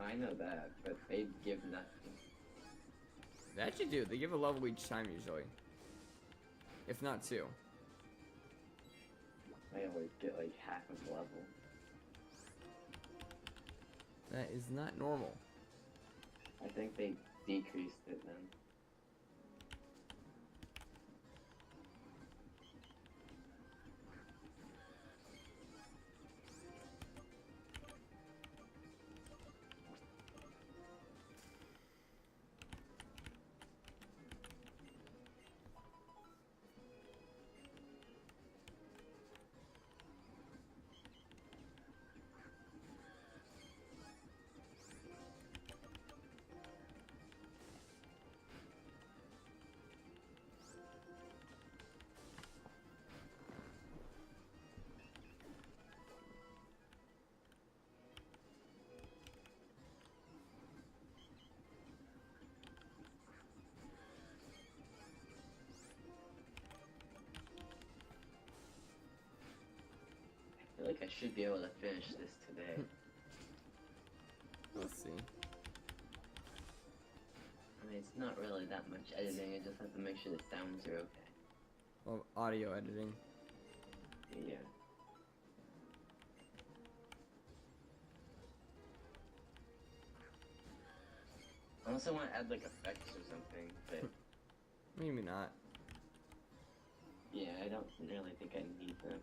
I know that, but they give nothing. They actually do. They give a level each time usually. If not two. I always get like half of the level. That is not normal. I think they decreased it then. I feel like I should be able to finish this today. Let's see. I mean, it's not really that much editing, I just have to make sure the sounds are okay. Well, audio editing. Yeah. I also want to add like effects or something, but Maybe not. yeah, I don't really think I need them.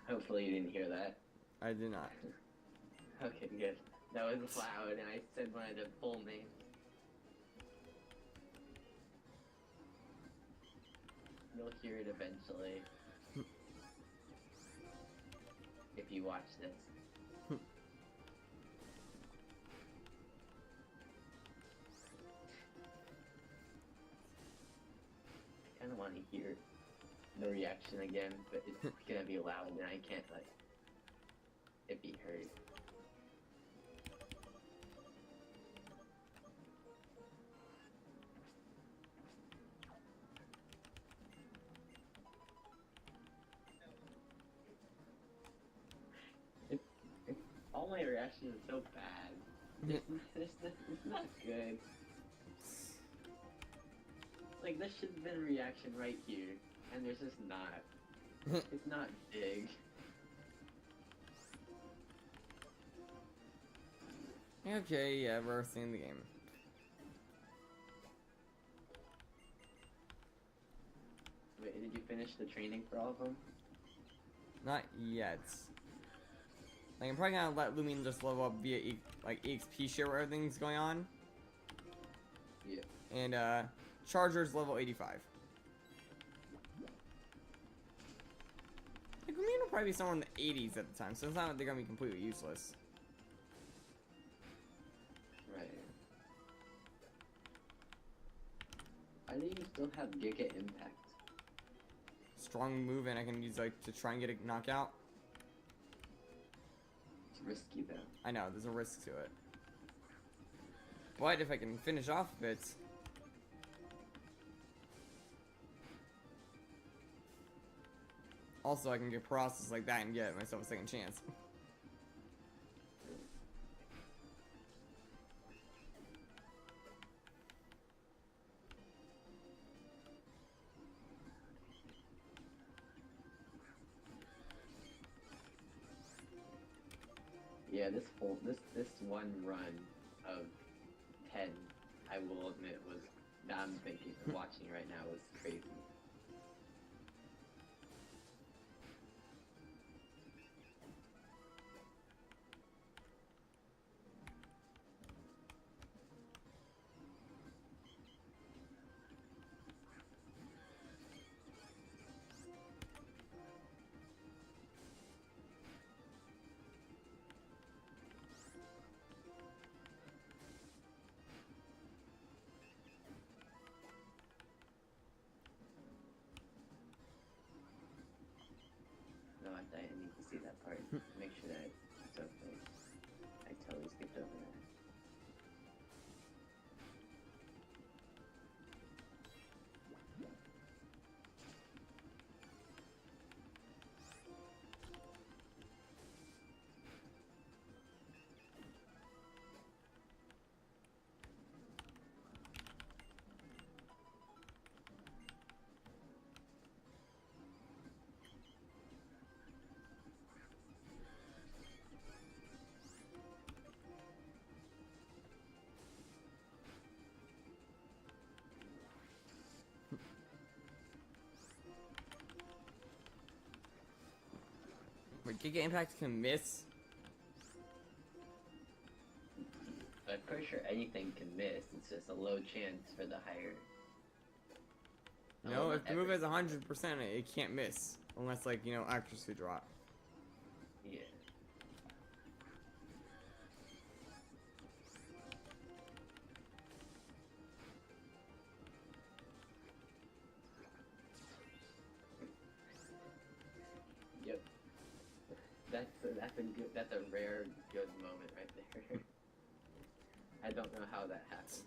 Hopefully you didn't hear that. I did not. Okay, good. That was loud, and I said one of the full names. You'll hear it eventually. If you watch this. I kinda wanna hear the reaction again, but it's gonna be loud and I can't like it be heard. All my reactions are so bad. Yeah. It's not good. Like, there should have been a reaction right here, and there's just not. It's not big. Okay, yeah, we're seeing the game. Wait, did you finish the training for all of them? Not yet. Like, I'm probably gonna let Lumion just level up via EXP share where everything's going on. Yeah. And Charger's level 85. Like, Lumion will probably be somewhere in the 80s at the time, so it's not like they're gonna be completely useless. Right. Why do you still have Giga Impact? Strong move, and I can use, like, to try and get a knockout. It's risky though. I know, there's a risk to it. But if I can finish off of it... Also, I can get process like that and get myself a second chance. Yeah, this one run of 10, I will admit, was, I'm thinking, watching right now, was crazy. No, I need to see that part. Make sure that it's okay. I totally skipped over that. Wait, Giga Impact can miss? I'm pretty sure anything can miss. It's just a low chance for the higher. No, not if the move everything. has 100%, it can't miss. Unless, like, you know, accuracy drop. Yeah. Yep. That's a rare good moment right there. I don't know how that happened.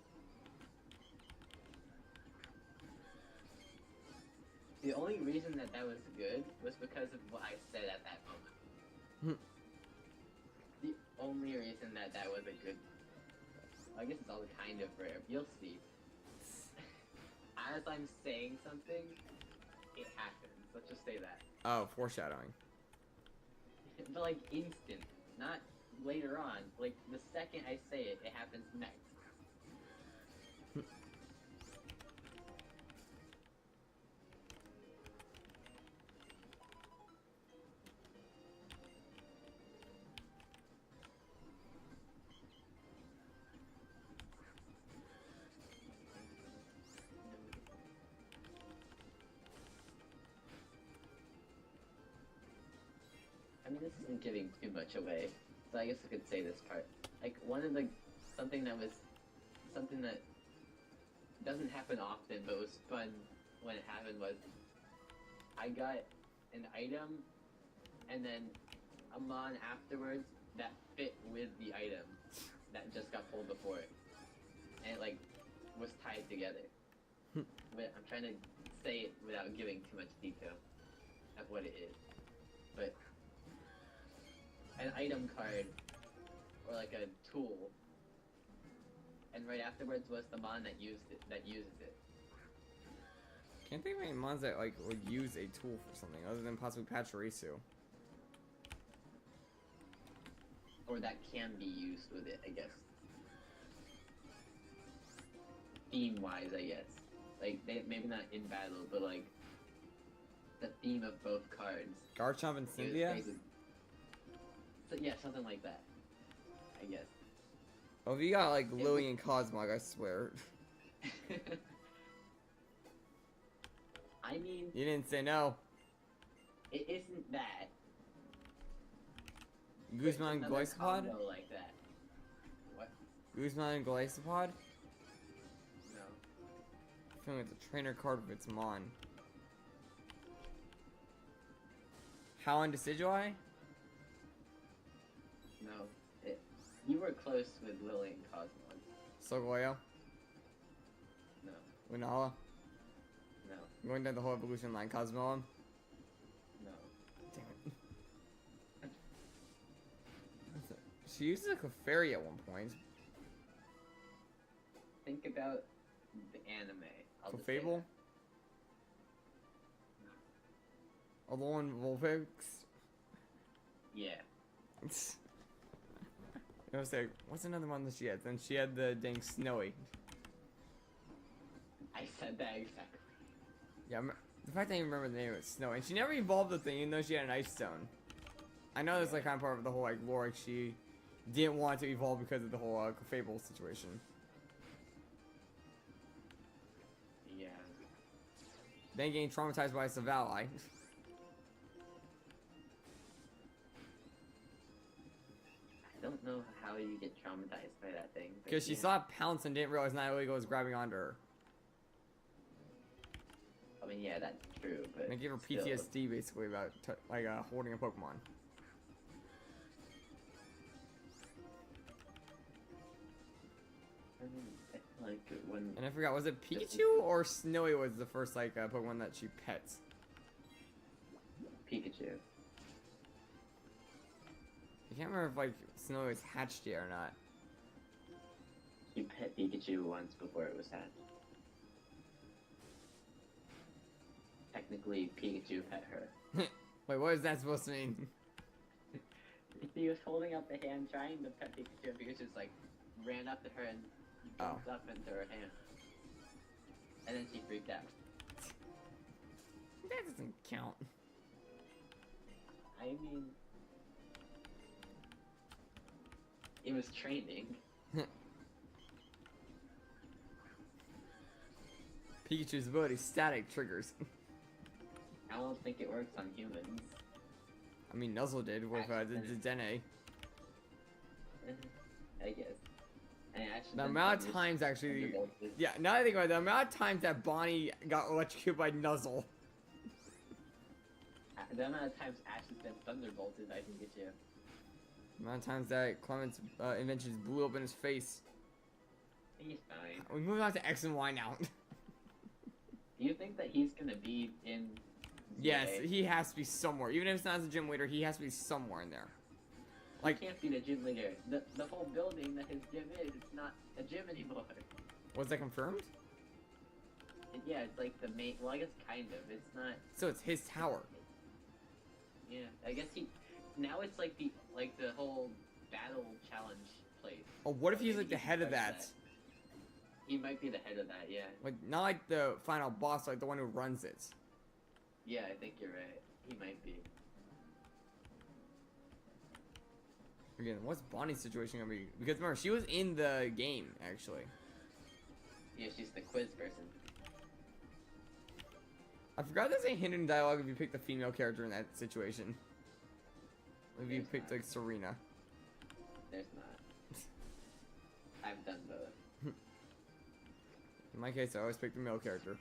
The only reason that was good was because of what I said at that moment. The only reason that was a good... I guess it's all kind of rare. You'll see. As I'm saying something, it happens. Let's just say that. Oh, foreshadowing. But like instant, not later on. Like the second I say it, it happens next. I mean, this isn't giving too much away, so I guess I could say this part. Like, something that doesn't happen often, but was fun when it happened was, I got an item, and then a mon afterwards that fit with the item that just got pulled before it. And it, like, was tied together. But I'm trying to say it without giving too much detail of what it is. But an item card, or like a tool, and right afterwards was the mon that uses it. Can't think of any mons that like would use a tool for something other than possibly Pachirisu. Or that can be used with it, I guess. Theme-wise, I guess. Like, maybe not in battle, but like, the theme of both cards. Garchomp and Cynthia? So, yeah, something like that. I guess. Oh, if you got like Lily and Cosmog, I swear. I mean... You didn't say no. It isn't that. Guzman and Another Glycopod? combo like that. What? Guzman and Glycopod? No. I feel like it's a trainer card with its Mon. How on Decidueye? No. You were close with Lily and Cosmog. Sogoyo? No. Winala? No. Going down the whole evolution line, Cosmoem? No. Damn it. She used a Clefairy at one point. Think about the anime. I'll just say Clefable? Alolan Vulpix? Yeah. I was like, what's another one that she had? Then she had the dang Snowy. I said that exactly. Yeah, the fact I even remember the name of it, Snowy. And she never evolved the thing, even though she had an Ice Stone. I know that's like kind of part of the whole like lore. Like, she didn't want to evolve because of the whole Clefable situation. Yeah. Then getting traumatized by Savali. I don't know how you get traumatized by that thing. but Because she yeah. saw it pounce and didn't realize Nihilego was grabbing onto her. I mean, yeah, that's true, but And it gave her still. PTSD basically about holding a Pokemon. I mean, I feel like when And I forgot, was it Pikachu or Snowy was the first like Pokemon that she pets? Pikachu. I can't remember if like Snowy was hatched yet or not. You pet Pikachu once before it was hatched. Technically, Pikachu pet her. Wait, what is that supposed to mean? He was holding up the hand trying to pet Pikachu, and Pikachu just like ran up to her and jumped up into her hand. And then she freaked out. That doesn't count. I mean, it was training. Pikachu's ability, static triggers. I don't think it works on humans. I mean, Nuzzle did with the Dene. I guess. And The amount of times actually, yeah, now that I think about it, the amount of times that Bonnie got electrocuted by Nuzzle. The amount of times Ash has been thunderbolted, I think it's you. The amount of times that Clement's inventions blew up in his face. He's fine. We move on to X and Y now. Do you think that he's gonna be in Yes, ZA? he has to be somewhere. Even if it's not as a gym leader, he has to be somewhere in there. Like, He can't be the gym leader. The whole building that his gym is, it's not a gym anymore. was that confirmed? Yeah, it's like the main, well I guess kind of, it's not, So it's his tower. yeah, I guess now it's like the whole battle challenge place. Oh, what if So he's maybe like the he head of starts that? He might be the head of that, yeah. Like, not like the final boss, like the one who runs it. Yeah, I think you're right. He might be. Again, what's Bonnie's situation gonna be? Because remember, she was in the game, actually. Yeah, she's the quiz person. I forgot there's a hidden dialogue if you pick the female character in that situation. If you There's picked, not. like, Serena. There's not. I've done both. In my case, I always pick the male character.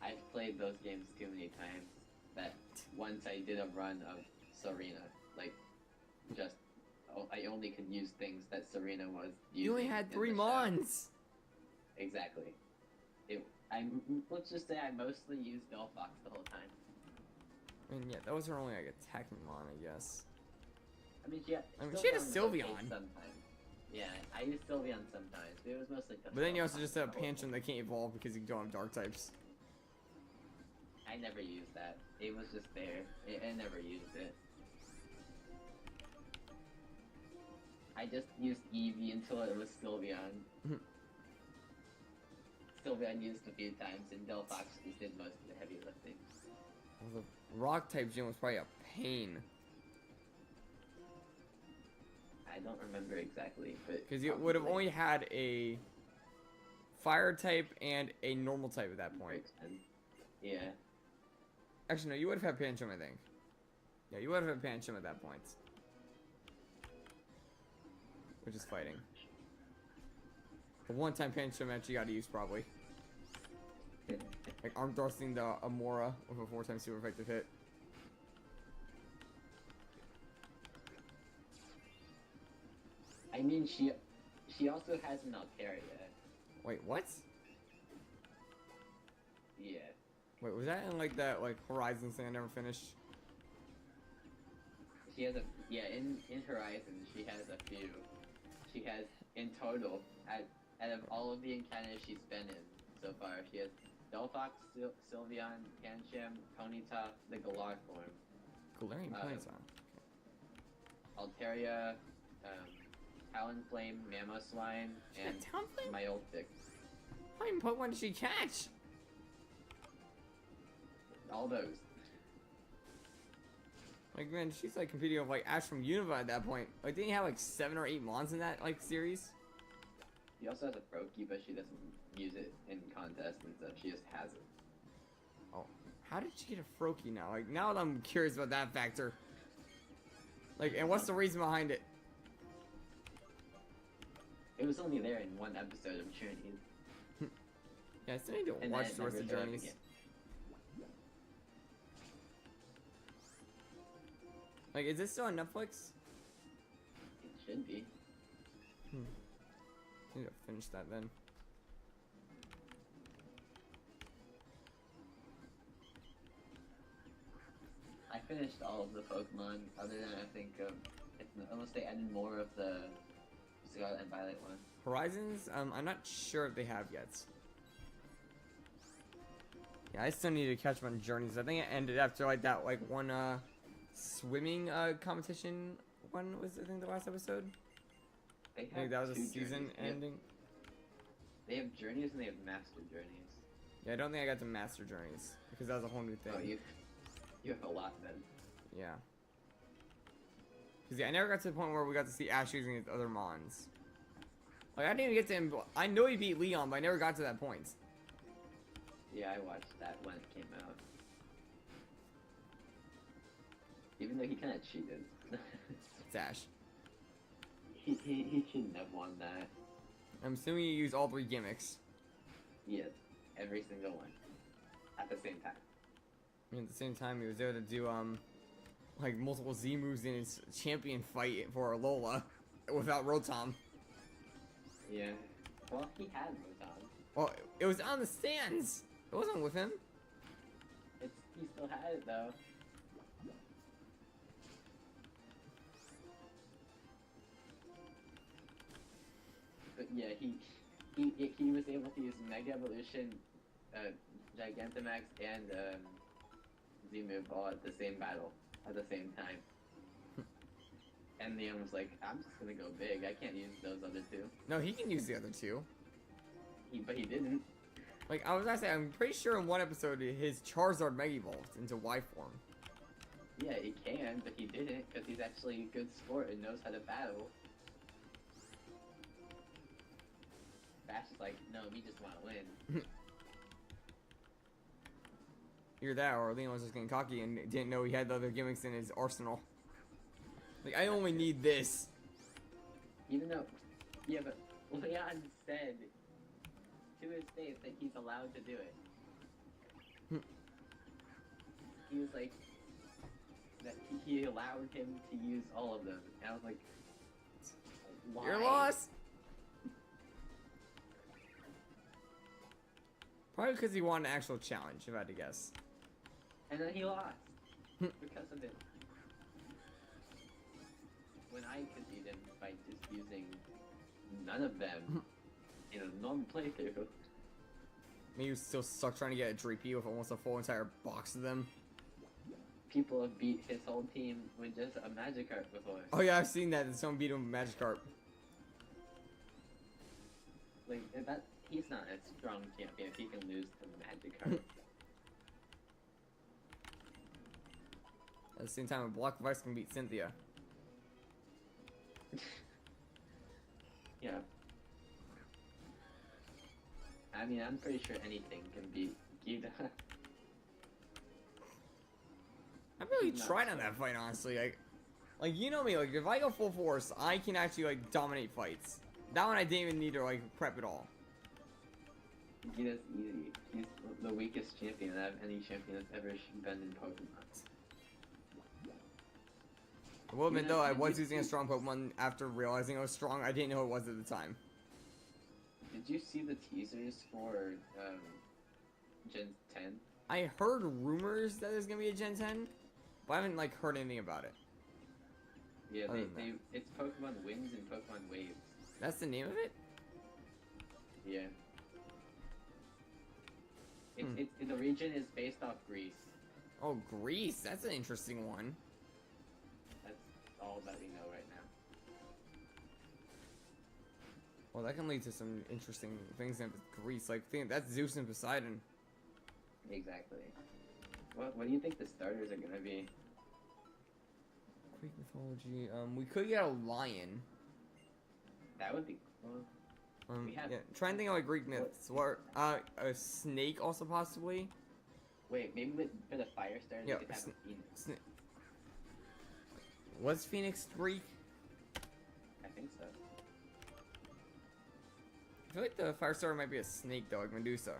I've played those games too many times that once I did a run of Serena, like, just, I only could use things that Serena was using. You only had in 3 the show. Mons! Exactly. Let's just say I mostly used Delphox the whole time. I mean, yeah, that was her only, like, attacking Mon, I guess. I mean, she had, I mean, still she had a Mon was okay Sylveon. sometimes. Yeah, I used Sylveon sometimes, but it was mostly. But then you also just have Pancham that can't evolve because you don't have dark types. I never used that. It was just there. I never used it. I just used Eevee until it was Sylveon. Sylveon used a few times, and Delphox just did most of the heavy lifting. Well, the rock type gym was probably a pain. I don't remember exactly, but Because you would have only had a fire type and a normal type at that point. Yeah. Actually, no, you would have had Pancham, I think. Yeah, you would have had Pancham at that point. Which is fighting. The one time Pancham actually got to use, probably. Like arm thrusting the Amora with a 4-time super effective hit. I mean, she also has an Altaria. Wait, what? Yeah. Wait, was that in like that Horizons thing I never finished? She has in Horizon she has a few. She has in total out of all of the encounters she's been in so far, she has Delphox, Sylveon, Pancham, Ponyta, the Galar form. Galarian Ponyta. Altaria, Talonflame, Mamoswine, and Talonflame? Myoltic. How many Pokemon did she catch? All those. Like, man, she's like competing with like Ash from Unova at that point. Like, didn't you have like 7 or 8 Mons in that like series? She also has a Froakie, but she doesn't use it in contests and stuff. She just has it. Oh, how did she get a Froakie now? Like, now that I'm curious about that factor. Like, and what's the reason behind it? It was only there in one episode of Journeys. Yeah, I still need to And watch then it the rest never of showed up Journeys. again. Like, is this still on Netflix? It should be. I need to finish that then. I finished all of the Pokemon, other than I think unless they added more of the Scarlet and Violet one. Horizons, I'm not sure if they have yet. Yeah, I still need to catch up on Journeys. I think it ended after like that one swimming competition one was, I think, the last episode. They I think have that was a two season Journeys. ending. They have Journeys and they have Master Journeys. Yeah, I don't think I got to Master Journeys because that was a whole new thing. Oh, you have a lot then. Yeah. Because yeah, I never got to the point where we got to see Ash using his other Mons. Like, I didn't even get to him. I know he beat Leon, but I never got to that point. Yeah, I watched that when it came out. Even though he kind of cheated. It's Ash. he shouldn't have won that. I'm assuming you use all 3 gimmicks. Yes, every single one. At the same time. I mean, at the same time, he was able to do, like, multiple Z moves in his champion fight for Alola without Rotom. Yeah. Well, he had Rotom. Well, it was on the stands. It wasn't with him. He still had it though. But yeah, he was able to use Mega Evolution, Gigantamax, and Z-move all at the same battle at the same time. And Leon was like, "I'm just gonna go big. I can't use those other two." No, he can use the other 2. But he didn't. Like, I was gonna say, I'm pretty sure in one episode his Charizard Mega Evolved into Y form. Yeah, he can, but he didn't because he's actually a good sport and knows how to battle. Bash is like, no, we just want to win. Either that, or Leon was just getting cocky and didn't know he had the other gimmicks in his arsenal. Like, I only need this. Even though, yeah, but Leon said to his face that he's allowed to do it. He was like, that he allowed him to use all of them. And I was like, why? You're lost. Probably because he won an actual challenge, if I had to guess. And then he lost because of it. When I could beat him by just using none of them in a normal playthrough. Maybe you still suck trying to get a Dreepy with almost a full entire box of them. People have beat his whole team with just a Magikarp before. Oh yeah, I've seen that. Someone beat him with Magikarp. Like, he's not a strong champion if he can lose to Magikarp. At the same time, a Block of Ice can beat Cynthia. Yeah. I mean, I'm pretty sure anything can beat Gita. I really Not tried on so. that fight, honestly. Like you know me, like if I go full force, I can actually like dominate fights. That one I didn't even need to like prep at all. Gita's easy. He's the weakest champion out of any champion that's ever been in Pokemon. I will admit You know, though, I did was you using a see- strong Pokemon after realizing I was strong. I didn't know it was at the time. Did you see the teasers for Gen 10? I heard rumors that there's gonna be a Gen 10, but I haven't like heard anything about it. Yeah, Other than it's Pokemon Winds and Pokemon Waves. That's the name of it? Yeah. The region is based off Greece. Oh, Greece. That's an interesting one. That's all that we know right now. Well, that can lead to some interesting things in Greece. Like, that's Zeus and Poseidon. Exactly. What do you think the starters are gonna be? Greek mythology. We could get a lion. That would be cool. We have- Yeah. Try and think of like Greek myths. Or a snake also possibly. Wait, maybe for the fire starters Yeah, we could have a phoenix. Was Phoenix Greek? I think so. I feel like the fire starter might be a snake though, like Medusa.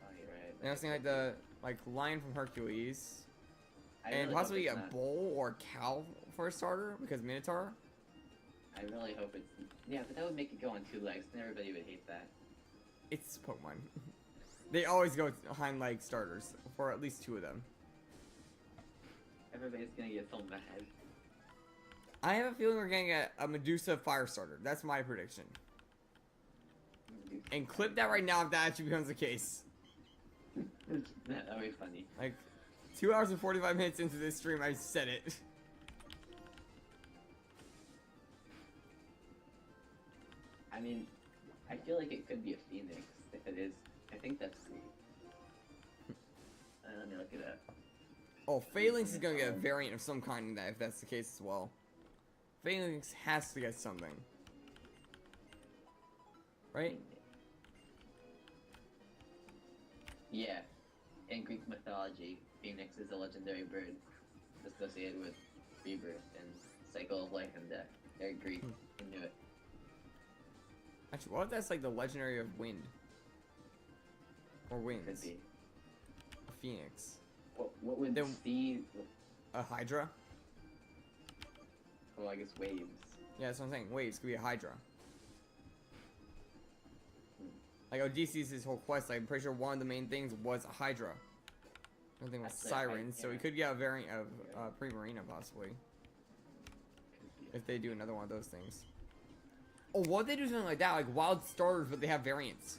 Oh, you're right. And I was thinking like the lion from Hercules. I And really possibly hope a it's not. bull or cow for a starter because Minotaur. I really hope it's. Yeah, but that would make it go on two legs, and everybody would hate that. It's Pokemon. They always go hind leg starters for at least two of them. Everybody's gonna get so mad. I have a feeling we're getting a Medusa fire starter. That's my prediction. And clip that right now if that actually becomes the case. That'd be funny. Like, 2 hours and 45 minutes into this stream, I said it. I mean, I feel like it could be a phoenix if it is. I think that's Greek. Let me look it up. Oh, Phalanx is gonna get a variant of some kind in that if that's the case as well. Phalanx has to get something. Right? Yeah. In Greek mythology, Phoenix is a legendary bird associated with rebirth and cycle of life and death. They're Greek. I knew it. Actually, what if that's like the legendary of wind? Or winds? Could be. A phoenix. What would Then- sea? A hydra? Well, I guess waves. Yeah, that's what I'm saying. Waves could be a hydra. Like Odysseus' whole quest, like, I'm pretty sure one of the main things was a hydra. Another thing was That's sirens, right, so we yeah. could get a variant of Primarina possibly. Could be. If they do another one of those things. Oh, what if they do something like that? Like wild starters, but they have variants.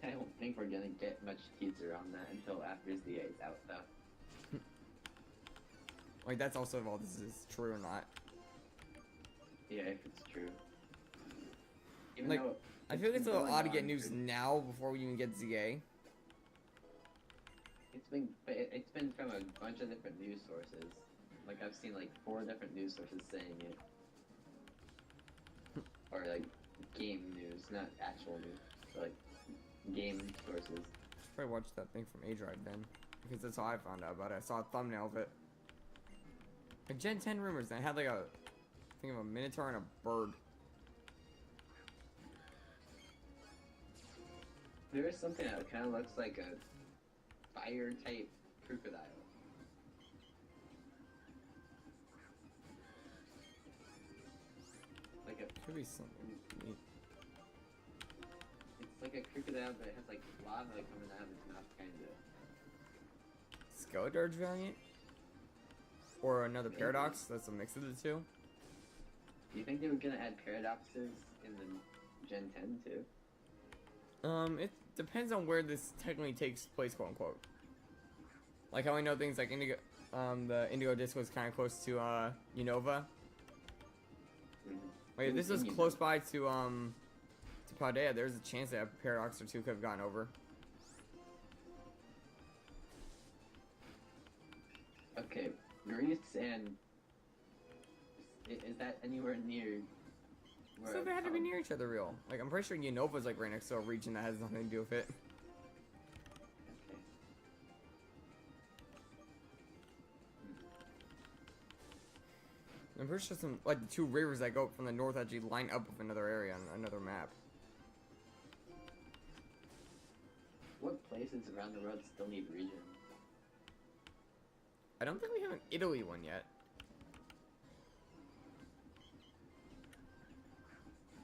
I don't think we're gonna get much teaser on that until after ZA is out, though. Like, that's also if all this is true or not. Yeah, if it's true. Even Like, though I feel like it's a little going odd to get on news for- now before we even get ZA. It's been from a bunch of different news sources. Like I've seen like 4 different news sources saying it, or like game news, not actual news, but like game sources. Should probably watch that thing from A-Drive then. Because that's how I found out about it. I saw a thumbnail of it. Like Gen 10 rumors, and I had like a thing of a Minotaur and a bird. There is something that kind of looks like a fire type crocodile. Like a, Could be something neat. it's like a crocodile, but it has like lava coming out of its mouth, kind of. Skeletor's variant? or another Paradox. That's a mix of the two. Do you think they were gonna add paradoxes in the Gen 10 too? It depends on where this technically takes place, quote unquote. Like how we know things like Indigo, the Indigo Disc was kind of close to Unova. Wait, if this was close by to Paldea, there's a chance that a Paradox or two could have gotten over. Okay, Greece and is that anywhere near? So they had to be near each other, real. Like I'm pretty sure Unova's like right next to a region that has nothing to do with it. Okay. I'm pretty sure some like the two rivers that go from the north actually line up with another area on another map. What places around the world still need regions? I don't think we have an Italy one yet.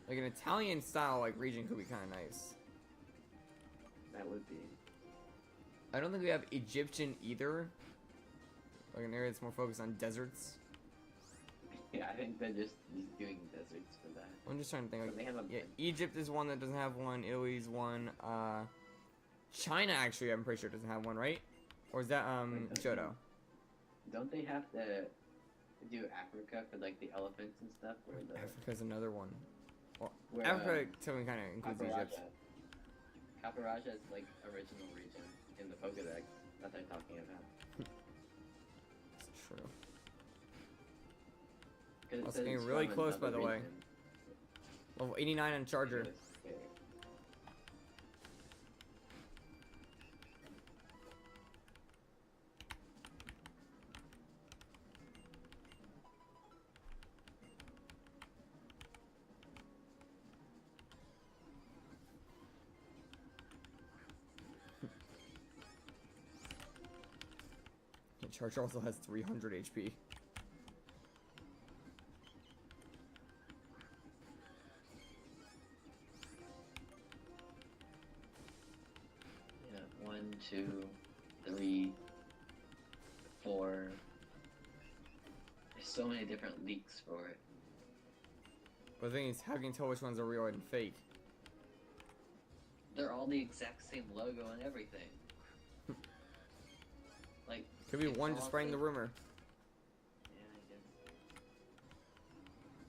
Like an Italian style like region could be kind of nice. That would be. I don't think we have Egyptian either. Like an area that's more focused on deserts. Yeah, I think they're just doing deserts for that. I'm just trying to think. So Like, they have a yeah, Egypt is one that doesn't have one. Italy's one. China actually, I'm pretty sure doesn't have one, right? Or is that Johto? Don't they have to do Africa for like the elephants and stuff? Or the Africa's another one. Well, where, Africa kind of includes Egypt. Caparaja is like original region in the Pokédex that they're talking about. It's true. 'Cause it That's says getting it's really from close, by another the way. region. Level 89 on Charger. Okay. And Charger also has 300 HP. Yeah, 1, 2, 3, 4. There's so many different leaks for it. But the thing is, how can you tell which ones are real and fake? They're all the exact same logo and everything. Like Could be it's one all just spreading the fake. rumor. Yeah, I guess.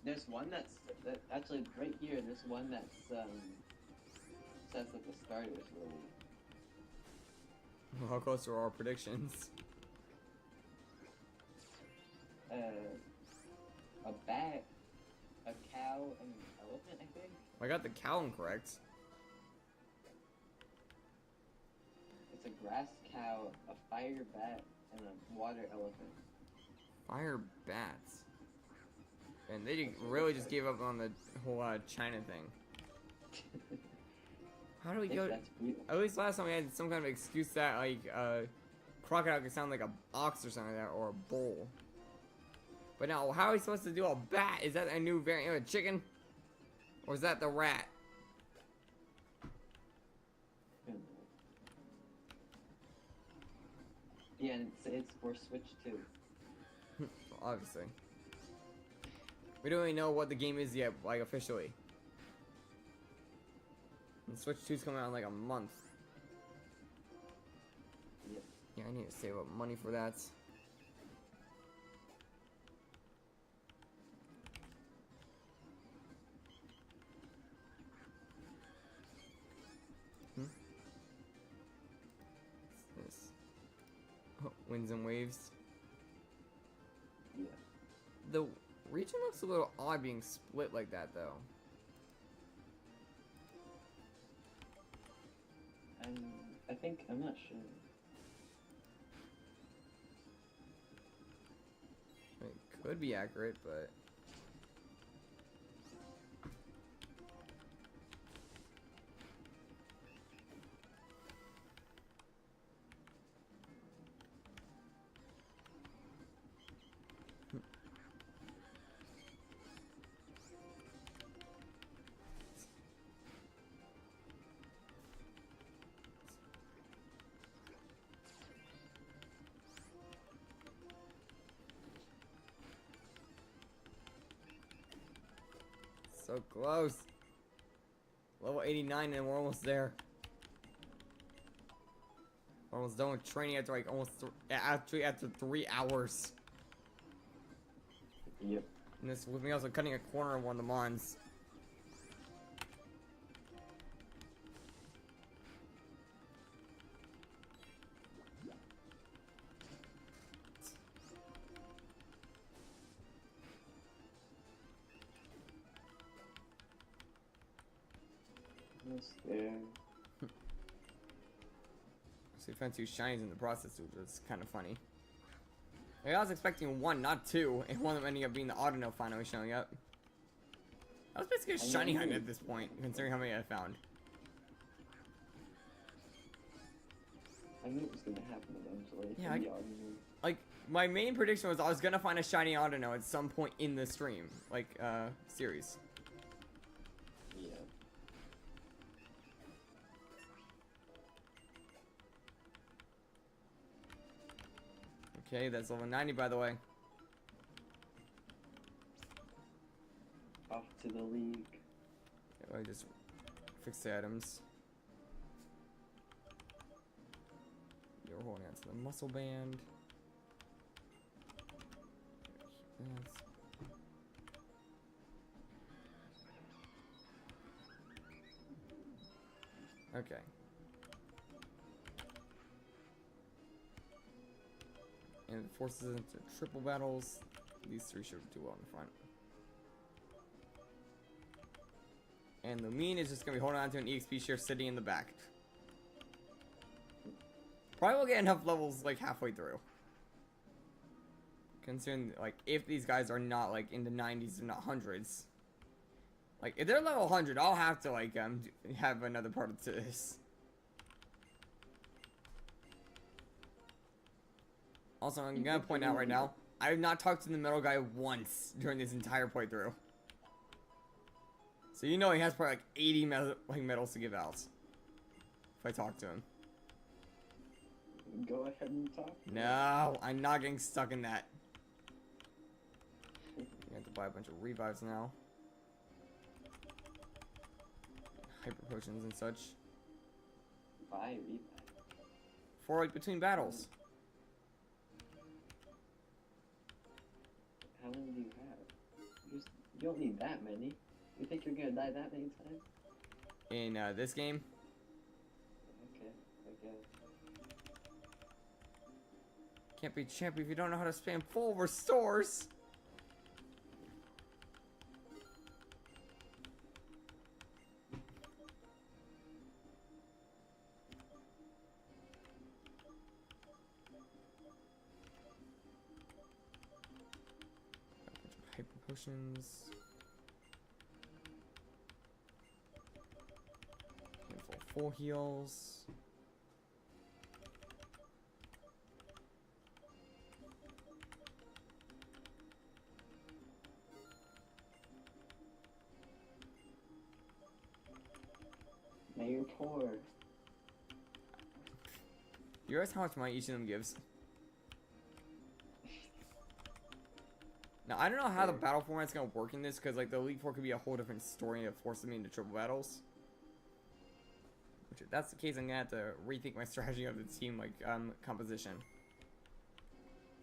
There's one that's actually right here. There's one that's says that the starter is really How close are our predictions? a bat, a cow, and an elephant. I think I got the cow incorrect. it's a grass cow, a fire bat, and a water elephant. Fire bats. And they really just gave up on the whole China thing. How do we I think go? that's weird. At least last time we had some kind of excuse that like crocodile could sound like a ox or something like that, or a bull. But now, how are we supposed to do a bat? Is that a new variant of a chicken? Or is that the rat? Yeah, and it's for Switch too. Obviously. We don't even know what the game is yet, like officially. And Switch 2's coming out in like a month. Yep. Yeah, I need to save up money for that. What's this? Oh, winds and waves. Yeah. The region looks a little odd being split like that, though. I'm not sure. It could be accurate, but So close. Level 89 and we're almost there. We're almost done with training after like actually after 3 hours. Yep. And this with me also cutting a corner of one of the mons. Almost there. So we found 2 shinies in the process, which was kind of funny. Like, I was expecting 1, not 2, and one of them ending up being the Autono finally showing up. That was basically a shiny hunt at this point, considering how many I found. I knew it was gonna happen eventually. Yeah, like, my main prediction was I was gonna find a shiny Autono at some point in the stream, like, series. Yeah. Okay, that's level 90 by the way. Off to the league. Yeah, I just fix the items. You're holding on to the muscle band. Yes. Okay. And it forces it into triple battles. These 3 should do well in the front. And Lumine is just gonna be holding on to an EXP share sitting in the back. Probably will get enough levels like halfway through. Considering like if these guys are not like in the 90s and not hundreds. Like if they're level 100, I'll have to like have another part of this. Also, I'm gonna point out right now, I have not talked to the metal guy once during this entire playthrough. So you know he has probably like 80 medals to give out. If I talk to him. Go ahead and talk. No, I'm not getting stuck in that. You have to buy a bunch of revives now. Hyper potions and such. Buy revive. For like between battles. How many do you have? You don't need that many. You think you're gonna die that many times? In this game. Okay, I guess. Can't be champion if you don't know how to spam full restores. Hyper potions. Handful of full heals. Now you're poor. You realize how much money each of them gives? Now, I don't know how the battle format's gonna work in this, because like the Elite Four could be a whole different story that forces me into triple battles. Which, if that's the case, I'm gonna have to rethink my strategy of the team, like, composition.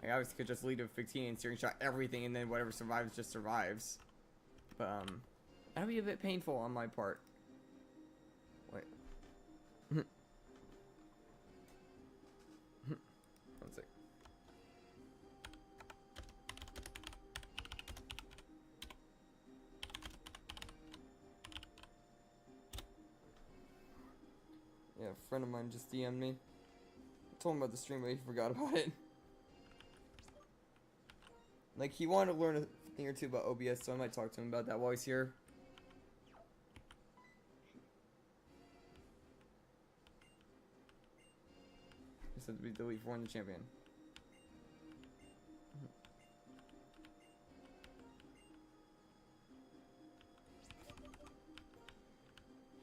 Like, I obviously could just lead with 15 and steering shot everything, and then whatever survives just survives. But, that'd be a bit painful on my part. Wait. One sec. Yeah, a friend of mine just DM'd me. I told him about the stream, but he forgot about it. Like, he wanted to learn a thing or two about OBS, so I might talk to him about that while he's here. He said to be the Elite Four and the champion.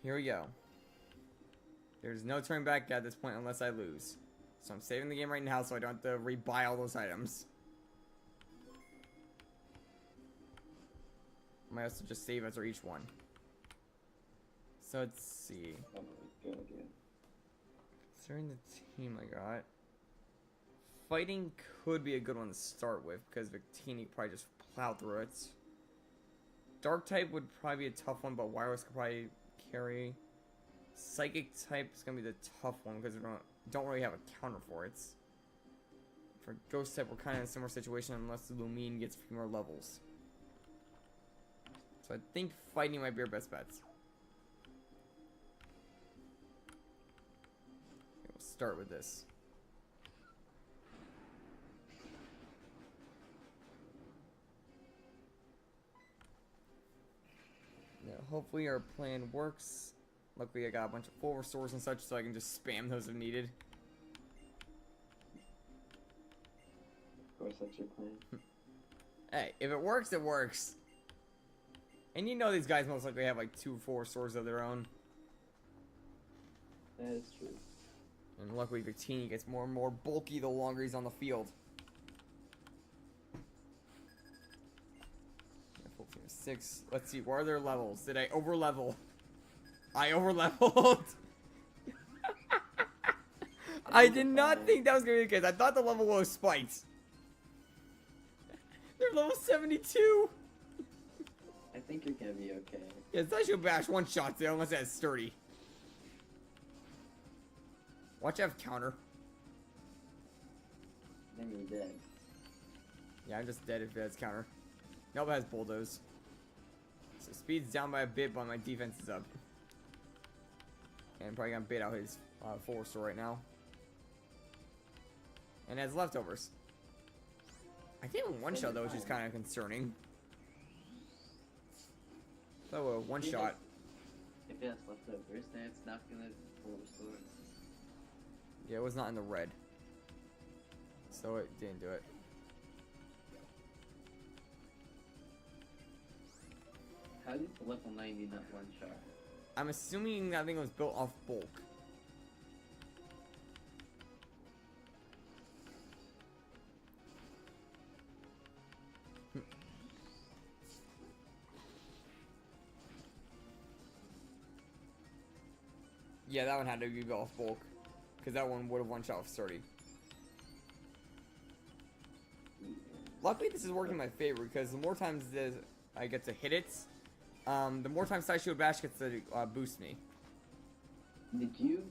Here we go. There's no turning back at this point unless I lose. So I'm saving the game right now so I don't have to rebuy all those items. might also just save after each one. So let's see. Oh, good idea. Considering the team I got, fighting could be a good one to start with because Victini could probably just plow through it. Dark type would probably be a tough one, but Wireless could probably carry. Psychic type is gonna be the tough one because we don't really have a counter for it. For Ghost type, we're kind of in a similar situation unless Lumine gets a few more levels. So I think fighting might be our best bets. Okay, we'll start with this. Now, hopefully our plan works. Luckily I got a bunch of full restores and such so I can just spam those if needed. Of course, that's your plan. Hey, if it works, it works. And you know these guys most likely have like 2 full restores of their own. That is true. And luckily Victini gets more and more bulky the longer he's on the field. Full team of 6. Let's see, what are their levels? Did I over level? I over leveled. I did not think that was gonna be the case. I thought the level was spiked. They're level 72. I think you're gonna be okay. Yeah, Sideshow Bash one shot there unless that's sturdy. Watch out counter. Then you're dead. Yeah, I'm just dead if it has counter. Nope, it has bulldoze. So speed's down by a bit, but my defense is up. And I'm probably gonna bait out his full restore right now. And has leftovers. I can't even one shot though, which is kind of concerning. So a one shot. If it has leftovers, then it's not gonna full restore. Yeah, it was not in the red. So it didn't do it. How did the level 90 not one shot? I'm assuming that thing was built off bulk. Yeah, that one had to be built off bulk. Because that one would have one shot with sturdy. Luckily, this is working in my favor because the more times I get to hit it, the more times Sideshow Bash gets to boost me. Did you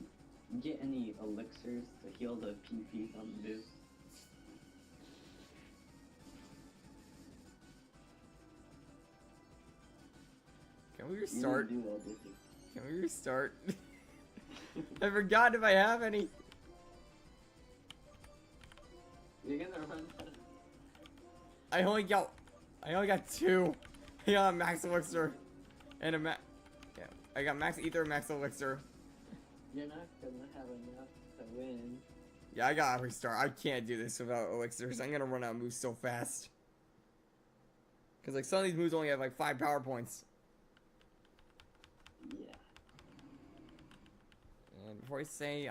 get any elixirs to heal the PP on the boost? Can we restart? You didn't do that, did you? Can we restart? I forgot if I have any. You're gonna run out of... I only got 2. I got a max elixir and a yeah, I got max ether and max elixir. You're not gonna have enough to win. Yeah, I gotta restart. I can't do this without elixirs. I'm gonna run out of moves so fast. Cause like some of these moves only have like 5 power points. Yeah. And before I say,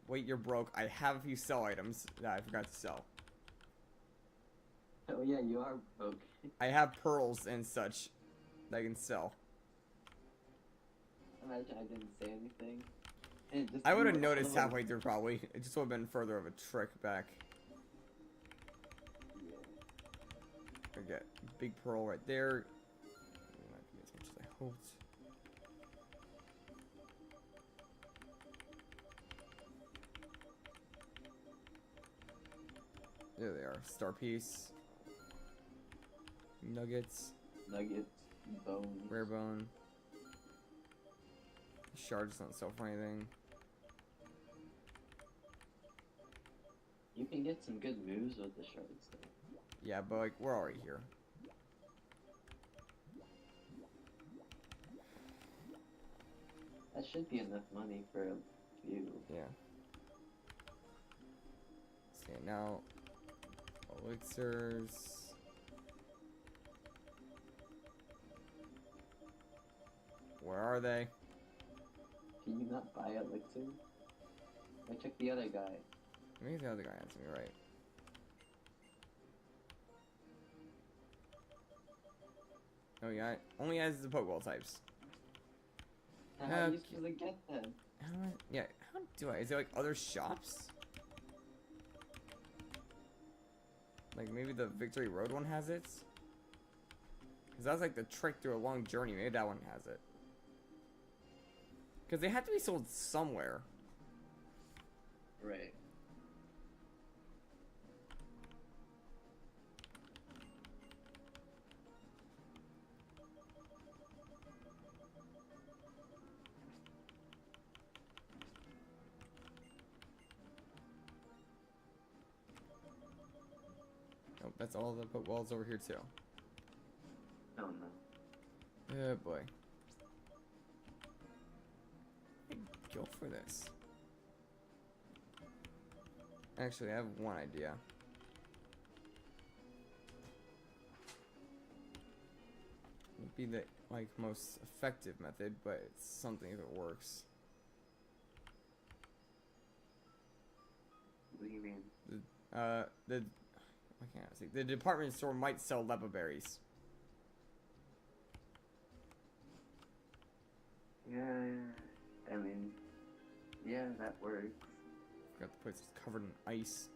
wait, you're broke, I have a few sell items that I forgot to sell. Oh yeah, you are broke. I have pearls and such that I can sell. Imagine I didn't say anything. And just I would have you noticed were- halfway through probably. It just would have been further of a trick back. I get big pearl right there. Not gonna be as much as I hoped. There they are. Star piece. Nuggets. Nuggets, bone. Rare bone. Shards don't sell for anything. You can get some good moves with the shards though. Yeah, but like we're already here. That should be enough money for a few. Yeah. See now. Elixirs. Where are they? Can you not buy elixir? I took the other guy. Maybe the other guy answered me right. Oh yeah, only has the Pokeball types. How are you Okay. supposed to get them? Yeah, how do I? Is there like other shops? Like maybe the Victory Road one has it? Because that's like the trick through a long journey. Maybe that one has it. Because they have to be sold somewhere. Right. Oh, that's all the Pokeballs over here too. Oh no. Oh boy. Go for this. Actually, I have one idea. Would be the like most effective method, but it's something if it works. What do you mean? Why can't I say? The department store might sell Lepa berries. Yeah, I mean, yeah, that works. Forgot the place is covered in ice.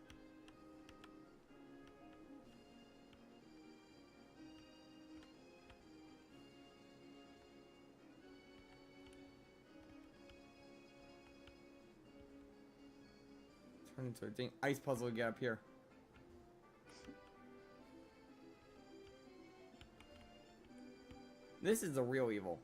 Turn into a dang ice puzzle to get up here. This is the real evil.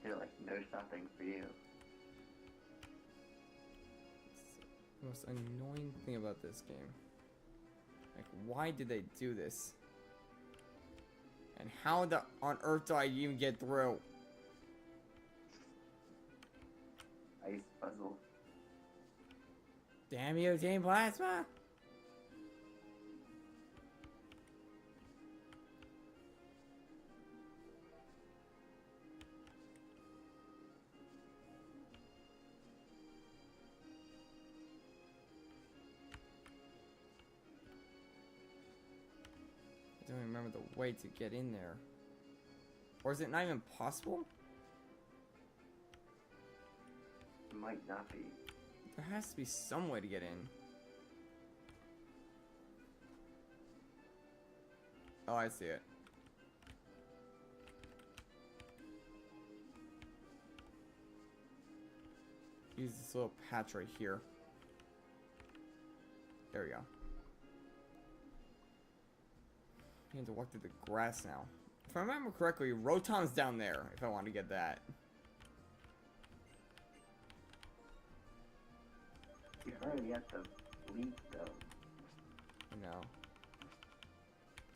They're like, no shopping for you. The most annoying thing about this game. Like, why did they do this? And how on earth do I even get through? Ice puzzle. Damn you, Team Plasma! I don't remember the way to get in there. Or is it not even possible? It might not be. There has to be some way to get in. Oh, I see it. Use this little patch right here. There we go. You have to walk through the grass now. If I remember correctly, Rotom's down there if I want to get that. You're already at the leak, though. No.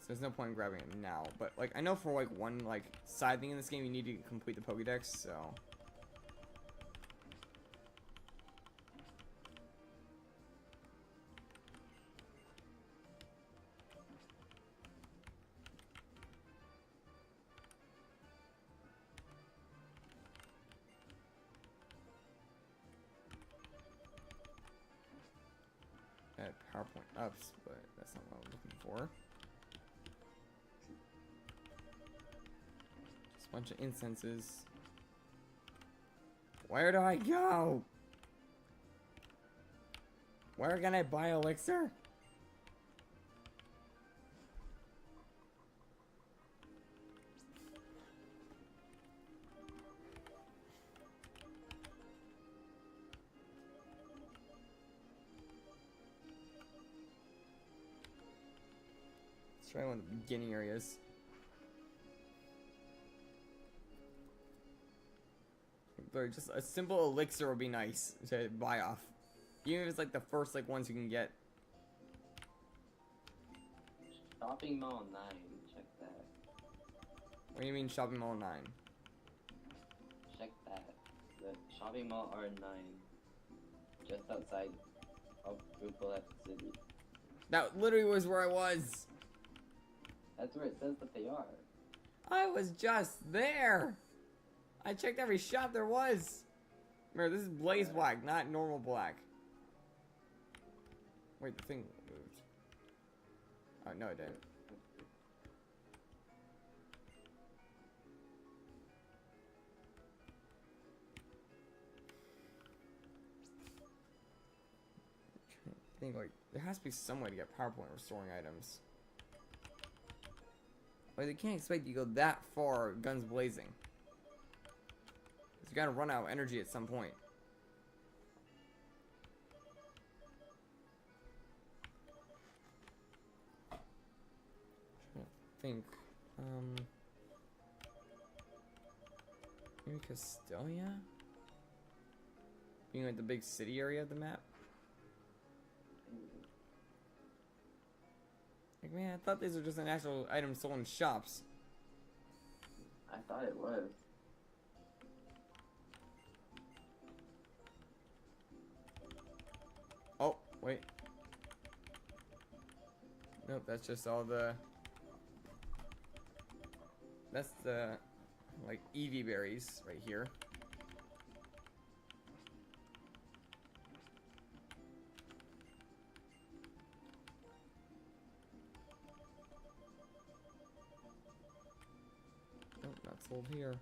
So there's no point in grabbing it now. But, like, I know for, like, one, like, side thing in this game, you need to complete the Pokédex, so... Add PowerPoint ups, but that's not what I'm looking for. Just a bunch of incenses. Where do I go? Where can I buy elixir? Let's try one of the beginning areas. But just a simple elixir would be nice to buy off. Even if it's like the first like ones you can get. Shopping Mall 9, check that. What do you mean Shopping Mall 9? Check that. The Shopping Mall R9. Just outside of Upalette City. That literally was where I was. That's where it says that they are. I was just there. I checked every shop there was. Remember, this is Blaze Black, not normal black. Wait, the thing moved. Oh, no, it didn't. I think, like, there has to be some way to get PowerPoint restoring items. Like, they can't expect you to go that far guns blazing. You gotta run out of energy at some point. I think, maybe Castelia? Being like the big city area of the map? Like, man, I thought these were just an actual item sold in shops. I thought it was. Oh, wait. Nope, that's just all the... That's the, like, Eevee berries right here. Nope, not sold here.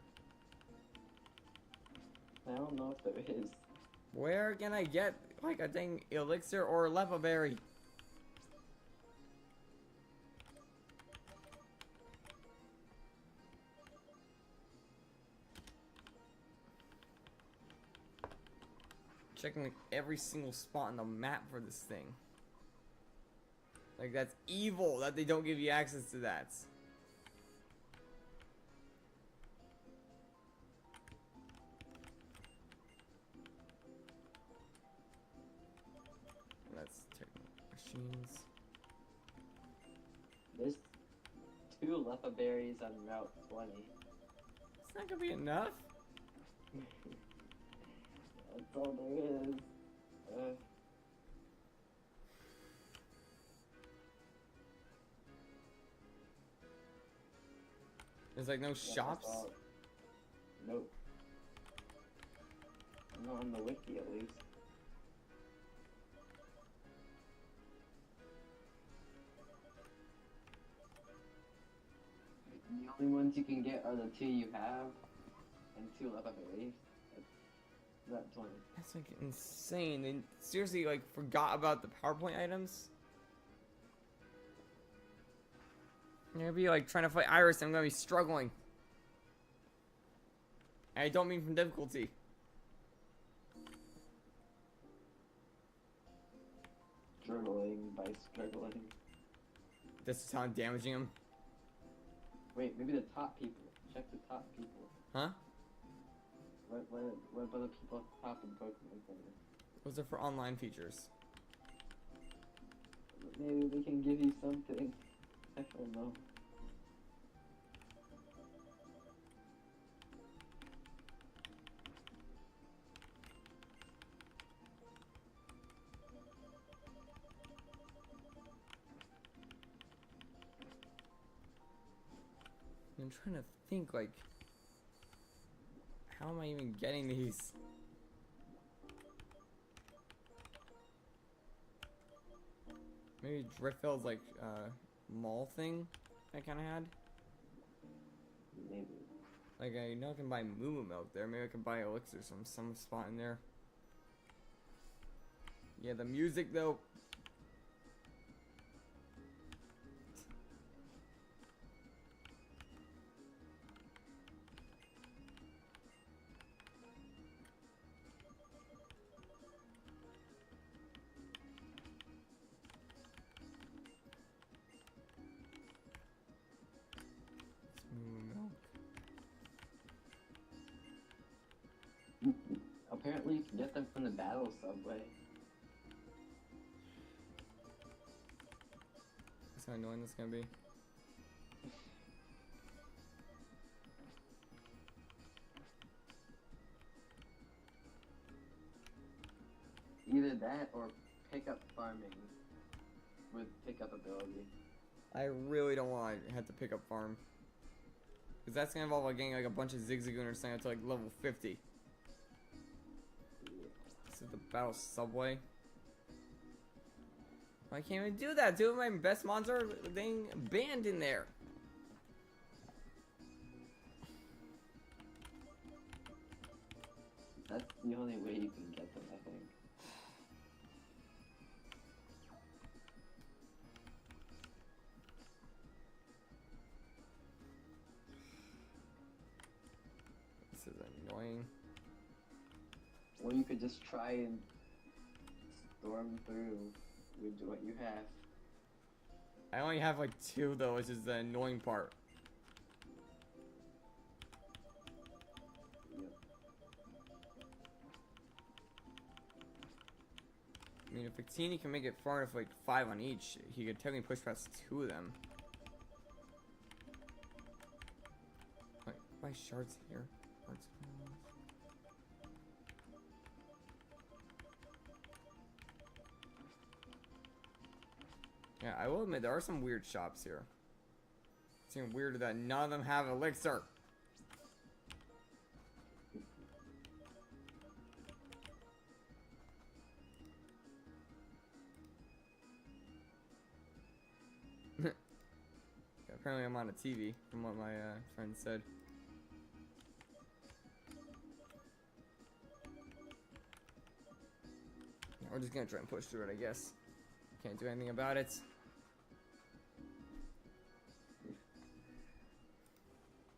I don't know if there is. Where can I get, like, a dang elixir or lepa berry? Checking like every single spot on the map for this thing. Like, that's evil that they don't give you access to that. Let's check machines. There's 2 lepa berries on Route 20. It's not gonna be enough. That's all there is. There's like no Yeah, shops. that's all. Nope. Not on the wiki, at least. The only ones you can get are the 2 you have, and 2 lepa berries. That's 20. That's like insane. They seriously like forgot about the PowerPoint items. I'm gonna be like trying to fight Iris. I'm gonna be struggling. I don't mean from difficulty. Struggling by struggling. This is how I'm damaging him. Wait, maybe the top people. Check the top people. Huh? What about the people at the top in Pokemon Center? Those are for online features. Maybe they can give you something. I don't know. I'm trying to think, like, how am I even getting these? Maybe Driftfell's like mall thing I kind of had. Maybe. Like, I know I can buy Moo Milk there. Maybe I can buy elixirs from some spot in there. Yeah, the music though. Apparently, you can get them from the battle subway. That's how annoying this is gonna be. Either that or pickup farming with pickup ability. I really don't want to have to pick up farm. Because that's gonna involve like getting like a bunch of Zigzagoon or something to like level 50. This is the battle subway. I can't even do that. Two of my best mons are being banned in there. That's the only way you can get them, I think. This is annoying. Or you could just try and storm through with what you have. I only have like 2 though, which is the annoying part. Yep. I mean, if Victini can make it far enough, like 5 on each, he could technically push past 2 of them. Wait, my shards here. Shards. Yeah, I will admit there are some weird shops here. It's even weirder that none of them have elixir. Yeah, apparently I'm on a TV, from what my friend said. Yeah, we're just gonna try and push through it, I guess. Can't do anything about it.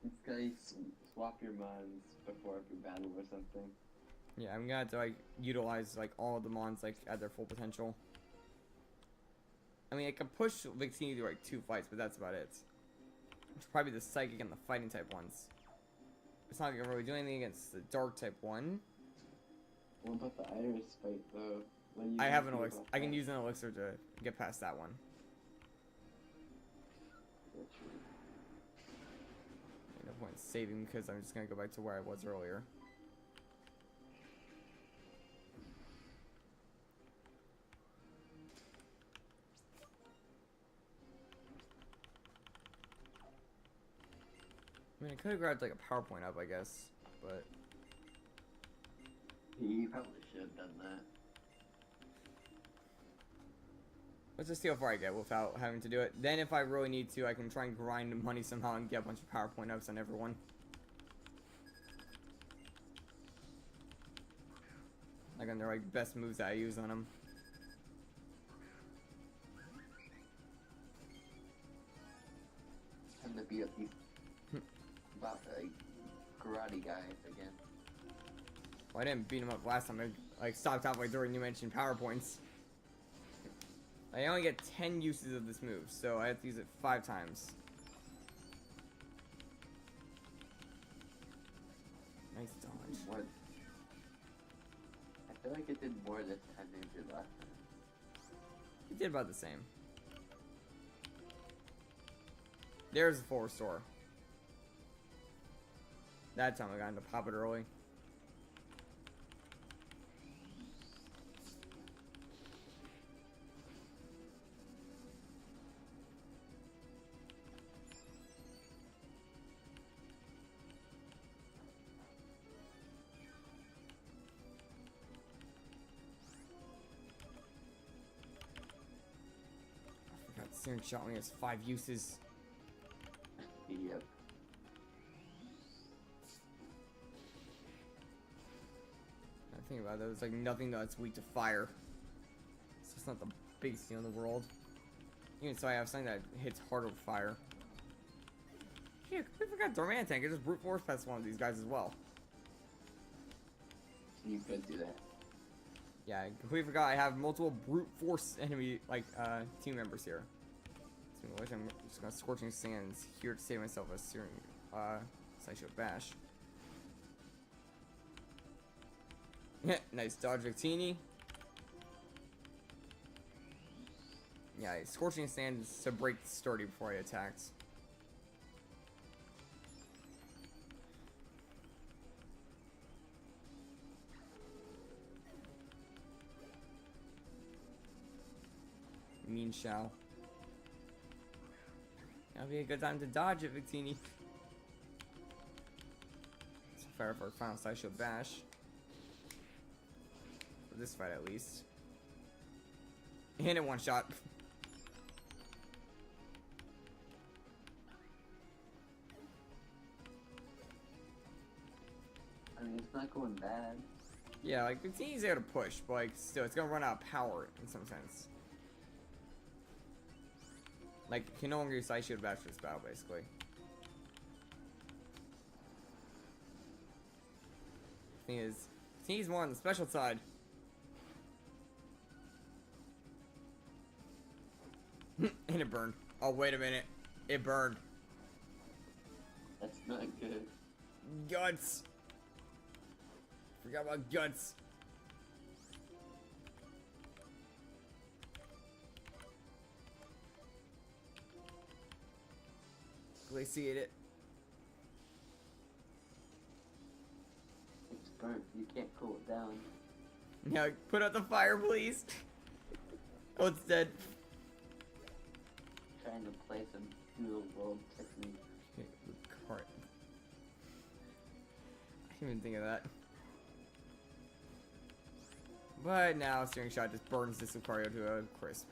It's gotta swap your mons before every battle or something. Yeah, I'm gonna have to like utilize like all the mons like at their full potential. I mean, I can push Victini through like 2 fights, but that's about it. It's probably the psychic and the fighting type ones. It's not gonna really do anything against the dark type one. What about the Iris fight though? What do you I have an do elixir. about I can that? use an elixir to get past that one. That's true. No point in saving because I'm just gonna go back to where I was earlier. I mean, I could have grabbed like a PowerPoint up, I guess, but You probably should have done that. let's just see how far I get without having to do it. Then if I really need to, I can try and grind money somehow and get a bunch of PowerPoint ups on everyone. Like on their like best moves that I use on them. Time to beat up these like karate guys again. Well, I didn't beat him up last time. I like stopped halfway during you mentioned PowerPoints. I only get 10 uses of this move, so I have to use it 5 times. Nice dodge. What? I feel like it did more this time than it did last time. It did about the same. There's the full restore. That time I got to pop it early. I forgot Searing Shot only has 5 uses. Yep. I think about that, it's like nothing that's weak to fire. So it's not the biggest deal in the world. Even so, I have something that hits harder with fire. Yeah, I forgot Dormant Tank. I just brute force past one of these guys as well. You could do that. Yeah, I completely forgot I have multiple brute force enemy team members here. Speaking of which, I'm just gonna Scorching Sands here to save myself a Searing Sideshow Bash. Yeah, nice dodge Victini. Yeah, Scorching Sands to break sturdy before I attacked. Mean shall. That'll be a good time to dodge it, Victini. Let's fire for our final side shield bash. For this fight, at least. And it one shot. I mean, it's not going bad. Yeah, like Victini's able to push, but like still, it's gonna run out of power in some sense. Like, can no longer use side shield bash for this battle, basically. Thing is, Victini's more on the special side. And it burned. Oh, wait a minute. It burned. That's not good. Guts. Forgot about guts. Glaciate it. It's burnt. You can't cool it down. Now, put out the fire, please. Oh, it's dead. Trying to play some real world technique. Okay, cart. I didn't even think of that. But now, Steering Shot just burns this Lucario to a crisp.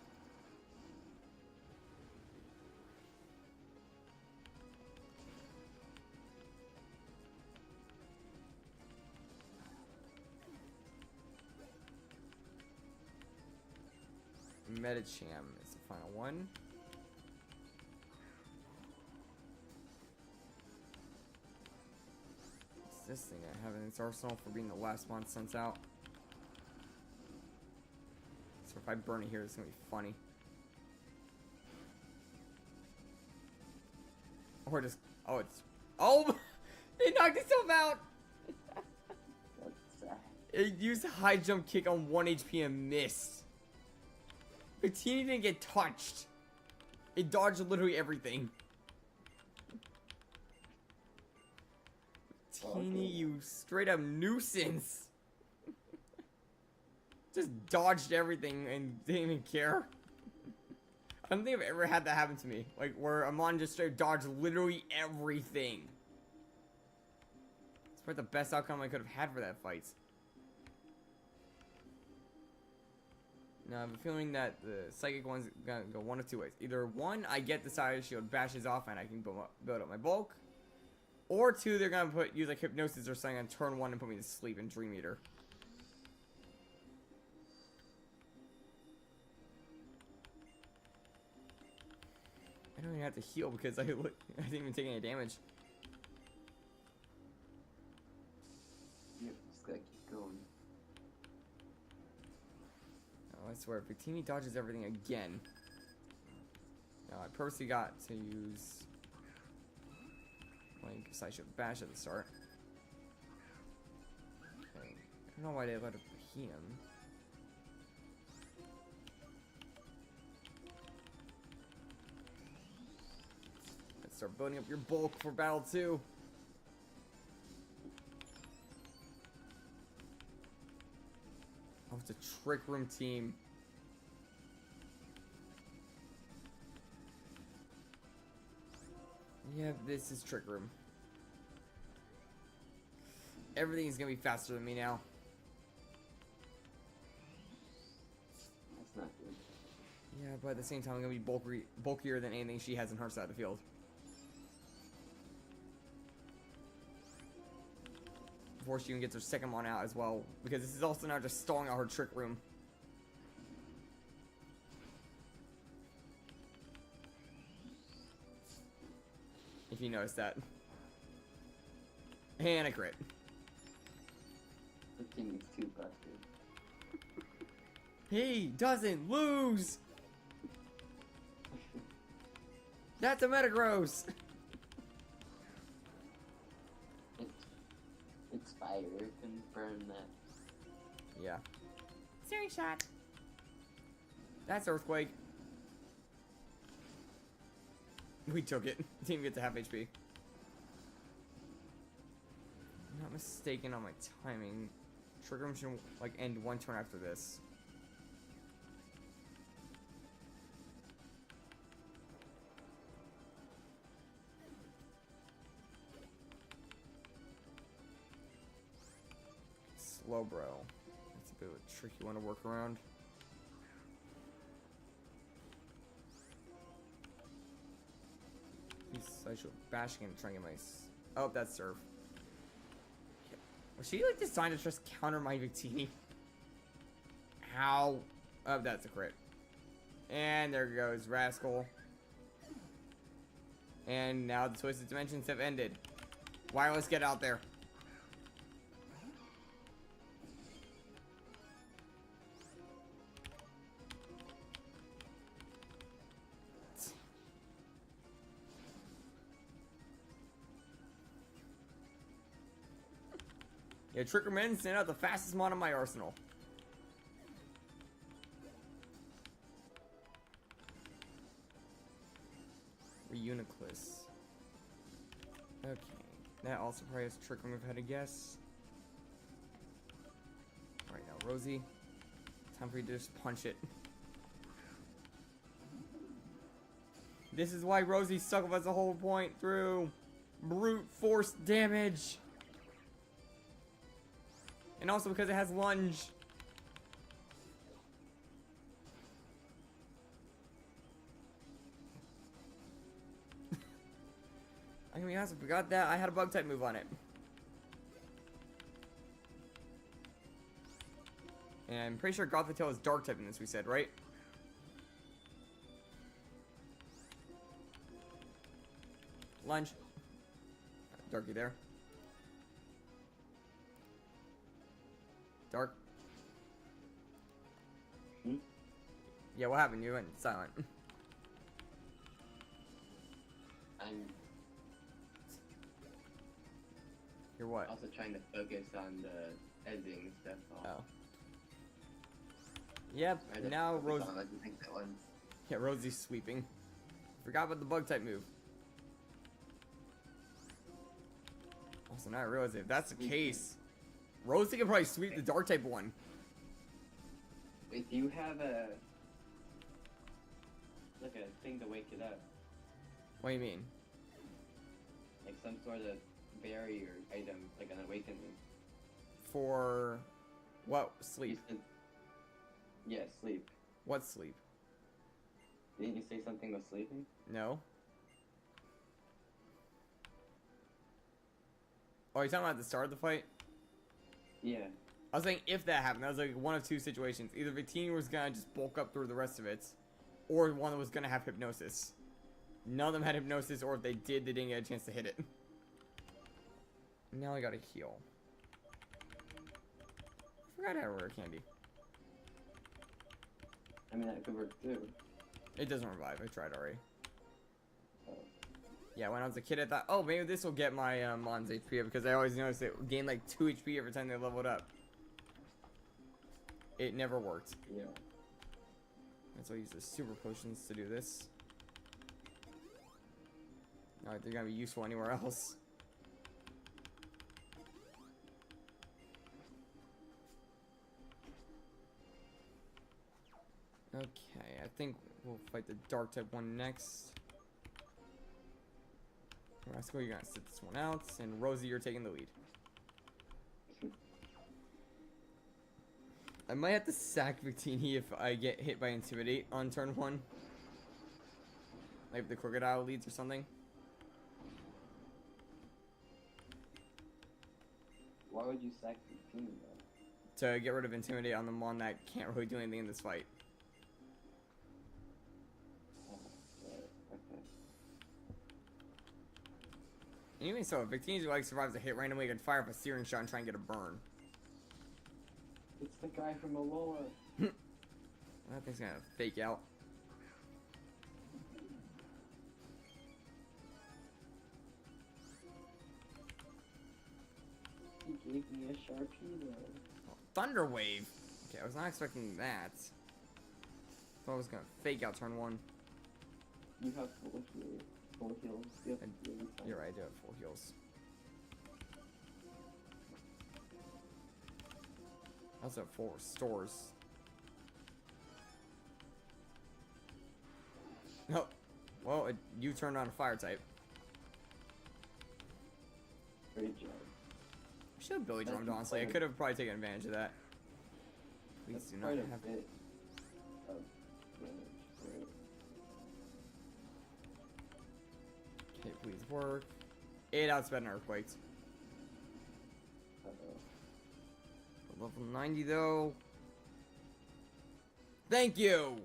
Metacham is the final one. What's this thing I have in its arsenal for being the last one sent out? So if I burn it here, it's gonna be funny. Or just, oh, it's, oh, it knocked itself out. That's sad. It used a high jump kick on 1 HP and missed. Victini didn't get touched. It dodged literally everything. Victini, you straight up nuisance. Just dodged everything and didn't even care. I don't think I've ever had that happen to me. Like, where Amon just straight dodged literally everything. It's probably the best outcome I could have had for that fight. Now, I have a feeling that the Psychic one's gonna go one of two ways. Either one, I get the side shield bashes off and I can build up my bulk. Or two, they're gonna use like Hypnosis or something on turn one and put me to sleep in Dream Eater. I don't even have to heal because I didn't even take any damage. Yep, just gotta keep going. Oh, I swear, Victini dodges everything again. Now, I purposely got to use like side shield bash at the start. Okay. I don't know why they let it him. Let's start building up your bulk for battle 2. Oh, it's a Trick Room team. Yeah, this is Trick Room. Everything is gonna be faster than me now. That's not good. Yeah, but at the same time, I'm gonna be bulkier than anything she has in her side of the field. Before she even gets her second one out as well, because this is also now just stalling out her Trick Room. If you notice that. And a crit. The team is too busted. He doesn't lose! That's a Metagross! It's fire. It can burn that. Yeah. Searing Shot. That's Earthquake. We took it. Team gets to half HP. I'm not mistaken on my timing. Trigger Room should like end one turn after this. Slowbro. That's a bit of a tricky one to work around. I should bash and try and get my. Oh, that's Surf. Was she like designed to just counter my Victini? Ow. Oh, that's a crit. And there goes Rascal. And now the Twisted Dimensions have ended. Wireless, get out there. Yeah, Trickerman sent out the fastest mod in my arsenal. Reuniclus. Okay. That also probably has Trick Room if I had to guess. Alright, now Rosie. Time for you to just punch it. This is why Rosie suck with us the whole point through. Brute force damage. And also because it has lunge. I can be honest, I forgot that I had a bug type move on it. And I'm pretty sure Gothitail is dark type in this, we said, right? Lunge. Darky there. Dark. Hmm? Yeah, what happened? You went silent. I'm You're what? also trying to focus on the editing stuff. Oh. Yep, I just now focus Rose. on other things at once. Yeah, Rosie's sweeping. Forgot about the bug type move. Also, now I realize if that's the case, Rosie can probably sweep the dark type one. Wait, do you have a like a thing to wake it up? What do you mean? Like some sort of berry or item, like an awakening? For what? You Sleep. said- Yeah, sleep. What sleep? Didn't you say something with sleeping? No. Oh, you're talking about the start of the fight? Yeah. I was saying if that happened, that was like one of two situations. Either Victini was gonna just bulk up through the rest of it, or one that was gonna have hypnosis. None of them had hypnosis, or if they did, they didn't get a chance to hit it. Now I gotta heal. I forgot how to rare candy. I mean, that could work too. It doesn't revive. I tried already. Oh. Yeah, when I was a kid, I thought, oh, maybe this will get my Mon's HP up, because I always noticed it gained like 2 HP every time they leveled up. It never worked. Yeah. And so I use the super potions to do this. Not like they're gonna be useful anywhere else. Okay, I think we'll fight the dark type one next. Rascal, you're gonna sit this one out, and Rosie, you're taking the lead. I might have to sack Victini if I get hit by Intimidate on turn 1. Like if the Crocodile leads or something. Why would you sack the team though? To get rid of Intimidate on the Mon that can't really do anything in this fight. Oh, right. Okay. And even so, if Victini like survives a hit randomly, can fire up a searing shot and try and get a burn. It's the guy from Alola. That thing's gonna fake out. He gave me a Sharpedo. Oh, Thunder Wave. Okay, I was not expecting that. Thought I was gonna fake out turn 1. You have full heal, full heals. You have really fun. You're right, I do have full heals. I also have 4 restores. No. Well, you turned on a fire type. Great job. should have Billy That's drummed, honestly. I quite a- could have probably taken advantage of that. Please That's do not quite have. a bit of damage for it. Okay, please work. It outsped an earthquakes. Uh-oh. Level 90 though. Thank you!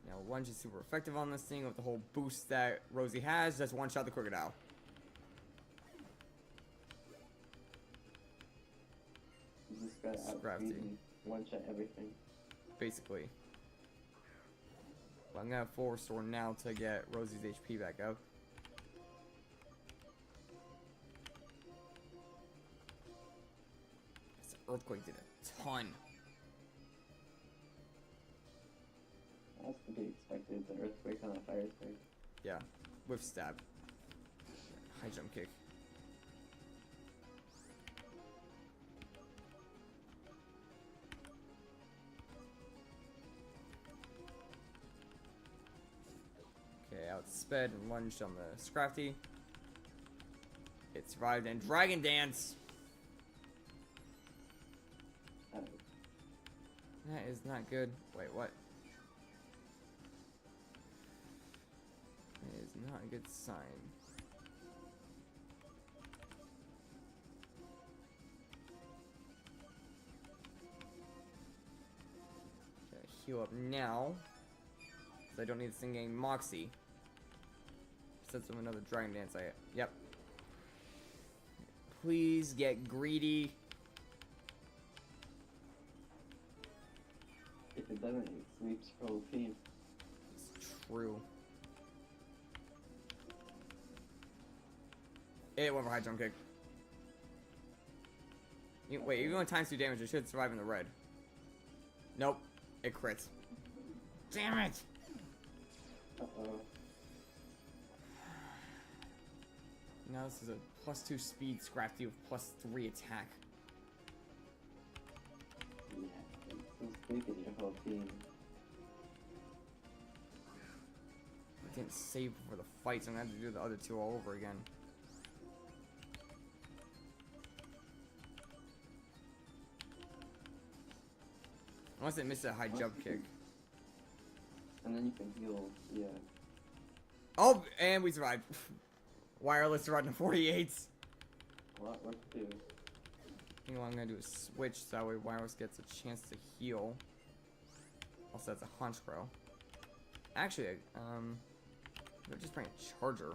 Now lunge is super effective on this thing with the whole boost that Rosie has. Just one shot the crocodile. You just gotta Scrappy. outspeed and one-shot everything. Basically. But I'm gonna have full restore now to get Rosie's HP back up. This earthquake did a ton. That's to be expected, the earthquake on a fire strike. Yeah, with stab. High jump kick. Okay, outsped and lunged on the Scrafty. It survived and Dragon Dance! Uh, That is not good. Wait, what? That is not a good sign. Okay, heal up now. Because I don't need this thing getting Moxie. Sets him another Dragon Dance. Yep. Please get greedy. if it doesn't, it sweeps your whole team. It's true. It went for high jump kick. Wait, even when times 2 damage, it should survive in the red. Nope. It crits. Damn it! Uh-oh. Now this is a +2 speed Scrafty with +3 attack. Yeah, it's sweeping your whole team. I didn't save for the fight, so I'm gonna have to do the other two all over again. Unless it missed a high jump kick. And then you can heal, yeah. Oh, and we survived. Wireless survived in 48s. A lot work to do. I think what I'm gonna do is switch so that way Wireless gets a chance to heal. Also, that's a Honchkrow. Actually, I'll just bring a Charger.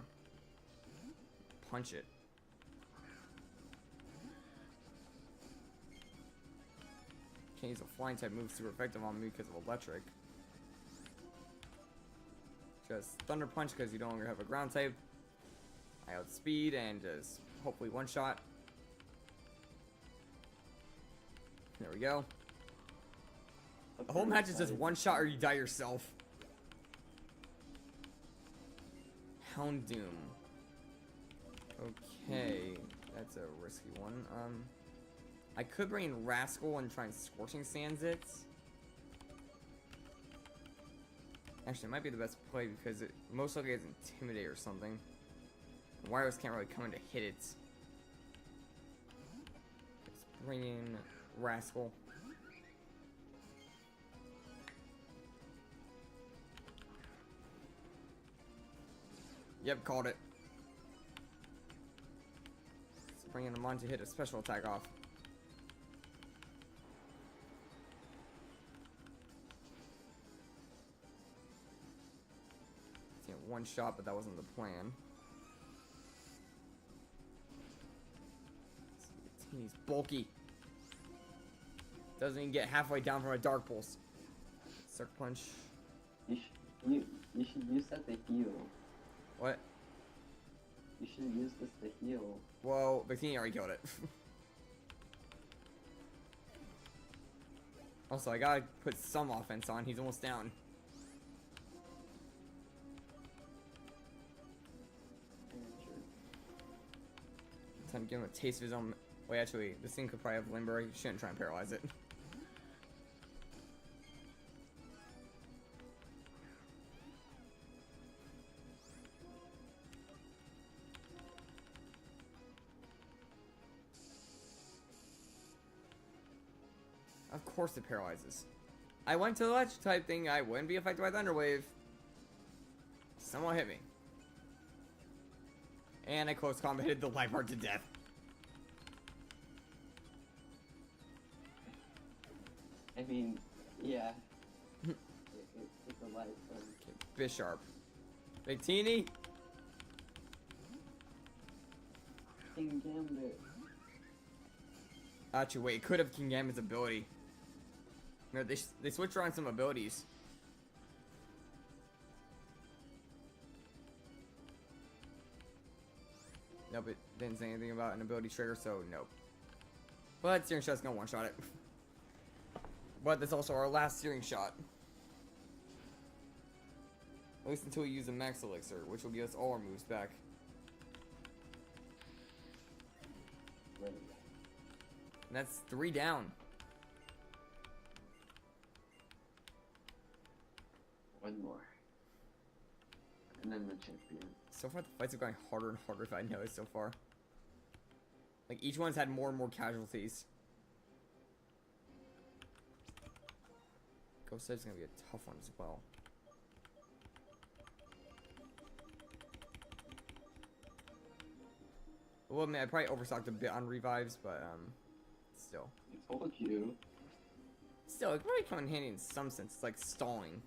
Punch it. Can't use a flying type move super effective on me because of electric. Just Thunder Punch because you no longer have a ground type. I outspeed and just hopefully one shot. There we go. The whole match is just one shot or you die yourself. Houndoom. Okay, that's a risky one. I could bring in Rascal and try and Scorching Sands it. Actually, it might be the best play because it most likely has Intimidate or something. Wireless can't really come in to hit it. Let's bring in Rascal. Yep, called it. Let's bring in Amon to hit a special attack off. One shot, but that wasn't the plan. He's bulky. Doesn't even get halfway down from a Dark Pulse. Sucker Punch. You should use that to heal. What? You should use this to heal. Whoa, Victini already killed it. Also, I gotta put some offense on. He's almost down. Time to give him a taste of his own. Wait, actually, this thing could probably have Limber. You shouldn't try and paralyze it. Of course it paralyzes. I went to the electric type thing, I wouldn't be affected by Thunder Wave. Someone hit me. And I close combated the life art to death. I mean, yeah. It's a life form. Okay, Bisharp. Victini. King Gambit. Actually, wait, it could have King Gambit's ability. No, they switched around some abilities. Nope, it didn't say anything about an ability trigger, so nope. But Searing Shot's gonna one-shot it. But that's also our last Searing Shot. At least until we use a Max Elixir, which will give us all our moves back. Right. And that's 3 down. One more. And then the champion. So far, the fights are going harder and harder, if I noticed so far. Like, each one's had more and more casualties. Ghost Type's gonna be a tough one as well. Well, I mean, I probably overstocked a bit on revives, but, still. I told you. Still, it probably come in handy in some sense. It's like stalling.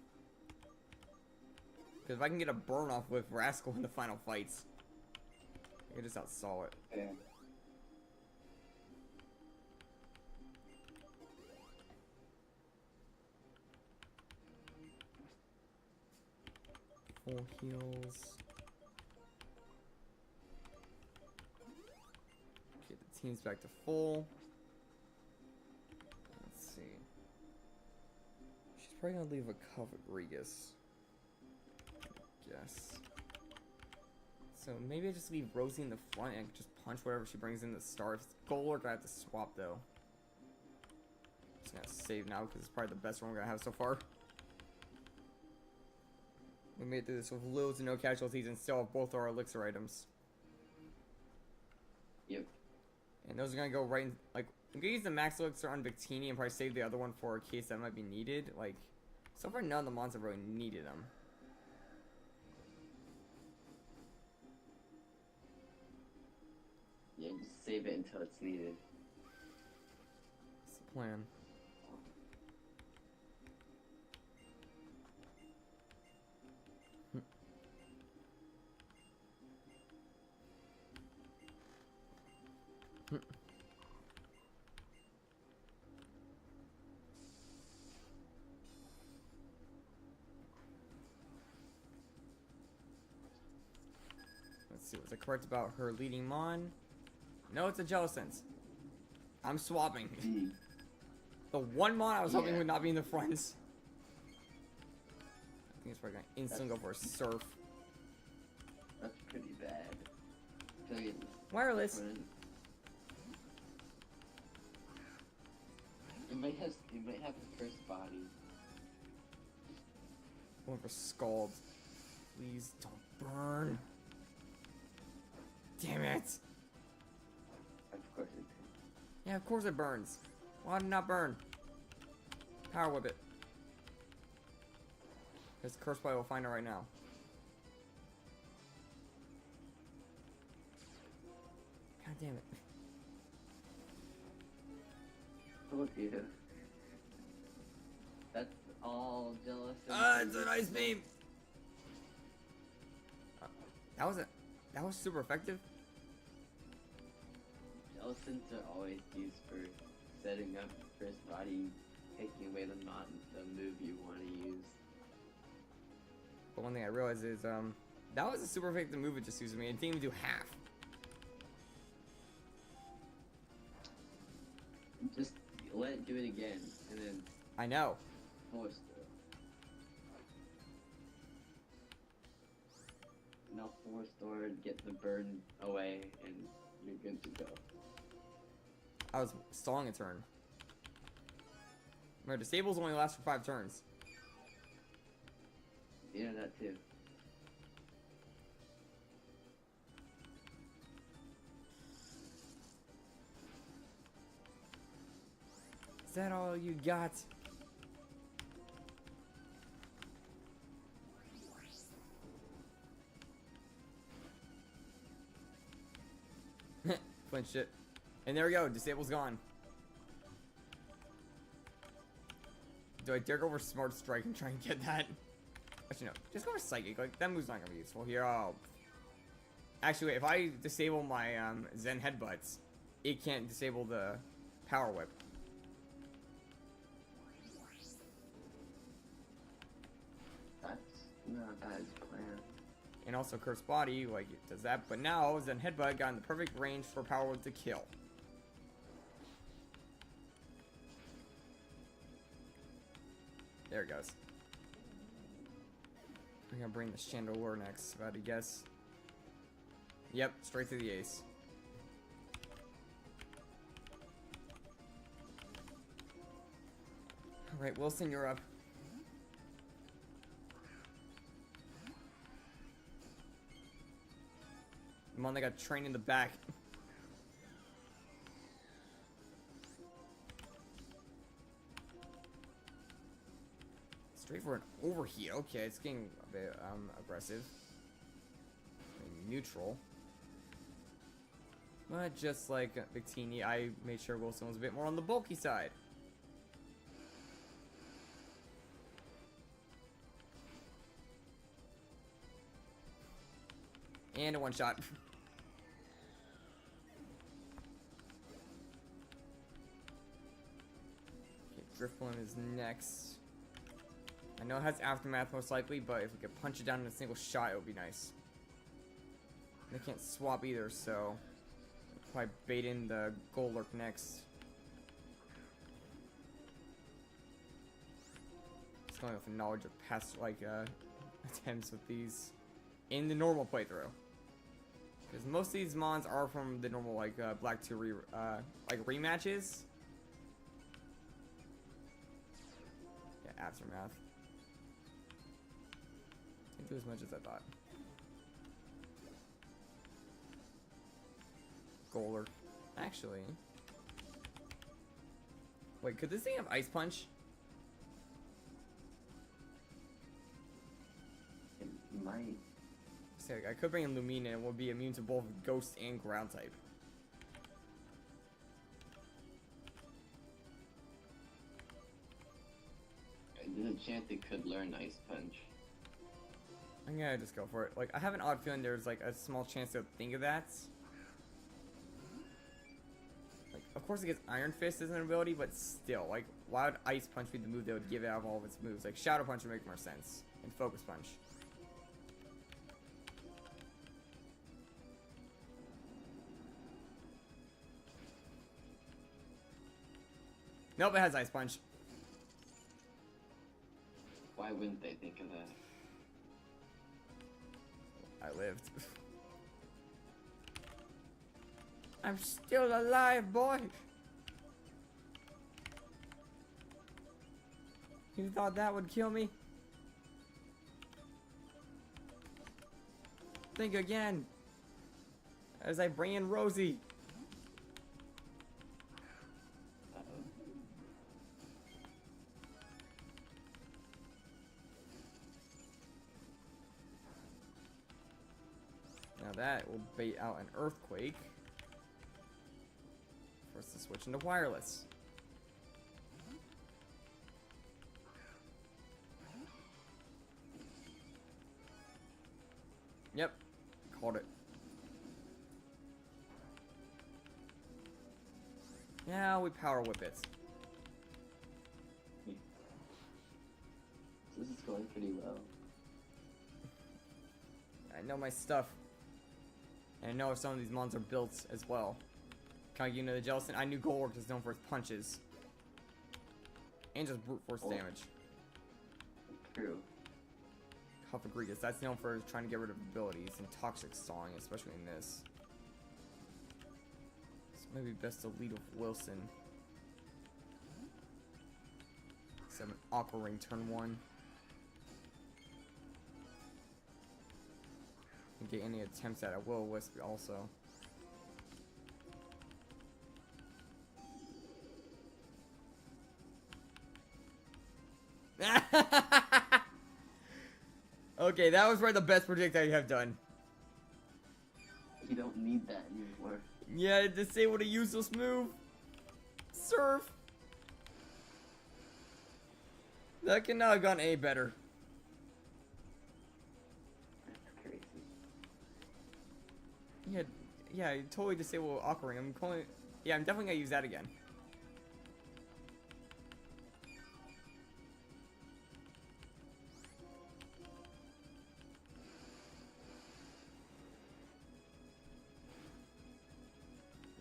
Because if I can get a burn off with Rascal in the final fights, I can just outstall it. Yeah. Full heals. Get the teams back to full. Let's see. She's probably gonna leave a cover Regus. Yes. So maybe I just leave Rosie in the front and just punch whatever she brings in the start. If it's Golurk, I have to swap though. Just gonna save now because it's probably the best one we're gonna have so far. We made it through this with loads of no casualties and still have both our elixir items. Yep. And those are gonna go right in, like, I'm gonna use the max elixir on Victini and probably save the other one for a case that might be needed. Like, so far none of the mons have really needed them. Yeah, just save it until it's needed. That's the plan. Let's see, was I correct about her leading Mon? No, it's a Jellicent. I'm swapping. The one Mon I was hoping would not be in the fronts. I think it's probably gonna instantly go for a Surf. That's pretty bad. Brilliant. Wireless. It might have the first body. Going for Scald. Please don't burn. Damn it. Of course it Yeah, of course it burns. Why did it not burn? Power Whip it. This Curse Play will find it right now. God damn it. told you. That's all jealous. It's an ice beam. That was super effective. Jellicents are always used for setting up first body, taking away the move you want to use. But one thing I realized is that was a super effective move it just used me. It didn't even do half. Just let it do it again, and then I know. force throw. Now force throw, get the burn away, and you're good to go. I was stalling a turn. Remember, disables only last for 5 turns. You know that too. Is that all you got? Flinched it. And there we go, disable's gone. Do I dare go over Smart Strike and try and get that? Actually, no. Just go for Psychic. Like, that move's not gonna be useful here. Oh. Actually, wait. If I disable my Zen Headbutts, it can't disable the Power Whip. That's not a bad plan. And also Curse Body, like, it does that. But now, Zen Headbutt got in the perfect range for Power Whip to kill. There it goes. We're gonna bring the Chandelier next, if I had to guess. Yep, straight to the ace. Alright, Wilson, you're up. I'm on, they got train in the back. Straight for an overheat. Okay, it's getting a bit aggressive. Neutral. But just like Victini, I made sure Wilson was a bit more on the bulky side. And a one shot. Okay, Drift Balloon is next. I know it has Aftermath most likely, but if we could punch it down in a single shot, it would be nice. They can't swap either, so I'll probably bait in the Golurk next. Just going with knowledge of past attempts with these in the normal playthrough, because most of these mons are from the normal Black 2 rematches. Yeah, Aftermath. Didn't do as much as I thought. Golurk. Actually. Wait, could this thing have Ice Punch? It might. So I could bring in Lumina and will be immune to both Ghost and Ground type. There's a chance it could learn Ice Punch. I'm gonna just go for it. Like, I have an odd feeling there's like a small chance they'll think of that. Like, of course it gets Iron Fist as an ability, but still, like, why would Ice Punch be the move that would give out of all of its moves? Like, Shadow Punch would make more sense. And Focus Punch. Nope, it has Ice Punch. Why wouldn't they think of that? I lived. I'm still alive, boy! You thought that would kill me? Think again. As I bring in Rosie. Uh-oh. Now that will bait out an Earthquake. For us to switch into Wireless. Yep. Called it. Now we Power Whip it. This is going pretty well. I know my stuff. And I know if some of these mons are built as well. Kind of, you know, the Jellicent. I knew Golurk is known for its punches. And just brute force damage. True. Huff Egregious, that's known for trying to get rid of abilities and Toxic Sawing, especially in this. So maybe best to lead with Wilson. 7 Aqua Ring turn 1. And get any attempts at a Will-O-Wisp also. . Okay, that was probably the best projectile you have done. You don't need that anymore. Yeah, disable a useless move. Surf. That could not have gone any better. That's crazy. Yeah, totally disable Aqua Ring. I'm definitely gonna use that again.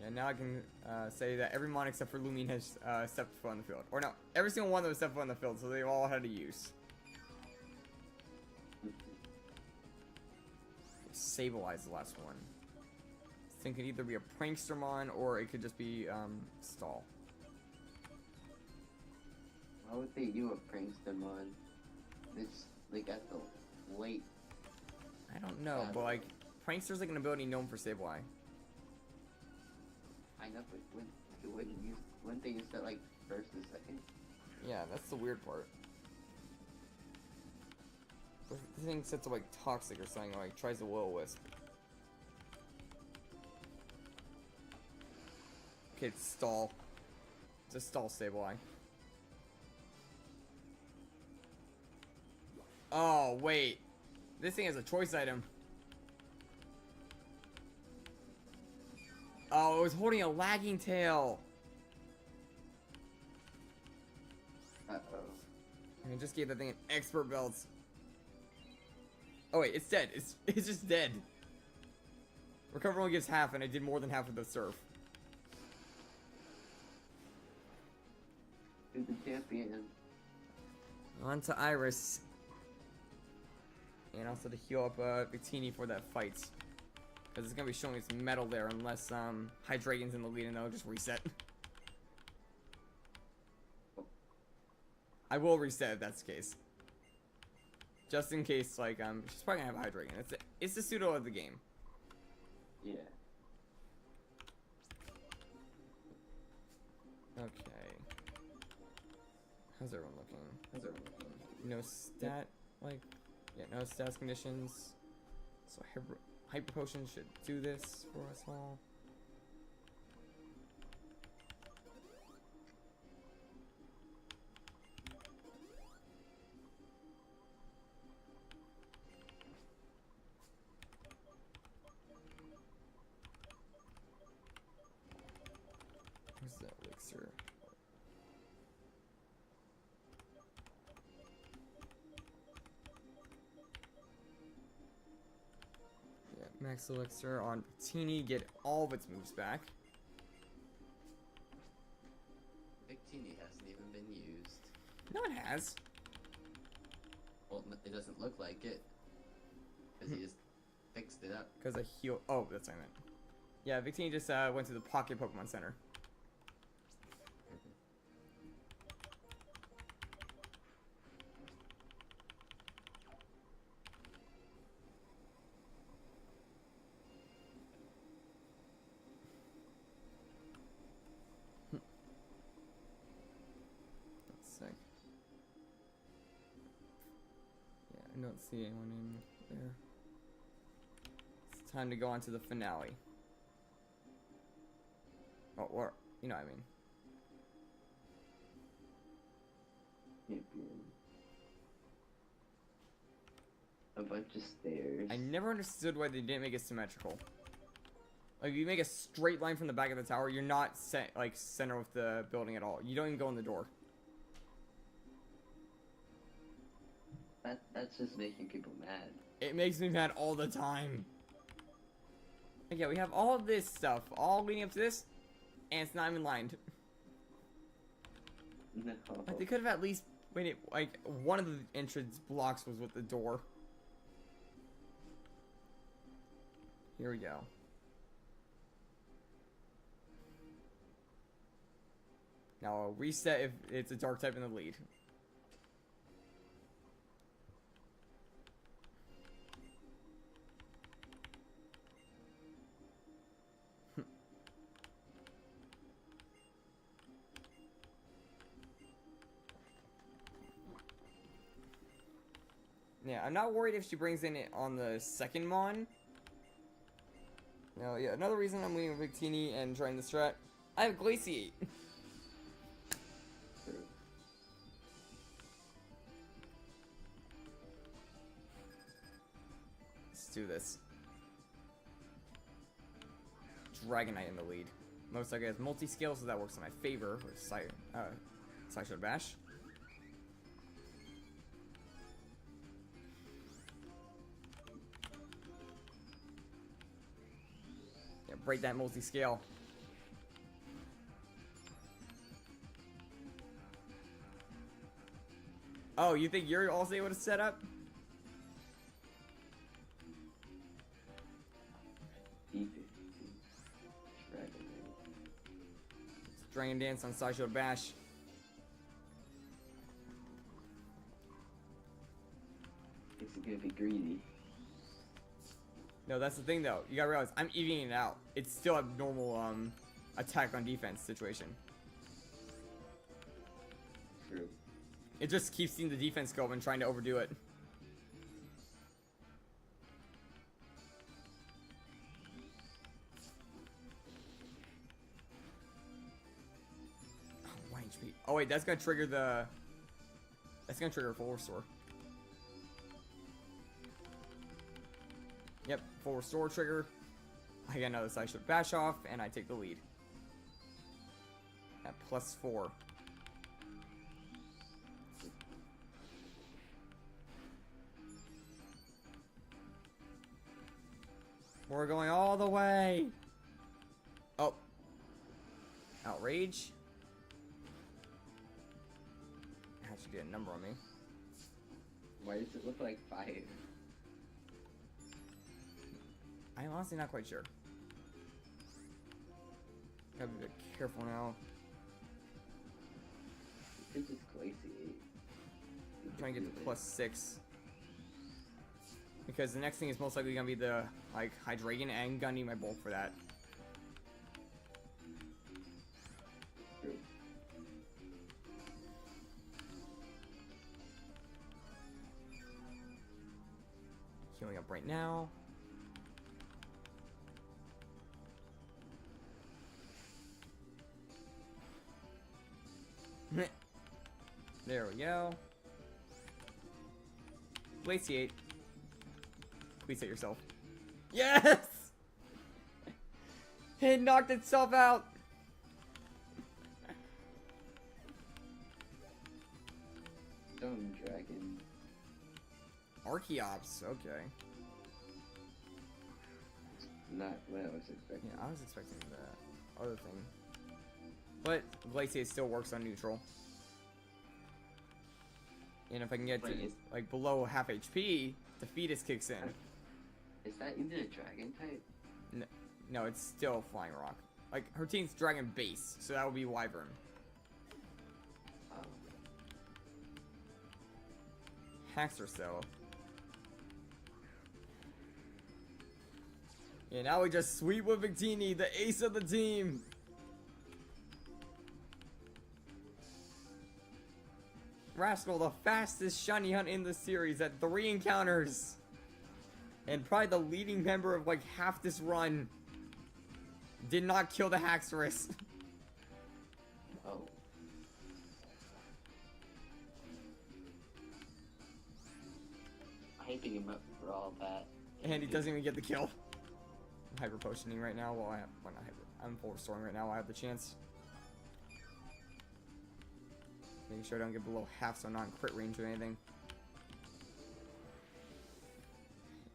Yeah, now I can say that every mon except for Lumine has stepped foot on the field. Or no, every single one that was stepped foot on the field, so they all had to use. Sableye the last one. This thing could either be a prankster mon or it could just be stall. Why would they do a prankster mod? It's like at the late. I don't know, but like prankster's like an ability known for Sableye. I know, but wouldn't they use that like first and second? Yeah, that's the weird part. This thing sets up like toxic or something, or like tries to will-o-wisp. Okay, it's stall. It's a stall Sableye. Oh, wait. This thing has a choice item. Oh, it was holding a lagging tail. Uh-oh. I just gave that thing an expert belt. Oh wait, it's dead. It's just dead. Recover only gives half, and I did more than half with the surf. Who's the champion? On to Iris. And also to heal up Victini for that fight. Because it's going to be showing its metal there unless Hydreigon's in the lead and that'll just reset. I will reset if that's the case. Just in case, like, she's probably going to have Hydreigon. It's the pseudo of the game. Yeah. Okay. How's everyone looking? No stat, like, yeah, no stats conditions. So Hyper Potion should do this for us all. Where's that elixir? Max Elixir on Victini, get all of its moves back. Victini hasn't even been used. No, it has. Well, it doesn't look like it. Because he just fixed it up. Because I heal. Oh, that's what I meant. Yeah, Victini just went to the Pocket Pokemon Center. I don't see anyone in there. It's time to go on to the finale. Oh, or, you know what I mean. Champion. A bunch of stairs. I never understood why they didn't make it symmetrical. Like, if you make a straight line from the back of the tower, you're not like center with the building at all. You don't even go in the door. That's just making people mad. It makes me mad all the time. Like, yeah, we have all this stuff, all leading up to this, and it's not even lined. No. Like, they could have at least made it, like, one of the entrance blocks was with the door. Here we go. Now I'll reset if it's a dark type in the lead. Yeah, I'm not worried if she brings in it on the second Mon. No, yeah, another reason I'm leaving Victini and trying the strat. I have Glaciate. True. Let's do this. Dragonite in the lead. Most likely has multi-scale, so that works in my favor with Sideshow Bash. Yeah, break that multi-scale. Oh, you think you're also able to set up? D50. Dragonite. Dragon Dance on Sideshow Bash. It's gonna be greedy. No, that's the thing though. You gotta realize, I'm evening it out. It's still a normal attack on defense situation. True. It just keeps seeing the defense go up and trying to overdo it. Oh, 1 HP. Oh wait, that's gonna trigger the... That's gonna trigger full restore. Yep, full restore trigger. I get another Sideshow Bash off, and I take the lead. At +4. We're going all the way. Oh. Outrage. Actually get a number on me. Why does it look like fire? I'm honestly not quite sure. Gotta be a bit careful now. You could just glaciate. I'm trying to get to +6. Because the next thing is most likely gonna be the like Hydreigon, and I'm gonna need my bulk for that. True. Healing up right now. There we go. Glaciate. Please hit yourself. Yes! It knocked itself out. Stone Dragon. Archeops, okay. Not what I was expecting. Yeah, I was expecting the other thing. But Glaciate still works on neutral. And if I can get to Wait, like below half HP, the fetus kicks in. Is that even a dragon type? No, it's still Flying Rock. Like her team's Dragon Base, so that would be Wyvern. Oh. Haxor Cell. Yeah, now we just sweep with Victini, the ace of the team. Rascal, the fastest shiny hunt in the series at 3 encounters. And probably the leading member of like half this run. Did not kill the Haxorus. Oh. Hyping him up for all that. And he doesn't even get the kill. I'm hyper potioning right now while well, not hyper, I'm full restoring right now while I have the chance. Making sure I don't get below half so I'm not in crit range or anything.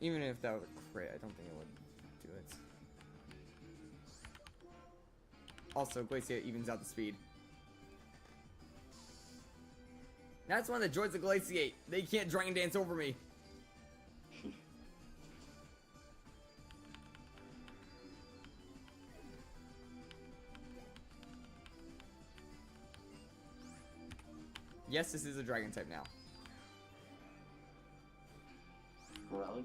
Even if that was a crit, I don't think it would do it. Also, Glaciate evens out the speed. That's one of the joys of Glaciate. They can't Dragon Dance over me. Yes, this is a dragon type now. Relic.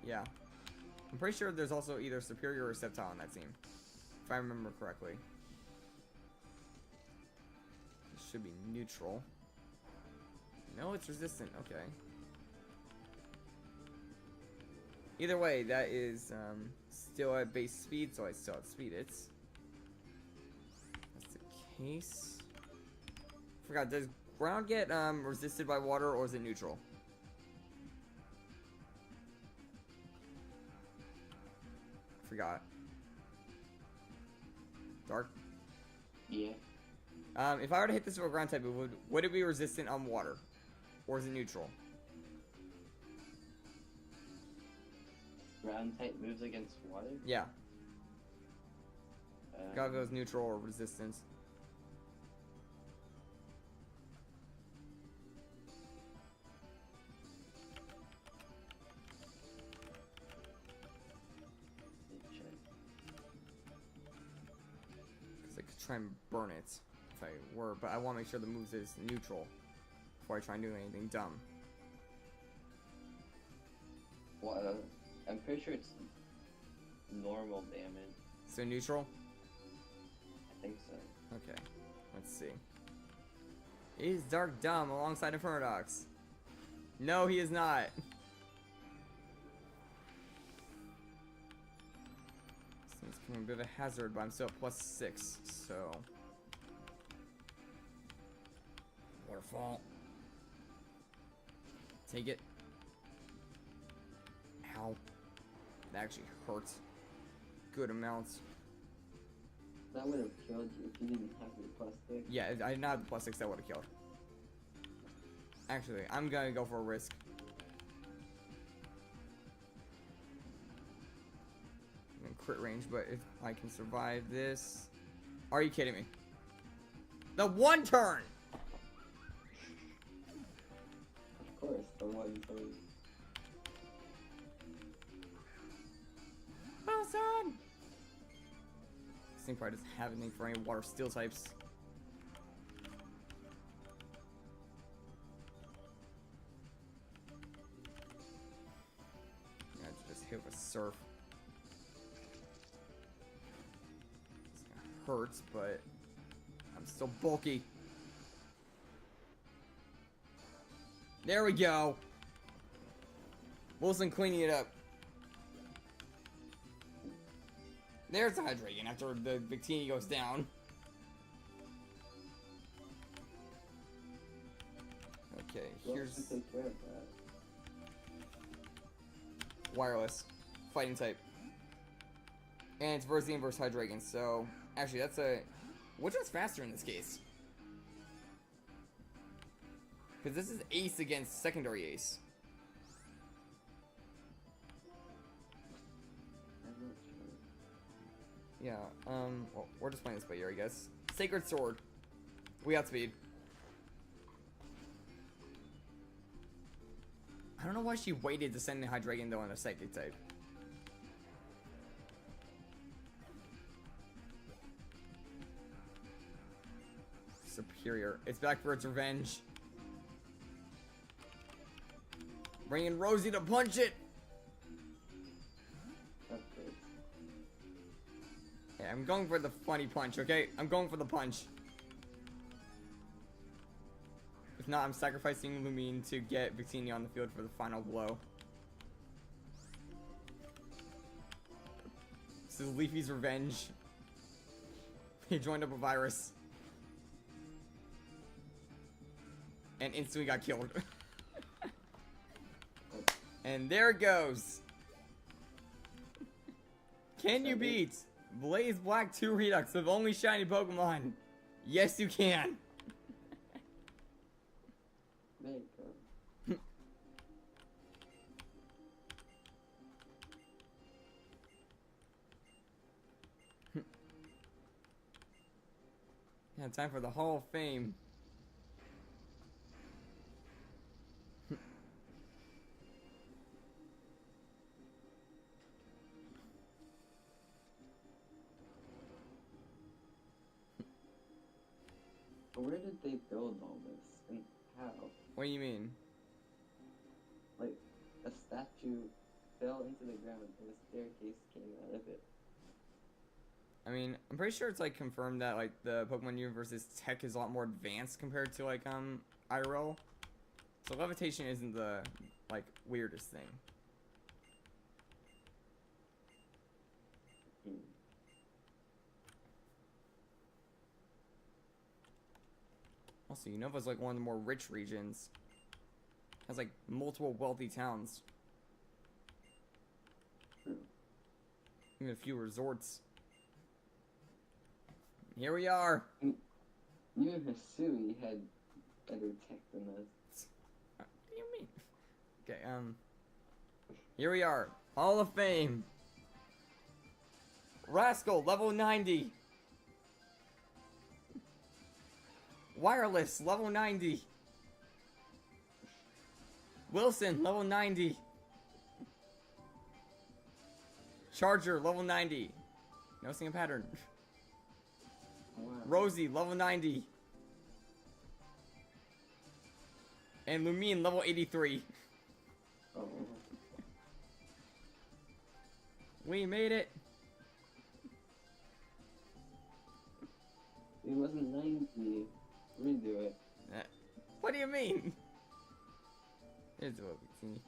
Yeah. I'm pretty sure there's also either Superior or Sceptile on that team. If I remember correctly. It should be neutral. No, it's resistant. Okay. Either way, that is still at base speed, so I still outspeed it. That's the case. Forgot, does ground get resisted by water, or is it neutral? Forgot. Dark. Yeah. If I were to hit this with a ground type, would it be resistant on water? Or is it neutral? Ground type moves against water? Yeah. Gotta go as neutral or resistance. Because I could try and burn it if I were, but I want to make sure the move is neutral before I try and do anything dumb. Well, I'm pretty sure it's normal damage. So neutral? I think so. Okay, let's see. Is Dark dumb alongside of Paradox? No, he is not. Seems becoming a bit of a hazard, but I'm still at +6, so. Waterfall. Take it. Ow. That actually hurts. Good amounts. That would have killed you if you didn't have your +6. Yeah, if I did not have the +6, that would have killed. Actually, I'm gonna go for a risk. I'm in crit range, but if I can survive this... Are you kidding me? The one turn! Of course, the one turn. Wilson! This thing probably doesn't have anything for any water steel types. Yeah, just hit with surf. This kinda hurts, but I'm still bulky. There we go. Wilson cleaning it up. There's the Hydreigon after the Victini goes down. Okay, here's Take care of that. wireless fighting type, and it's versus the inverse Hydreigon. So actually, that's a which one's faster in this case? Because this is Ace against secondary Ace. I'm not sure. Yeah. Well, we're just playing this by ear, I guess. Sacred Sword. We outspeed. I don't know why she waited to send the Hydreigon though on a psychic type. Superior. It's back for its revenge. Bringing Rosie to punch it. That's good. Yeah, I'm going for the funny punch, okay? I'm going for the punch. If not, I'm sacrificing Lumine to get Victini on the field for the final blow. This is Leafy's revenge. He joined up a virus. And instantly got killed. And there it goes. Can you beat Blaze Black 2 Redux with only shiny Pokemon? Yes, you can. There you go. Yeah, time for the Hall of Fame. Where did they build all this? And how? What do you mean? Like, a statue fell into the ground and a staircase came out of it. I mean, I'm pretty sure it's like confirmed that like the Pokemon universe's tech is a lot more advanced compared to like IRL. So levitation isn't the like weirdest thing. Also, Unova's like one of the more rich regions. Has like multiple wealthy towns. True. Even a few resorts. Here we are. Even Hisui had better tech than us. What do you mean? Okay, here we are. Hall of Fame. Rascal, level 90. Wireless, level 90. Wilson, level 90. Charger, level 90. Noticing a pattern. Wow. Rosie, level 90. And Lumine, level 83. Oh. We made it. It wasn't 90. Redo it. What do you mean? Here's what we see.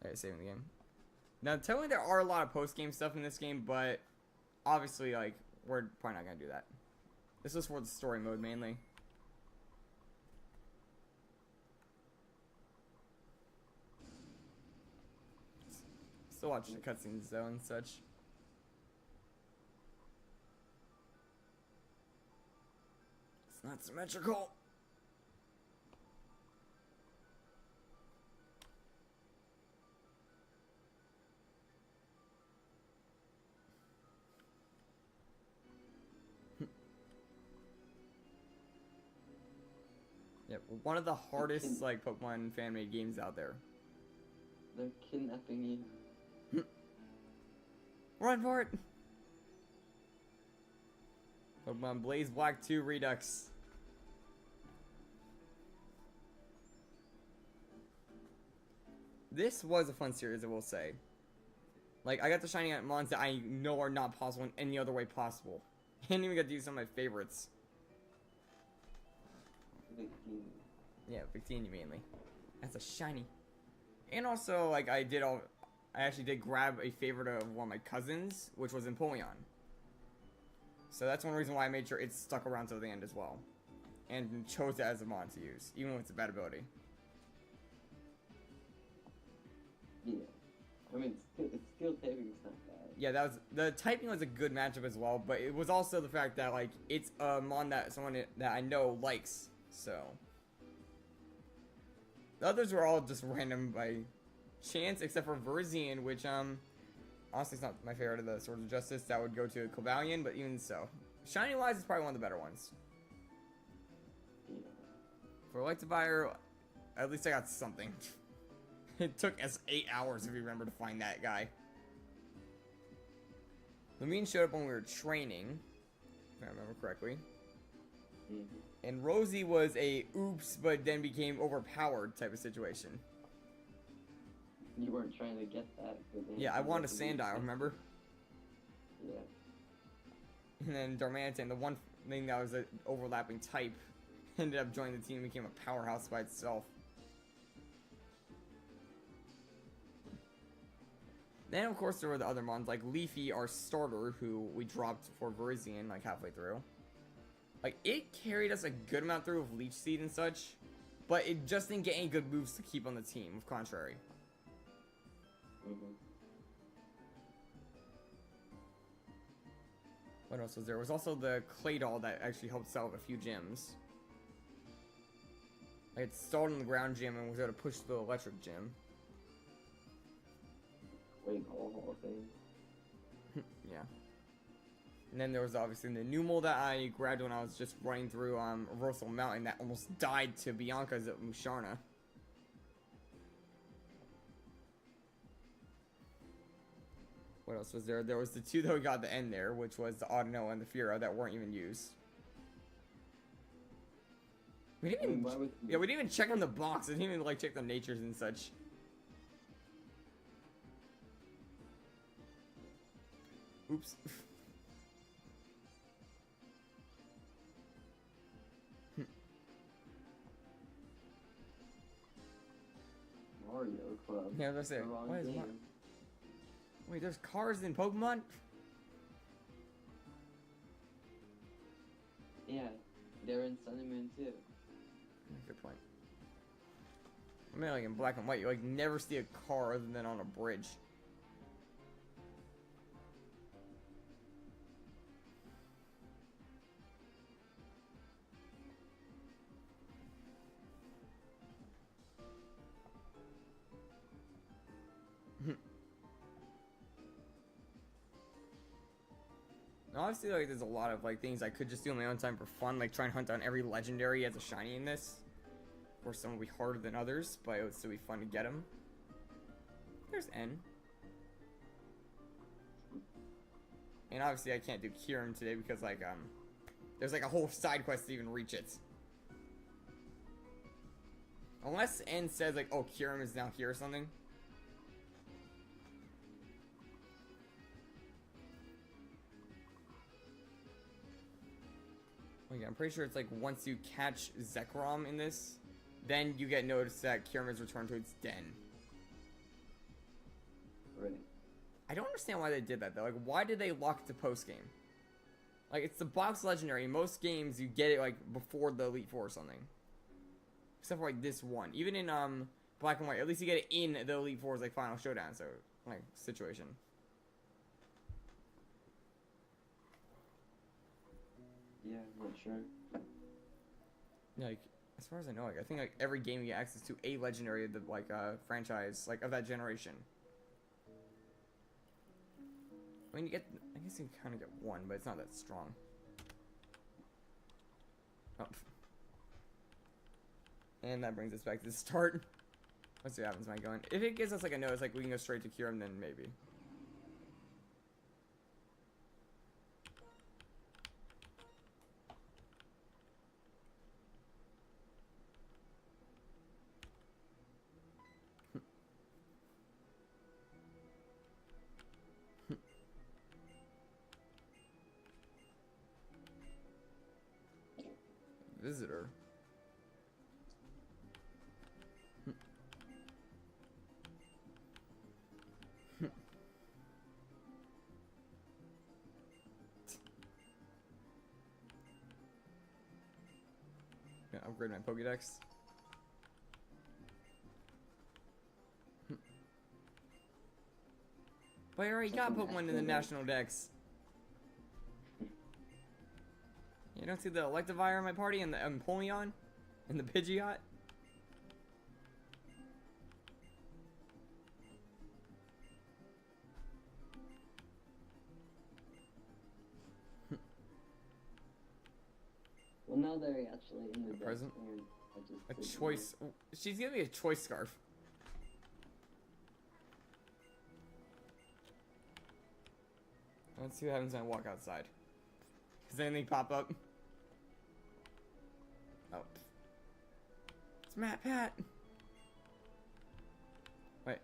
Alright, saving the game. Now, tell me there are a lot of post-game stuff in this game, but obviously, like, we're probably not gonna do that. This is for the story mode, mainly. Still watch the cutscenes, though, and such. It's not symmetrical. Yep, one of the hardest like Pokemon fan-made games out there. They're kidnapping you. Run for it! Pokemon Blaze Black 2 Redux. This was a fun series, I will say. Like, I got the shiny mons that I know are not possible in any other way possible. And even got to use some of my favorites. 15. Yeah, Victini mainly. That's a shiny. And also, like, I actually did grab a favorite of one of my cousins, which was Empoleon. So that's one reason why I made sure it stuck around till the end as well. And chose it as a mon to use, even with its bad ability. Yeah. I mean, it's still typing's not bad. Yeah, the typing was a good matchup as well, but it was also the fact that, like, it's a mon that someone that I know likes, so. The others were all just random by chance, except for Verzian, which, honestly, it's not my favorite of the Swords of Justice. That would go to Cobalion, but even so. Shiny-wise, it's probably one of the better ones. Yeah. For Electivire, at least I got something. It took us 8 hours, if you remember, to find that guy. Lumine showed up when we were training, if I remember correctly. Mm-hmm. And Rosie was a oops, but then became overpowered type of situation. You weren't trying to get that. But then Yeah, I wanted a you had to Sandile, do remember? Yeah. And then Darmanitan, the one thing that was an overlapping type, ended up joining the team and became a powerhouse by itself. Then, of course, there were the other mons, like Leafy, our starter, who we dropped for Verizian, like, halfway through. Like, it carried us a good amount through with Leech Seed and such, but it just didn't get any good moves to keep on the team, with Contrary. Mm-hmm. What else was there? There was also the Clay Doll that actually helped solve a few gyms. Like, it stalled in the ground gym and was able to push the electric gym. Wait, Hall of Fame. Yeah. And then there was obviously the Numel that I grabbed when I was just running through Reversal Mountain that almost died to Bianca's Musharna. What else was there? There was the two that we got at the end there, which was the Audino and the Fira that weren't even used. We didn't even, we didn't even check on the box. I didn't even like check the natures and such. Oops. Mario Club. Yeah, let's say. The wrong What is game. what? Wait, there's cars in Pokemon? Yeah, they're in Sun and Moon too. Good point. I mean, like in Black and White, you like never see a car other than on a bridge. Obviously, like, there's a lot of like things I could just do on my own time for fun, like try and hunt down every legendary as a shiny in this. Of course, some will be harder than others, but it would still be fun to get them. There's N. And obviously, I can't do Kyurem today because like there's like a whole side quest to even reach it. Unless N says like, oh, Kyurem is now here or something. Oh yeah, I'm pretty sure it's like once you catch Zekrom in this, then you get noticed that Kyurem is returned to its den. Right. I don't understand why they did that though. Like, why did they lock it to post game? Like, it's the box legendary. In most games, you get it like before the Elite Four or something. Except for like this one. Even in Black and White, at least you get it in the Elite Four's like final showdown. So like situation. Yeah, I'm not sure. Like, as far as I know, like I think like every game you get access to a legendary of the like franchise like of that generation. I mean, you get, I guess you kind of get one, but it's not that strong. Oh. And that brings us back to the start. Let's see what happens when I go in. If it gives us like a notice, like we can go straight to Kyurem, then maybe. Visitor. Gonna upgrade my Pokédex. But I already got Pokemon in the National Dex. You don't see the Electivire in my party and the Empoleon? And the Pidgeot? Well, now they're actually in the deck, present? and I A just did choice. She's giving me a choice scarf. Let's see what happens when I walk outside. Does anything pop up? Oh. It's Matt Pat. Wait.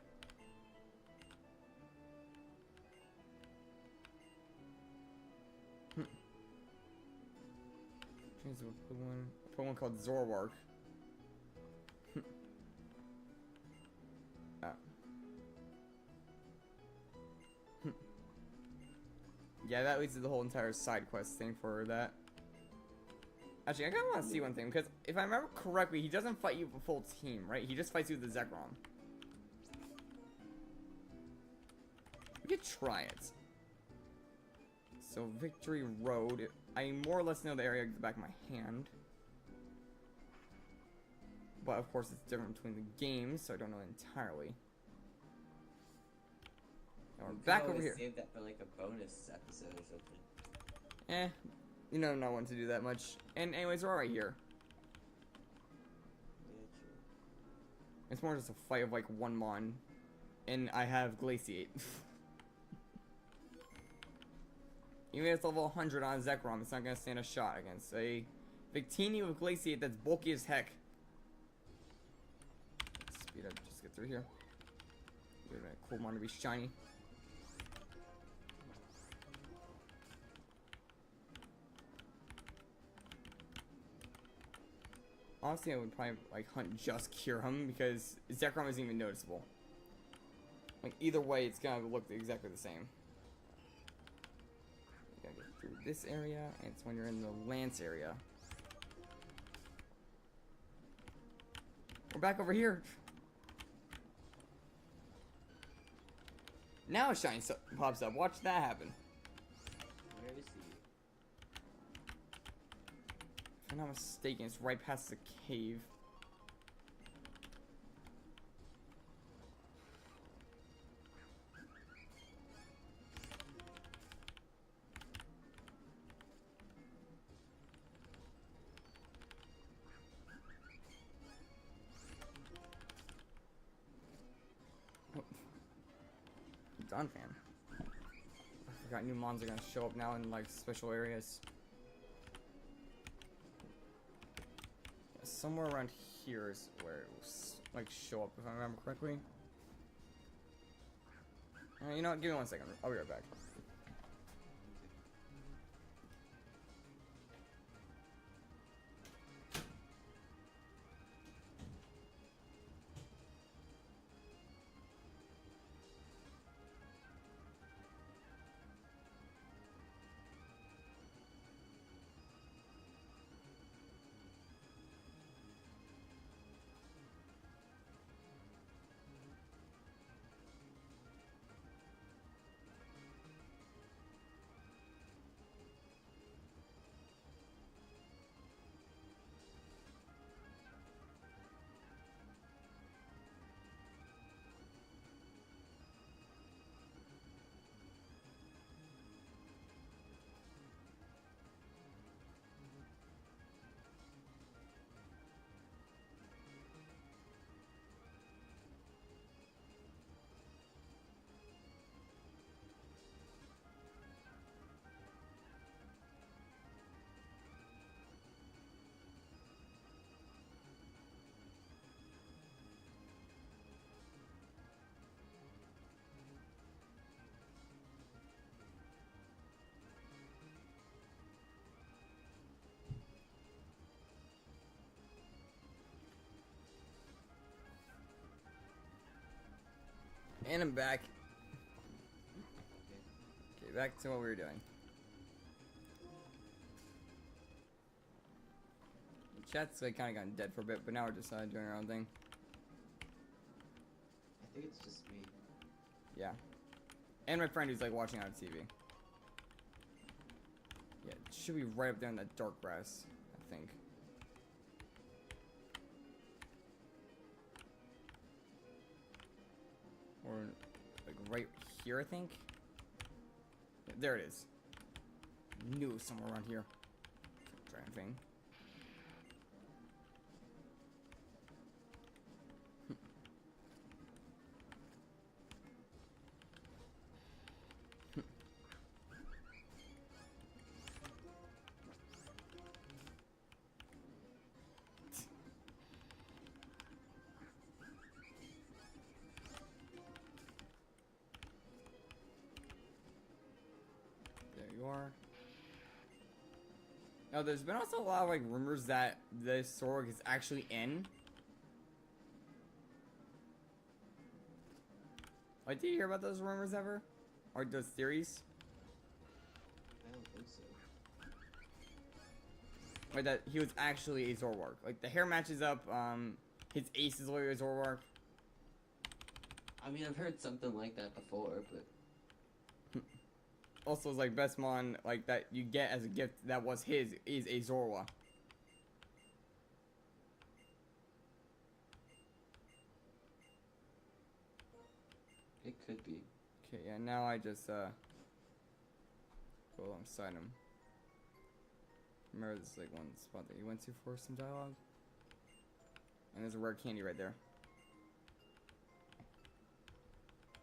Change the Pokemon called Zorwark. Oh. Yeah, that leads to the whole entire side quest thing for that. Actually, I kind of want to see one thing, because if I remember correctly, he doesn't fight you with a full team, right? He just fights you with the Zekrom. We could try it. So, Victory Road. I more or less know the area at the back of my hand. But, of course, it's different between the games, so I don't know entirely. Now we're back over here. Save that for like a bonus episode or something. Eh, you know, not want to do that much. And anyways, we're all right here. Yeah, true. It's more just a fight of like one mon, and I have Glaciate. Even if it's level 100 on Zekrom, it's not gonna stand a shot against a Victini with Glaciate that's bulky as heck. Speed up, just get through here. Give it a cool mon to be shiny. Honestly, I would probably like hunt just Kyurem because Zekrom isn't even noticeable. Like, either way, it's gonna look exactly the same. You gotta get through this area, and it's when you're in the Lance area. We're back over here. Now a shiny pops up. Watch that happen. Where is he? If I'm not mistaken, it's right past the cave. Done, fam. I forgot new mons are gonna show up now in like special areas. Yeah, somewhere around here is where it will like show up if I remember correctly. You know what? Give me 1 second. I'll be right back. And I'm back. Okay, back to what we were doing. The chat's like kind of gotten dead for a bit, but now we're just doing our own thing. I think it's just me. Yeah. And my friend who's like watching on TV. Yeah, it should be right up there in that dark grass, I think. Or like right here, I think. Yeah, there it is. Knew it was somewhere around here. Dragon thing. Now, there's been also a lot of like rumors that this sword is actually in. Like, did you hear about those rumors ever? Or those theories? I don't think so. Like that he was actually a Zorwark. Like the hair matches up. His ace is literally a Zorwark. I mean, I've heard something like that before, but Also, it's like best mon like that you get as a gift that was his is a Zorwa. it could be. Okay, yeah. Now I just go alongside him. Remember this like one spot that you went to for some dialogue. And there's a rare candy right there.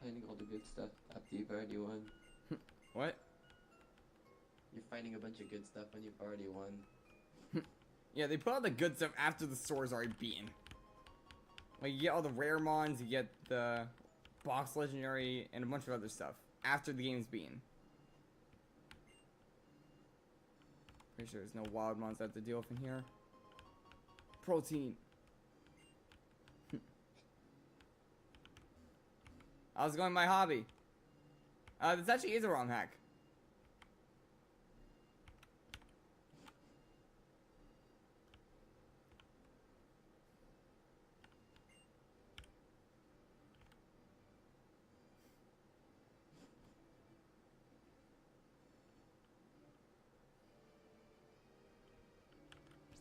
Finding all the good stuff after you've already won. What? You're finding a bunch of good stuff when you've already won. Yeah, they put all the good stuff after the store's already beaten. Like, you get all the rare mons, you get the box legendary, and a bunch of other stuff after the game's beaten. Pretty sure there's no wild mons I have to deal with in here. Protein. I was going by hobby. This actually is a ROM hack.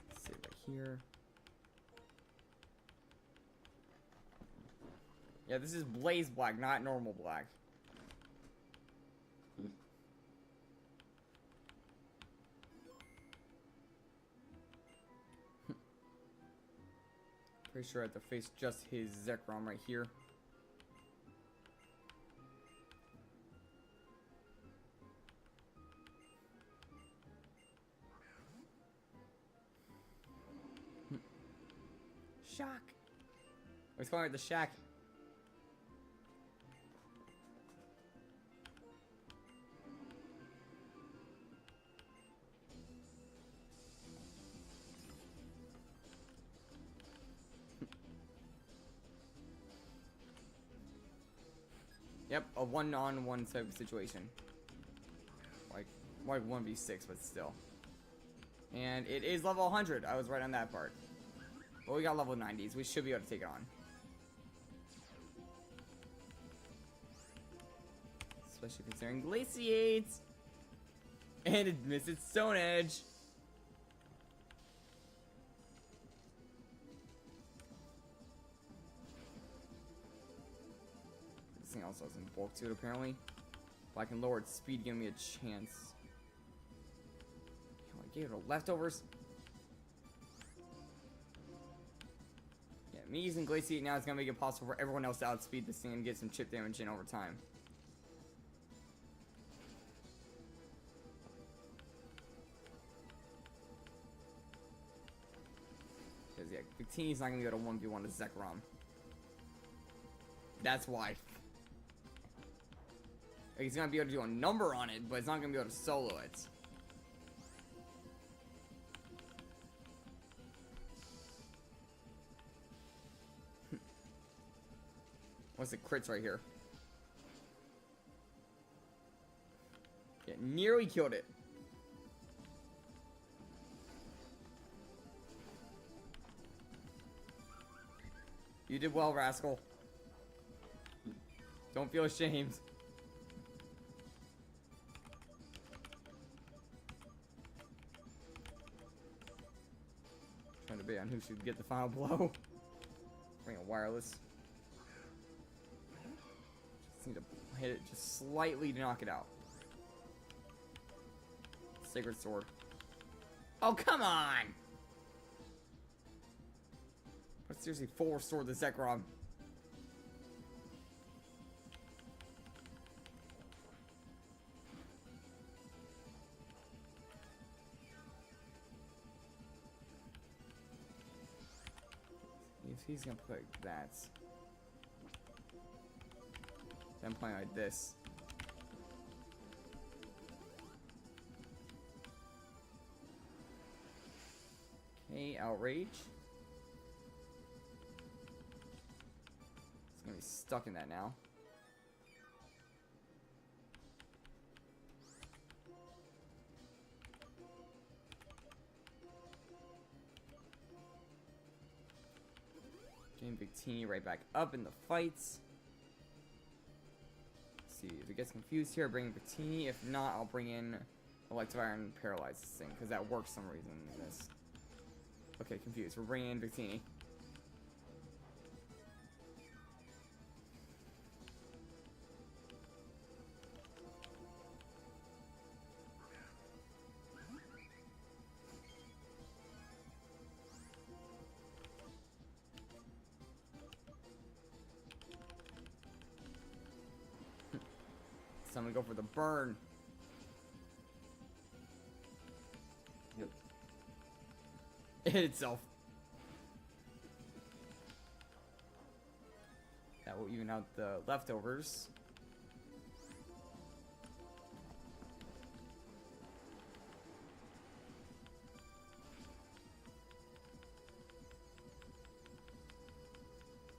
Let's see right here. Yeah, this is Blaze Black, not normal black. Pretty sure I have to face just his Zekrom right here. Shock. I was calling it the Shack. Yep, a 1-on-1 type of situation. Like 1v6, but still. And it is level 100. I was right on that part. But we got level 90s. We should be able to take it on. Especially considering Glaciates. And it missed its Stone Edge. This thing also has some bulk to it, apparently. If I can lower its speed, give me a chance. Oh, I gave it leftovers. Yeah, me using Glaciate now is going to make it possible for everyone else to outspeed this thing and get some chip damage in over time. Because, yeah, Victini's not going to be able to 1v1 to Zekrom. That's why. Like, he's going to be able to do a number on it, but it's not going to be able to solo it. What's the crits right here? Yeah, nearly killed it. You did well, rascal. Don't feel ashamed. Trying to debate on who should get the final blow. Bring a wireless. Just need to hit it just slightly to knock it out. Sacred Sword. Oh, come on! But seriously, full restore the Zekrom. If he's gonna play like that, then I'm playing like this. Okay, Outrage. It's gonna be stuck in that now. Getting Victini right back up in the fights. Let's see, if it gets confused here, bring in Victini. If not, I'll bring in Electivire and paralyze this thing, because that works for some reason in this. Okay, confused. We're bringing in Victini. So I'm gonna go for the burn. Yep. It hit itself. That will even out the leftovers.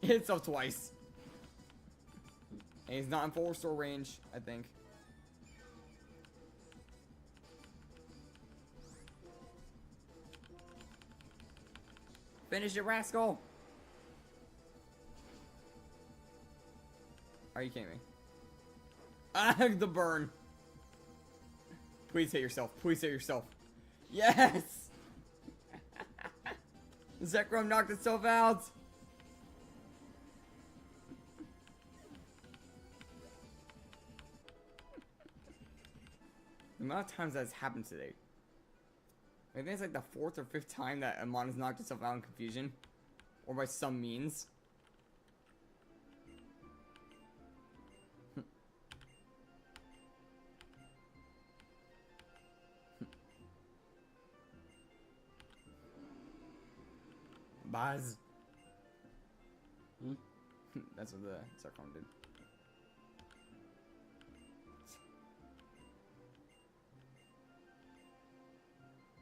It hit itself twice. And he's not in full restore range, I think. Finish it, rascal! Are you kidding me? Ah, the burn. Please hit yourself. Please hit yourself. Yes! Zekrom knocked itself out! The amount of times that's happened today. I think it's like the 4th or 5th time that Amon has knocked itself out in confusion. Or by some means. Buzz. That's what the Zekrom did.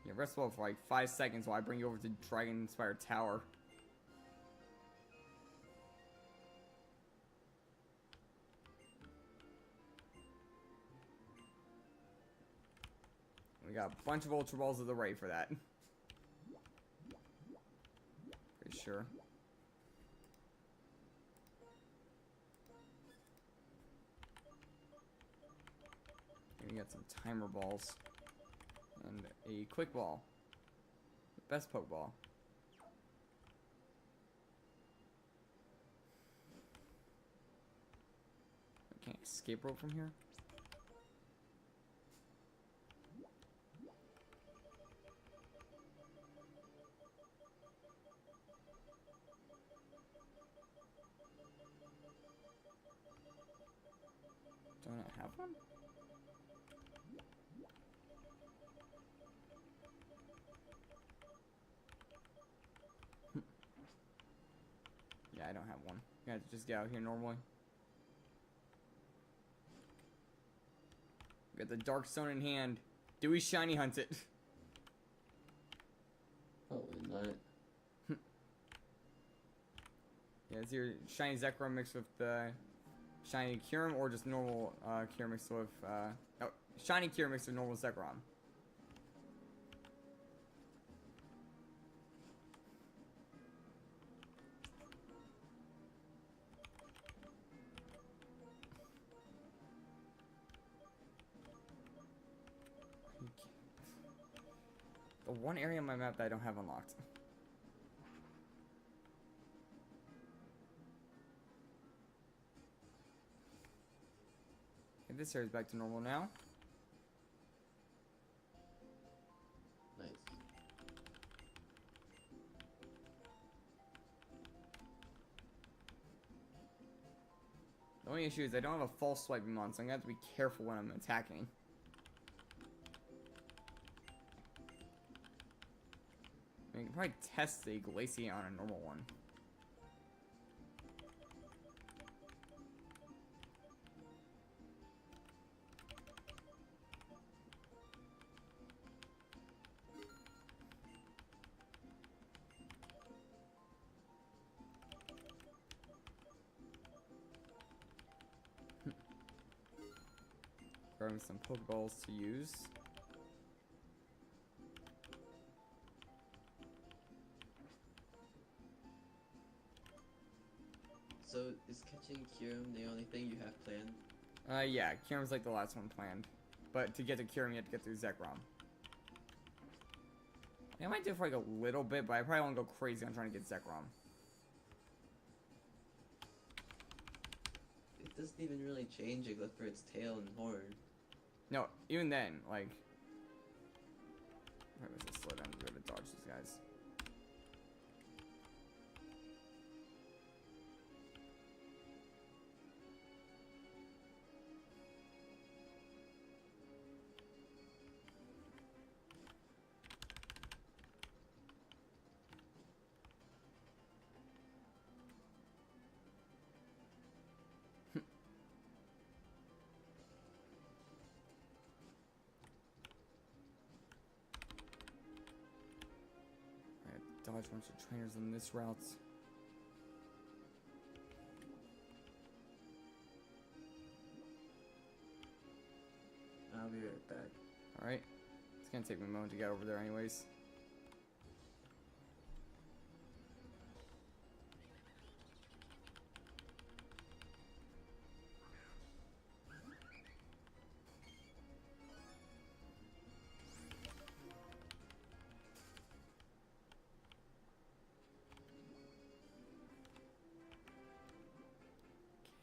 Yeah, rest well for like 5 seconds while I bring you over to Dragon Spire Tower. We got a bunch of Ultra Balls to the right for that. Pretty sure. We got some Timer Balls. And a Quick Ball. The best Pokeball. I can't escape rope from here. Don't I have one? Yeah, I don't have one. You guys just get out here normally. We got the Dark Stone in hand. Do we shiny hunt it? Probably not. Yeah, it's your shiny Zekrom mixed with the shiny Kyurem, or just normal Kyurem mixed with oh, shiny Kyurem mixed with normal Zekrom. The one area on my map that I don't have unlocked. Okay, this area's back to normal now. Nice. The only issue is I don't have a false swiping on, so I'm gonna have to be careful when I'm attacking. I mean, you can probably test the Glacier on a normal one. Grabbing some Pokeballs to use. So, is catching Kyurem the only thing you have planned? Yeah, Kyurem's like the last one planned. But to get to Kyurem, you have to get through Zekrom. I might do it for like a little bit, but I probably won't go crazy on trying to get Zekrom. It doesn't even really change except for its tail and horn. No, even then, like... Alright, let's just slow down to be able to dodge these guys. Dodge a bunch of trainers on this route. I'll be right back. Alright. It's gonna take me a moment to get over there anyways.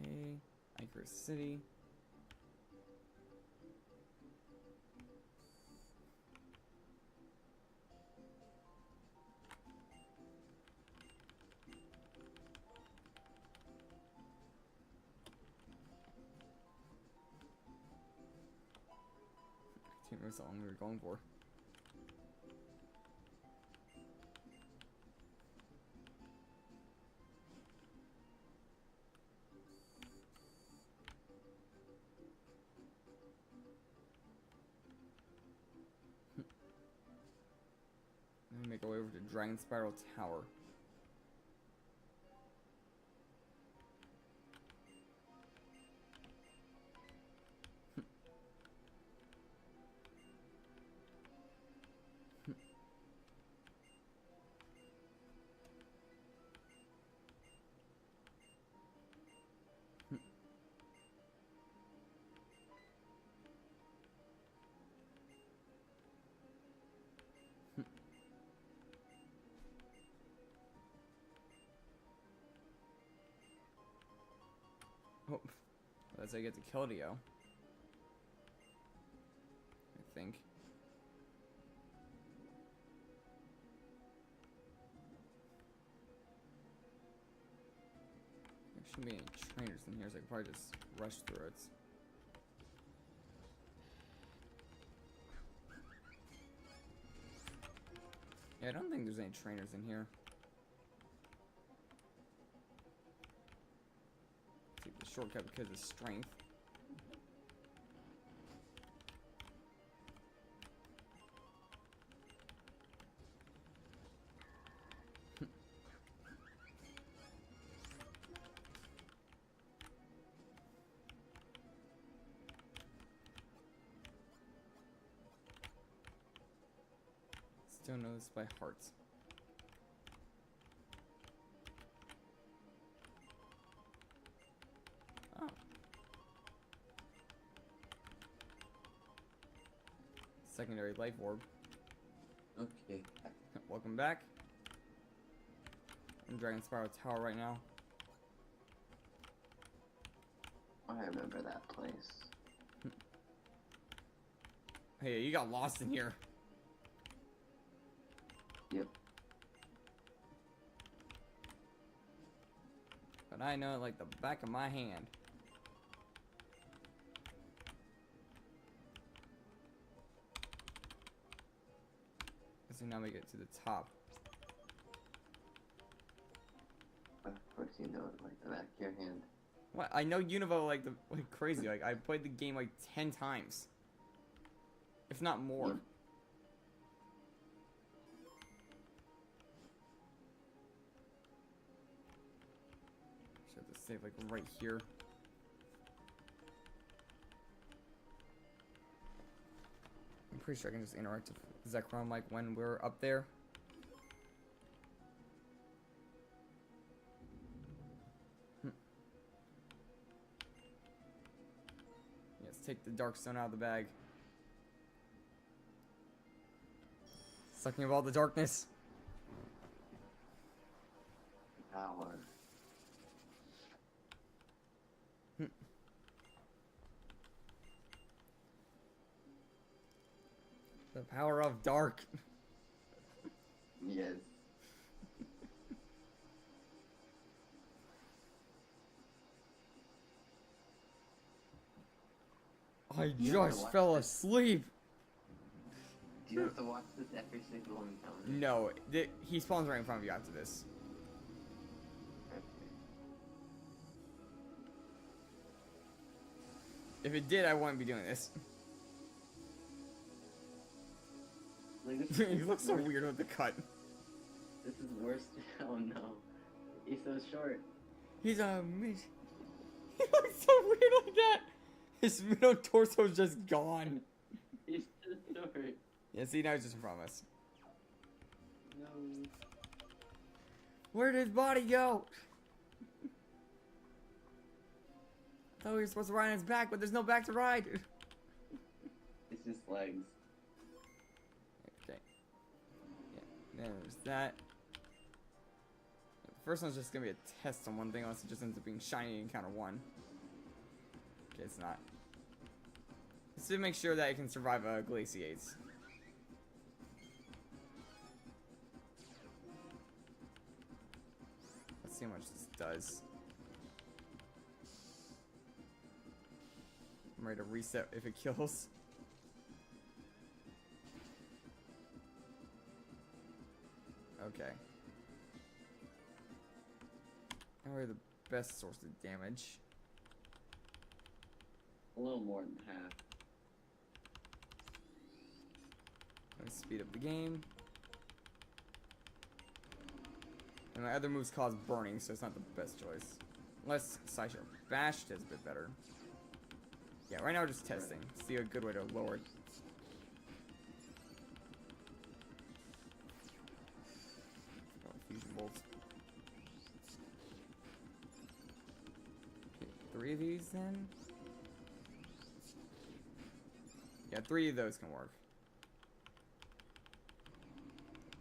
Okay, Icarus City. I think that's the one we were going for. Let me make our way over to Dragon Spiral Tower. Oh, that's how I get to Keldeo. I think. There shouldn't be any trainers in here, so I could probably just rush through it. Yeah, I don't think there's any trainers in here. Take the shortcut because of strength. Still know this by heart. Oh. Secondary life orb. Okay. Welcome back. I'm in Dragon Spiral Tower right now. I remember that place. Hey, you got lost in here. Yep. But I know it like the back of my hand. So now we get to the top. Of course you know it like the back of your hand. What? I know Univo like crazy. Like I played the game like 10 times, if not more. Yep. Should have to save like right here. I'm pretty sure I can just interact with Zekrom like when we're up there. Let's take the Dark Stone out of the bag. Sucking up all the darkness. Power. The power of dark. Yes. I You have to just watch fell this. asleep. Do you have to watch this every single encounter? No, he spawns right in front of you after this. Okay. If it did, I wouldn't be doing this. Like, this He is looks so worse. weird with the cut. This is worse. Oh no. He's so short. He's a He looks so weird like that. His middle torso's just gone. Yeah, see, now he's just in front of us. No. Where did his body go? I thought we were supposed to ride on his back, but there's no back to ride. It's just legs. Okay. Yeah, there's that. The first one's just gonna be a test on one thing, unless it just ends up being shiny encounter 1. Okay, it's not. Just to make sure that it can survive glaciates. Let's see how much this does. I'm ready to reset if it kills. Okay. Now we're the best source of damage. A little more than half. Let me speed up the game. And my other moves cause burning, so it's not the best choice. Unless Sideshow Bash does a bit better. Yeah, right now we're just testing. See a good way to lower it. Oh, fusion bolts. Okay, 3 of these then? Yeah, 3 of those can work.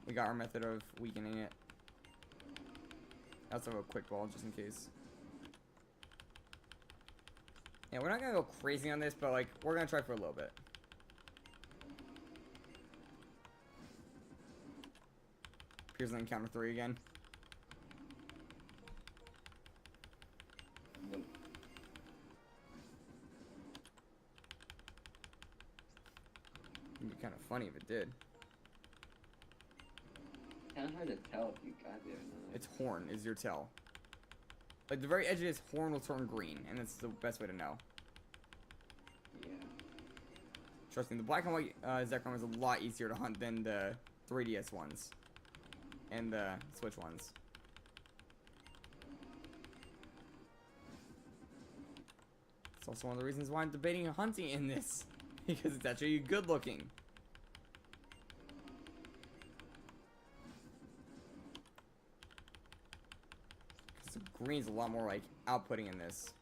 We got our method of weakening it. I also have a quick ball just in case. Yeah, we're not gonna go crazy on this, but like, we're gonna try for a little bit. Here's an encounter 3 again. Nope. It'd be kind of funny if it did. Kind of hard to tell if you got there or not. Its horn is your tail. Like, the very edge of its horn will turn green, and that's the best way to know. Yeah. Trust me, the black and white Zekrom is a lot easier to hunt than the 3DS ones. And the Switch ones. It's also one of the reasons why I'm debating hunting in this. Because it's actually good looking. Because the green's a lot more like outputting in this.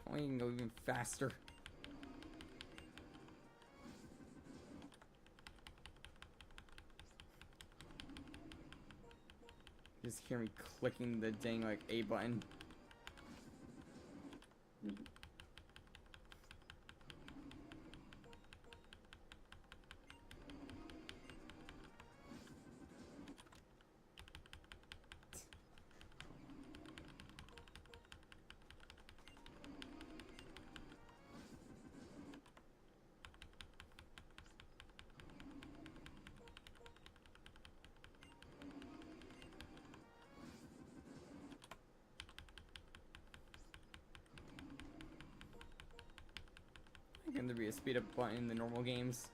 Oh, you can go even faster. Just hear me clicking the dang like A button. Can there be a speed up button in the normal games?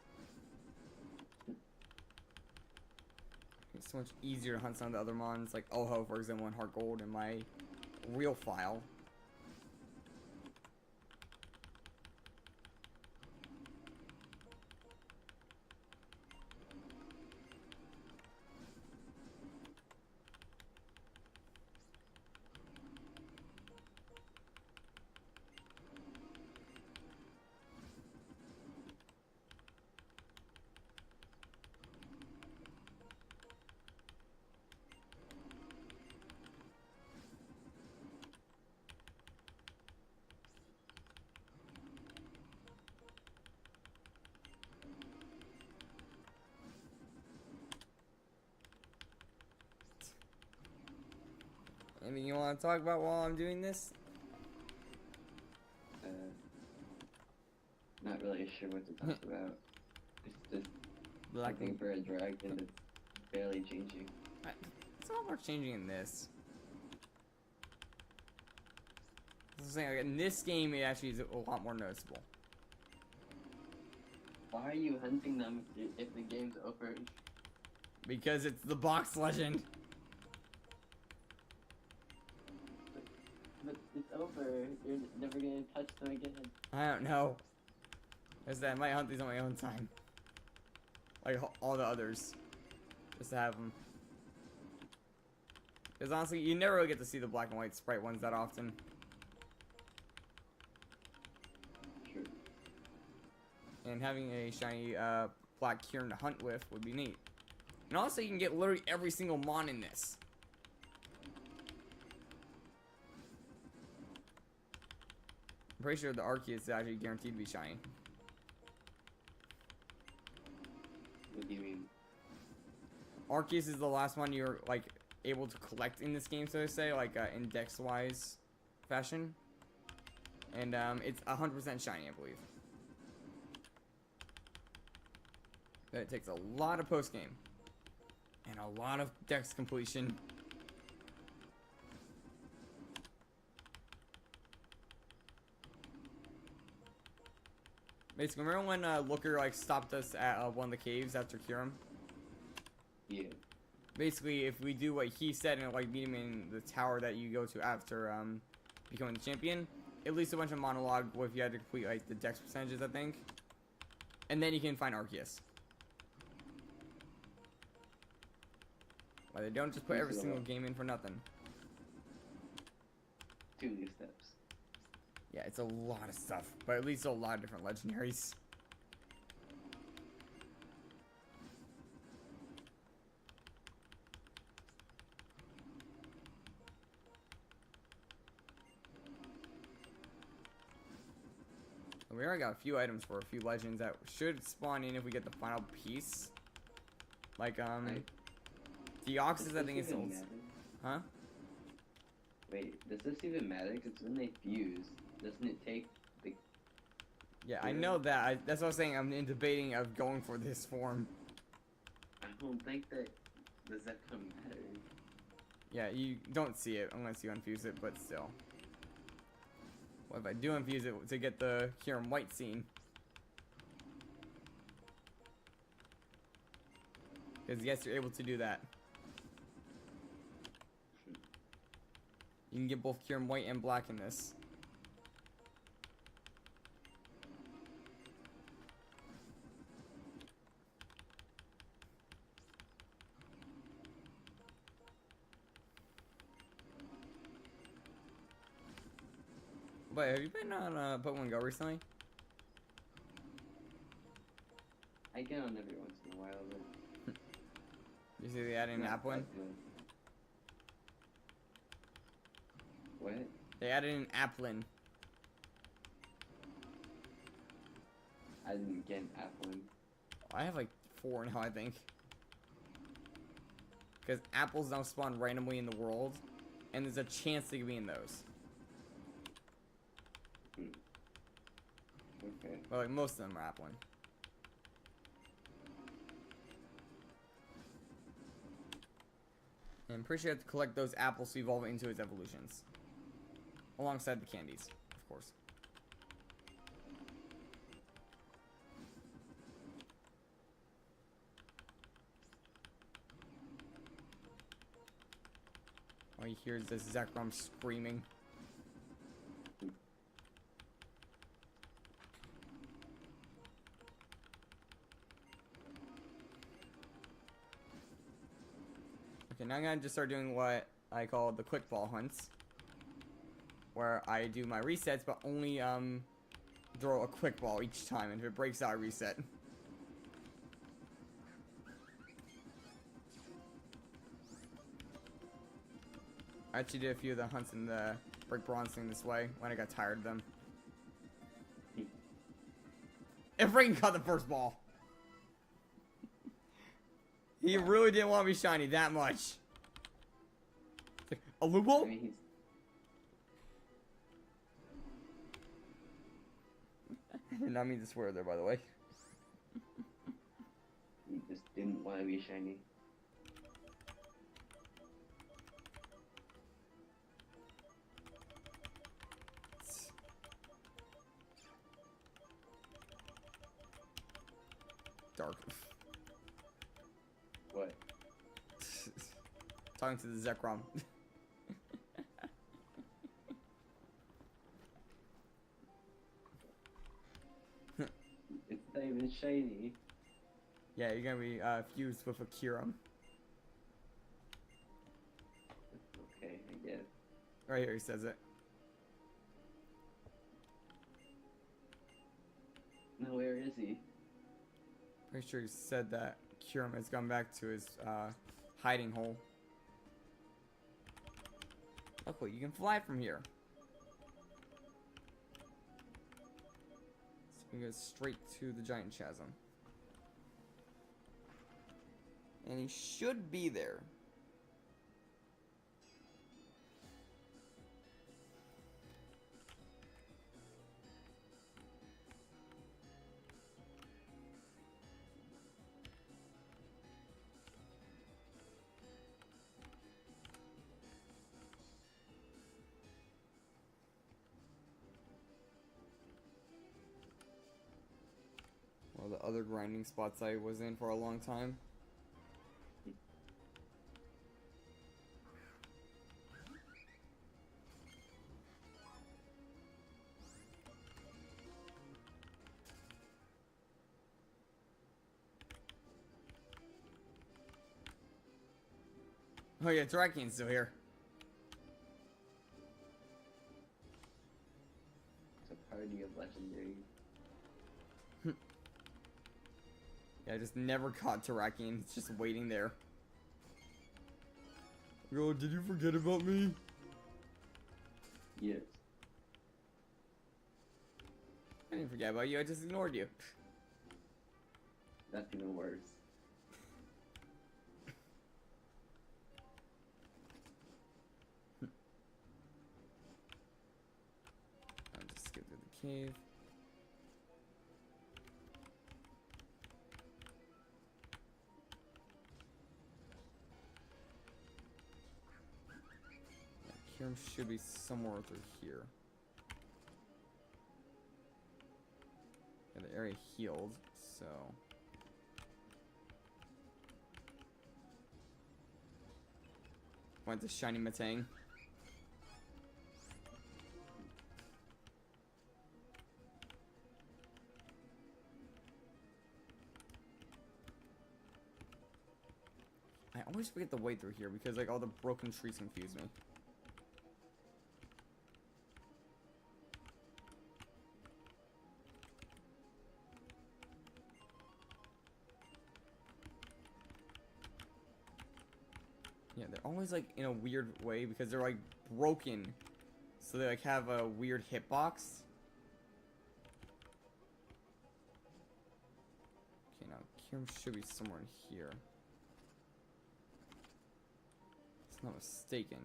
It's so much easier to hunt some of the other mons, like Oho, for example, and Heart Gold in my real file. Anything you want to talk about while I'm doing this? Not really sure what to talk about. It's just Black looking for a dragon that's barely changing. It's a lot more changing in this. I was saying, like, in this game, it actually is a lot more noticeable. Why are you hunting them if the game's over? Because it's the box legend. over. You're never gonna touch them again. I don't know. Is that I might hunt these on my own time. Like all the others. Just to have them. Because honestly, you never really get to see the black and white sprite ones that often. True. And having a shiny black Kieran to hunt with would be neat. And also you can get literally every single mon in this. I'm pretty sure the Arceus is actually guaranteed to be shiny. What do you mean? Arceus is the last one you're like able to collect in this game, so to say, like index-wise fashion. And it's 100% shiny, I believe. But it takes a lot of post-game. And a lot of dex completion. Basically, remember when Looker like stopped us at one of the caves after Kyurem? Yeah. Basically, if we do what he said and like meet him in the tower that you go to after becoming the champion, at least a bunch of monologue if you had to complete like the dex percentages, I think. And then you can find Arceus. Well, they don't just put every single game in for nothing. 2 new steps. Yeah, it's a lot of stuff, but at least a lot of different legendaries. We already got a few items for a few legends that should spawn in if we get the final piece. Like, Deoxys, I think it's old. Huh? Wait, does this even matter? Because when they fuse, doesn't it take the... Yeah, I know that. That's what I was saying. I'm in debating of going for this form. I don't think that... Does that come matter? Yeah, you don't see it unless you unfuse it, but still. What if I do infuse it to get the Kyurem White scene? Because yes, you're able to do that. You can get both Kyurem White and Black in this. Wait, have you been on Pokemon Go recently? I get on every once in a while, but... You see they added an Applin? What? They added an Applin. I didn't get an Applin. I have like 4 now, I think. Because apples now spawn randomly in the world, and there's a chance they could be in those. Okay. Well, like most of them are Applin. And I'm pretty sure you have to collect those apples to evolve into its evolutions. Alongside the candies, of course. All you hear is this Zekrom screaming. Okay, now I'm gonna just start doing what I call the quick ball hunts. Where I do my resets, but only throw a quick ball each time, and if it breaks out, I reset. I actually did a few of the hunts in the Brick Bronze thing this way, when I got tired of them. If Reagan caught the first ball. He really didn't want me shiny that much. A Lubo? I mean, I did not mean to swear there, by the way. he just didn't want to be shiny. Dark. What? Talking to the Zekrom. shiny. Yeah, you're gonna be fused with a Kyurem. Okay, I guess. Right here, he says it. No, where is he? Pretty sure he said that Kyurem has gone back to his hiding hole. Luckily, you can fly from here. So we go straight to the giant chasm. And he should be there. One of the other grinding spots I was in for a long time. Oh yeah, Terrakian's still here. It's a party of legendary. Yeah, I just never caught Terrakian. It's just waiting there. Yo, did you forget about me? Yes. I didn't forget about you, I just ignored you. That's even worse. I'll just skip through the cave. Yeah, Kyurem should be somewhere through here. Yeah, the area healed, so... Went to Shiny Matang. I always forget the way through here because like all the broken trees confuse me. Yeah, they're always like in a weird way because they're like broken. So they like have a weird hitbox. Okay, now Kyurem should be somewhere in here. If I'm not mistaken.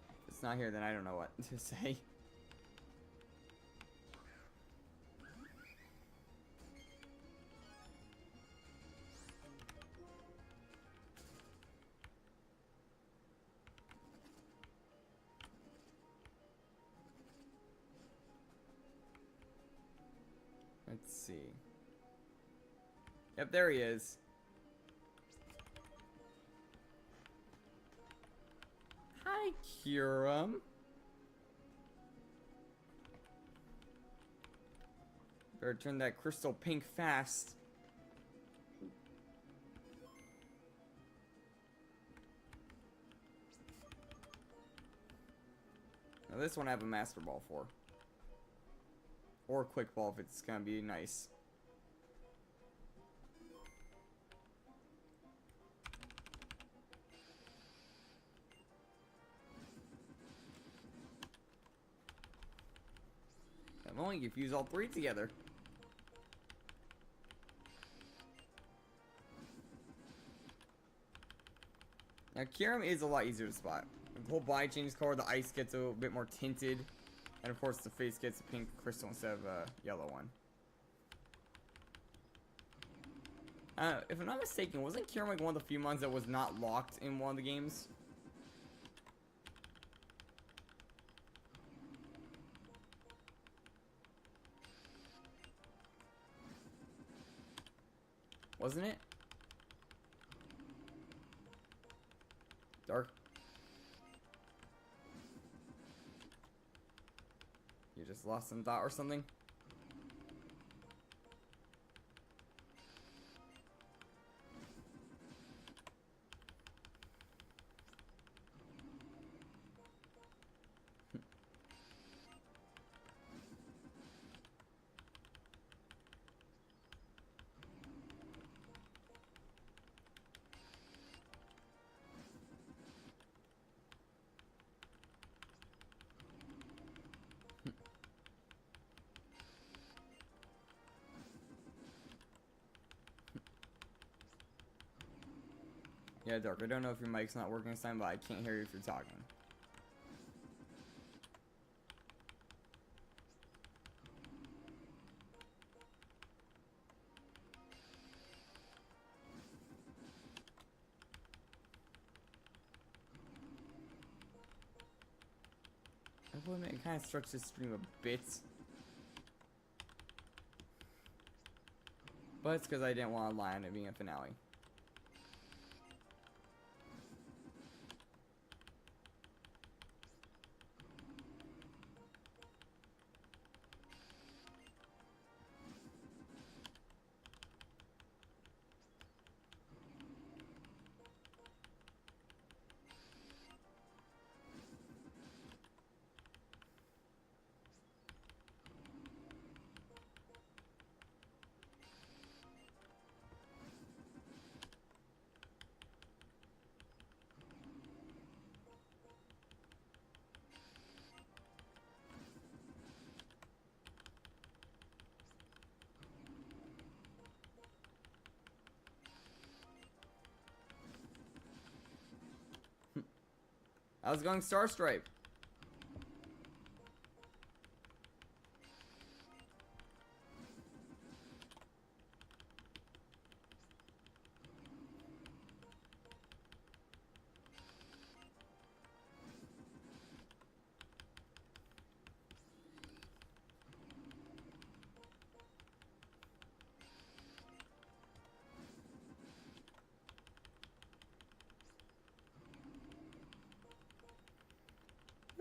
If it's not here, then I don't know what to say. Let's see. Yep, there he is. Hi, Kyurem. Better turn that crystal pink fast. Now this one I have a Master Ball for. Or Quick Ball if it's gonna be nice. I'm only gonna fuse all three together. Now Kyurem is a lot easier to spot. The whole body changes color, the ice gets a bit more tinted. And of course the face gets a pink crystal instead of a yellow one. If I'm not mistaken, wasn't Kyurem like one of the few ones that was not locked in one of the games? Wasn't it? Dark. You just lost some thought or something? Yeah, Dark, I don't know if your mic's not working this time, but I can't hear you if you're talking. I will admit, it kind of stretched the stream a bit. But it's because I didn't want to lie on it being a finale. I was going Star Stripe.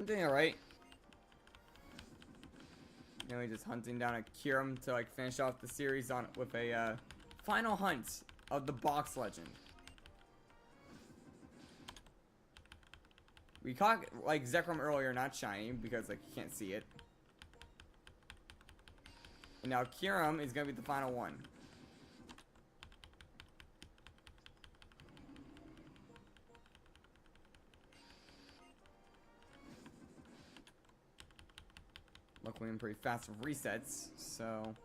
I'm doing alright. Mainly just hunting down a Kyurem to like finish off the series on with a final hunt of the box legend. We caught like Zekrom earlier, not shiny because like you can't see it. And now Kyurem is gonna be the final one. Luckily I'm pretty fast with resets, so...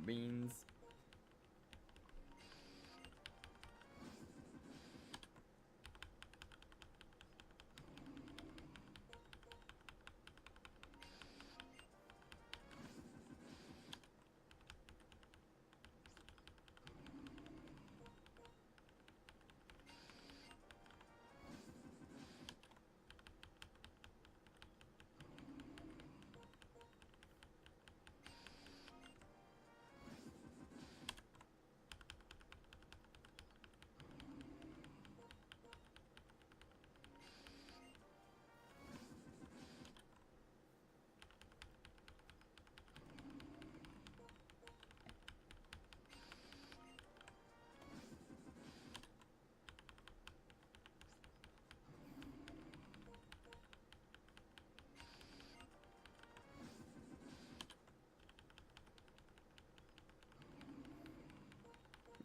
Beans.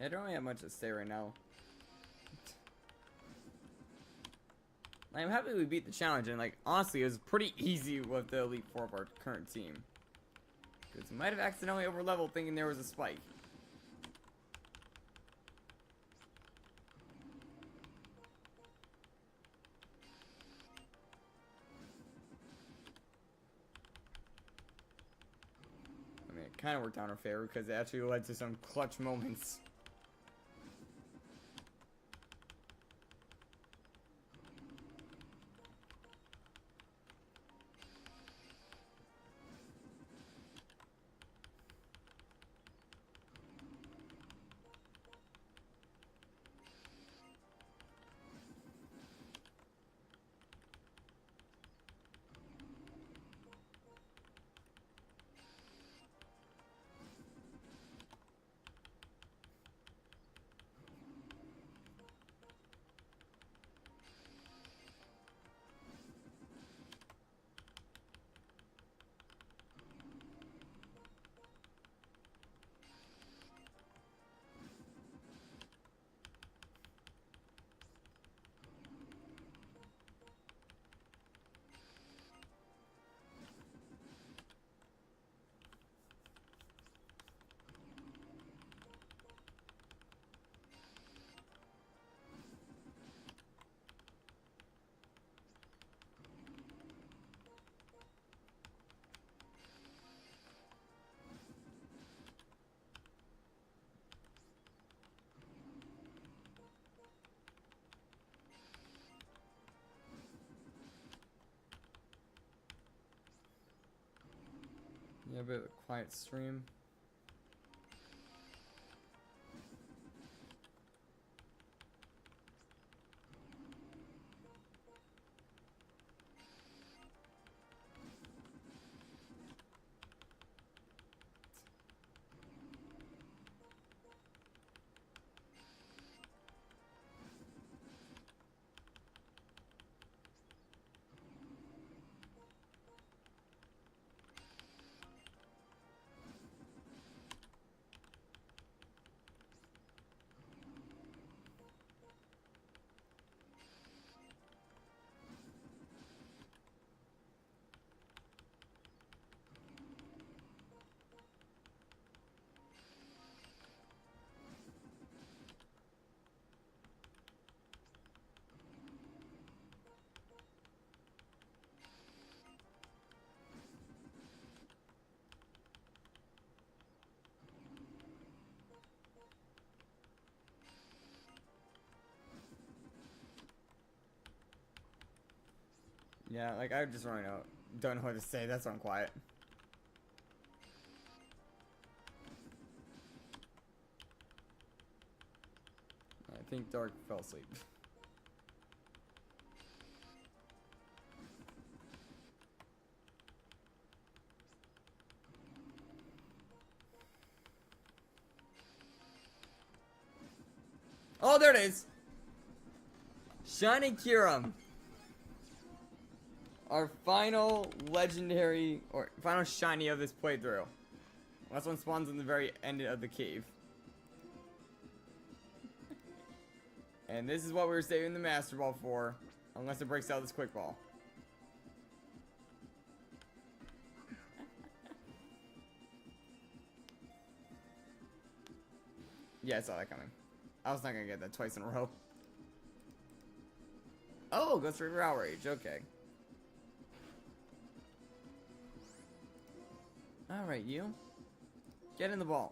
I don't really have much to say right now. I'm happy we beat the challenge, and like honestly, it was pretty easy with the Elite Four of our current team. Because we might have accidentally overleveled thinking there was a spike. I mean, it kind of worked out in our favor because it actually led to some clutch moments. Yeah, a bit of a quiet stream. Yeah, like I just don't know what to say. That's why I'm quiet. I think Dark fell asleep. Oh, there it is. Shiny Kyurem. Our final legendary, or final shiny of this playthrough. Last one spawns in the very end of the cave. And this is what we were saving the Master Ball for. Unless it breaks out this Quick Ball. Yeah, I saw that coming. I was not gonna get that twice in a row. Oh, Ghost River Outrage, okay. Alright, you. Get in the ball.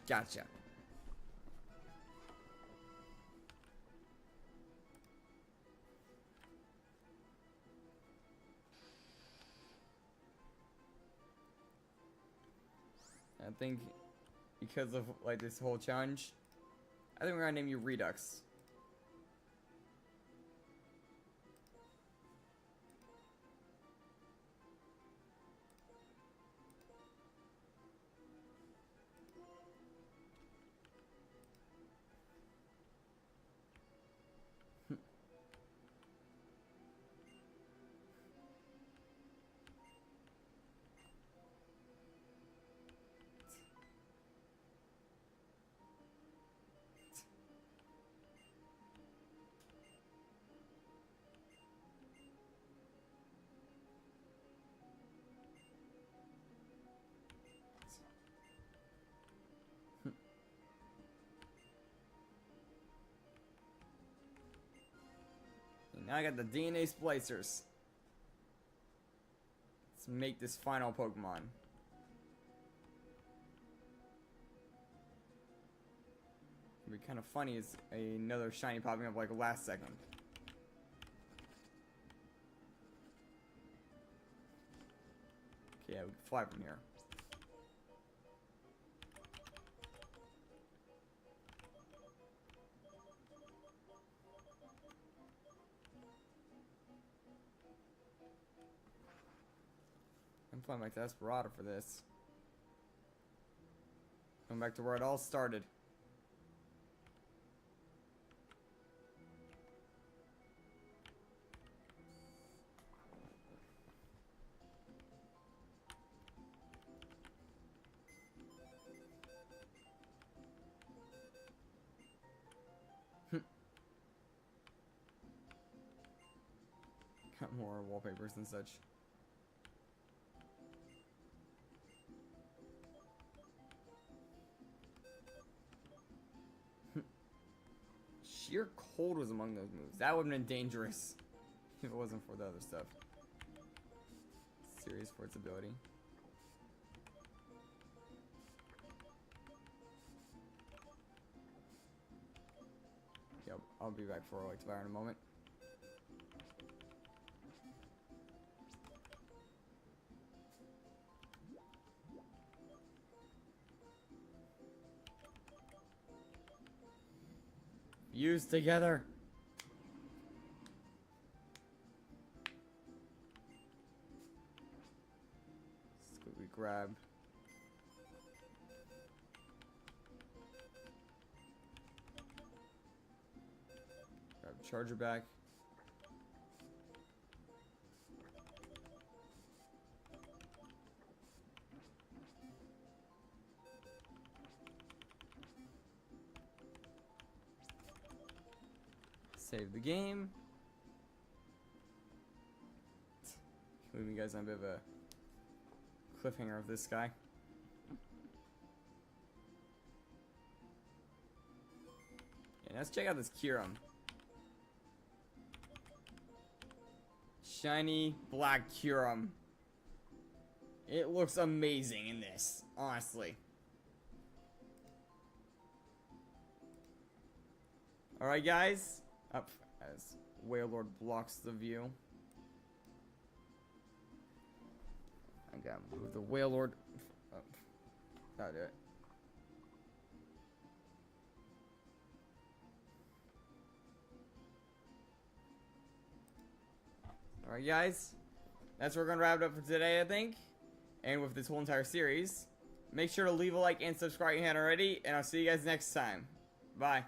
Gotcha. I think because of like this whole challenge, I think we're gonna name you Redux. Now I got the DNA splicers. Let's make this final Pokemon. It'd be kind of funny is another shiny popping up like last second. Okay, yeah, we can fly from here. I'm flying back to Esperado for this. Going back to where it all started. Got more wallpapers and such. Sheer cold was among those moves. That would have been dangerous if it wasn't for the other stuff. Serious for its ability. Yep, I'll be back for like Devour in a moment. Used together. Let's quickly grab. Grab charger back. Save the game. Leaving you guys on a bit of a cliffhanger of this guy. Yeah, let's check out this Kyurem. Shiny black Kyurem. It looks amazing in this, honestly. Alright guys, up as Wailord blocks the view. I gotta move the Wailord up. That'll do it. Alright guys, that's where we're gonna wrap it up for today, I think. And with this whole entire series. Make sure to leave a like and subscribe if you haven't already, and I'll see you guys next time. Bye.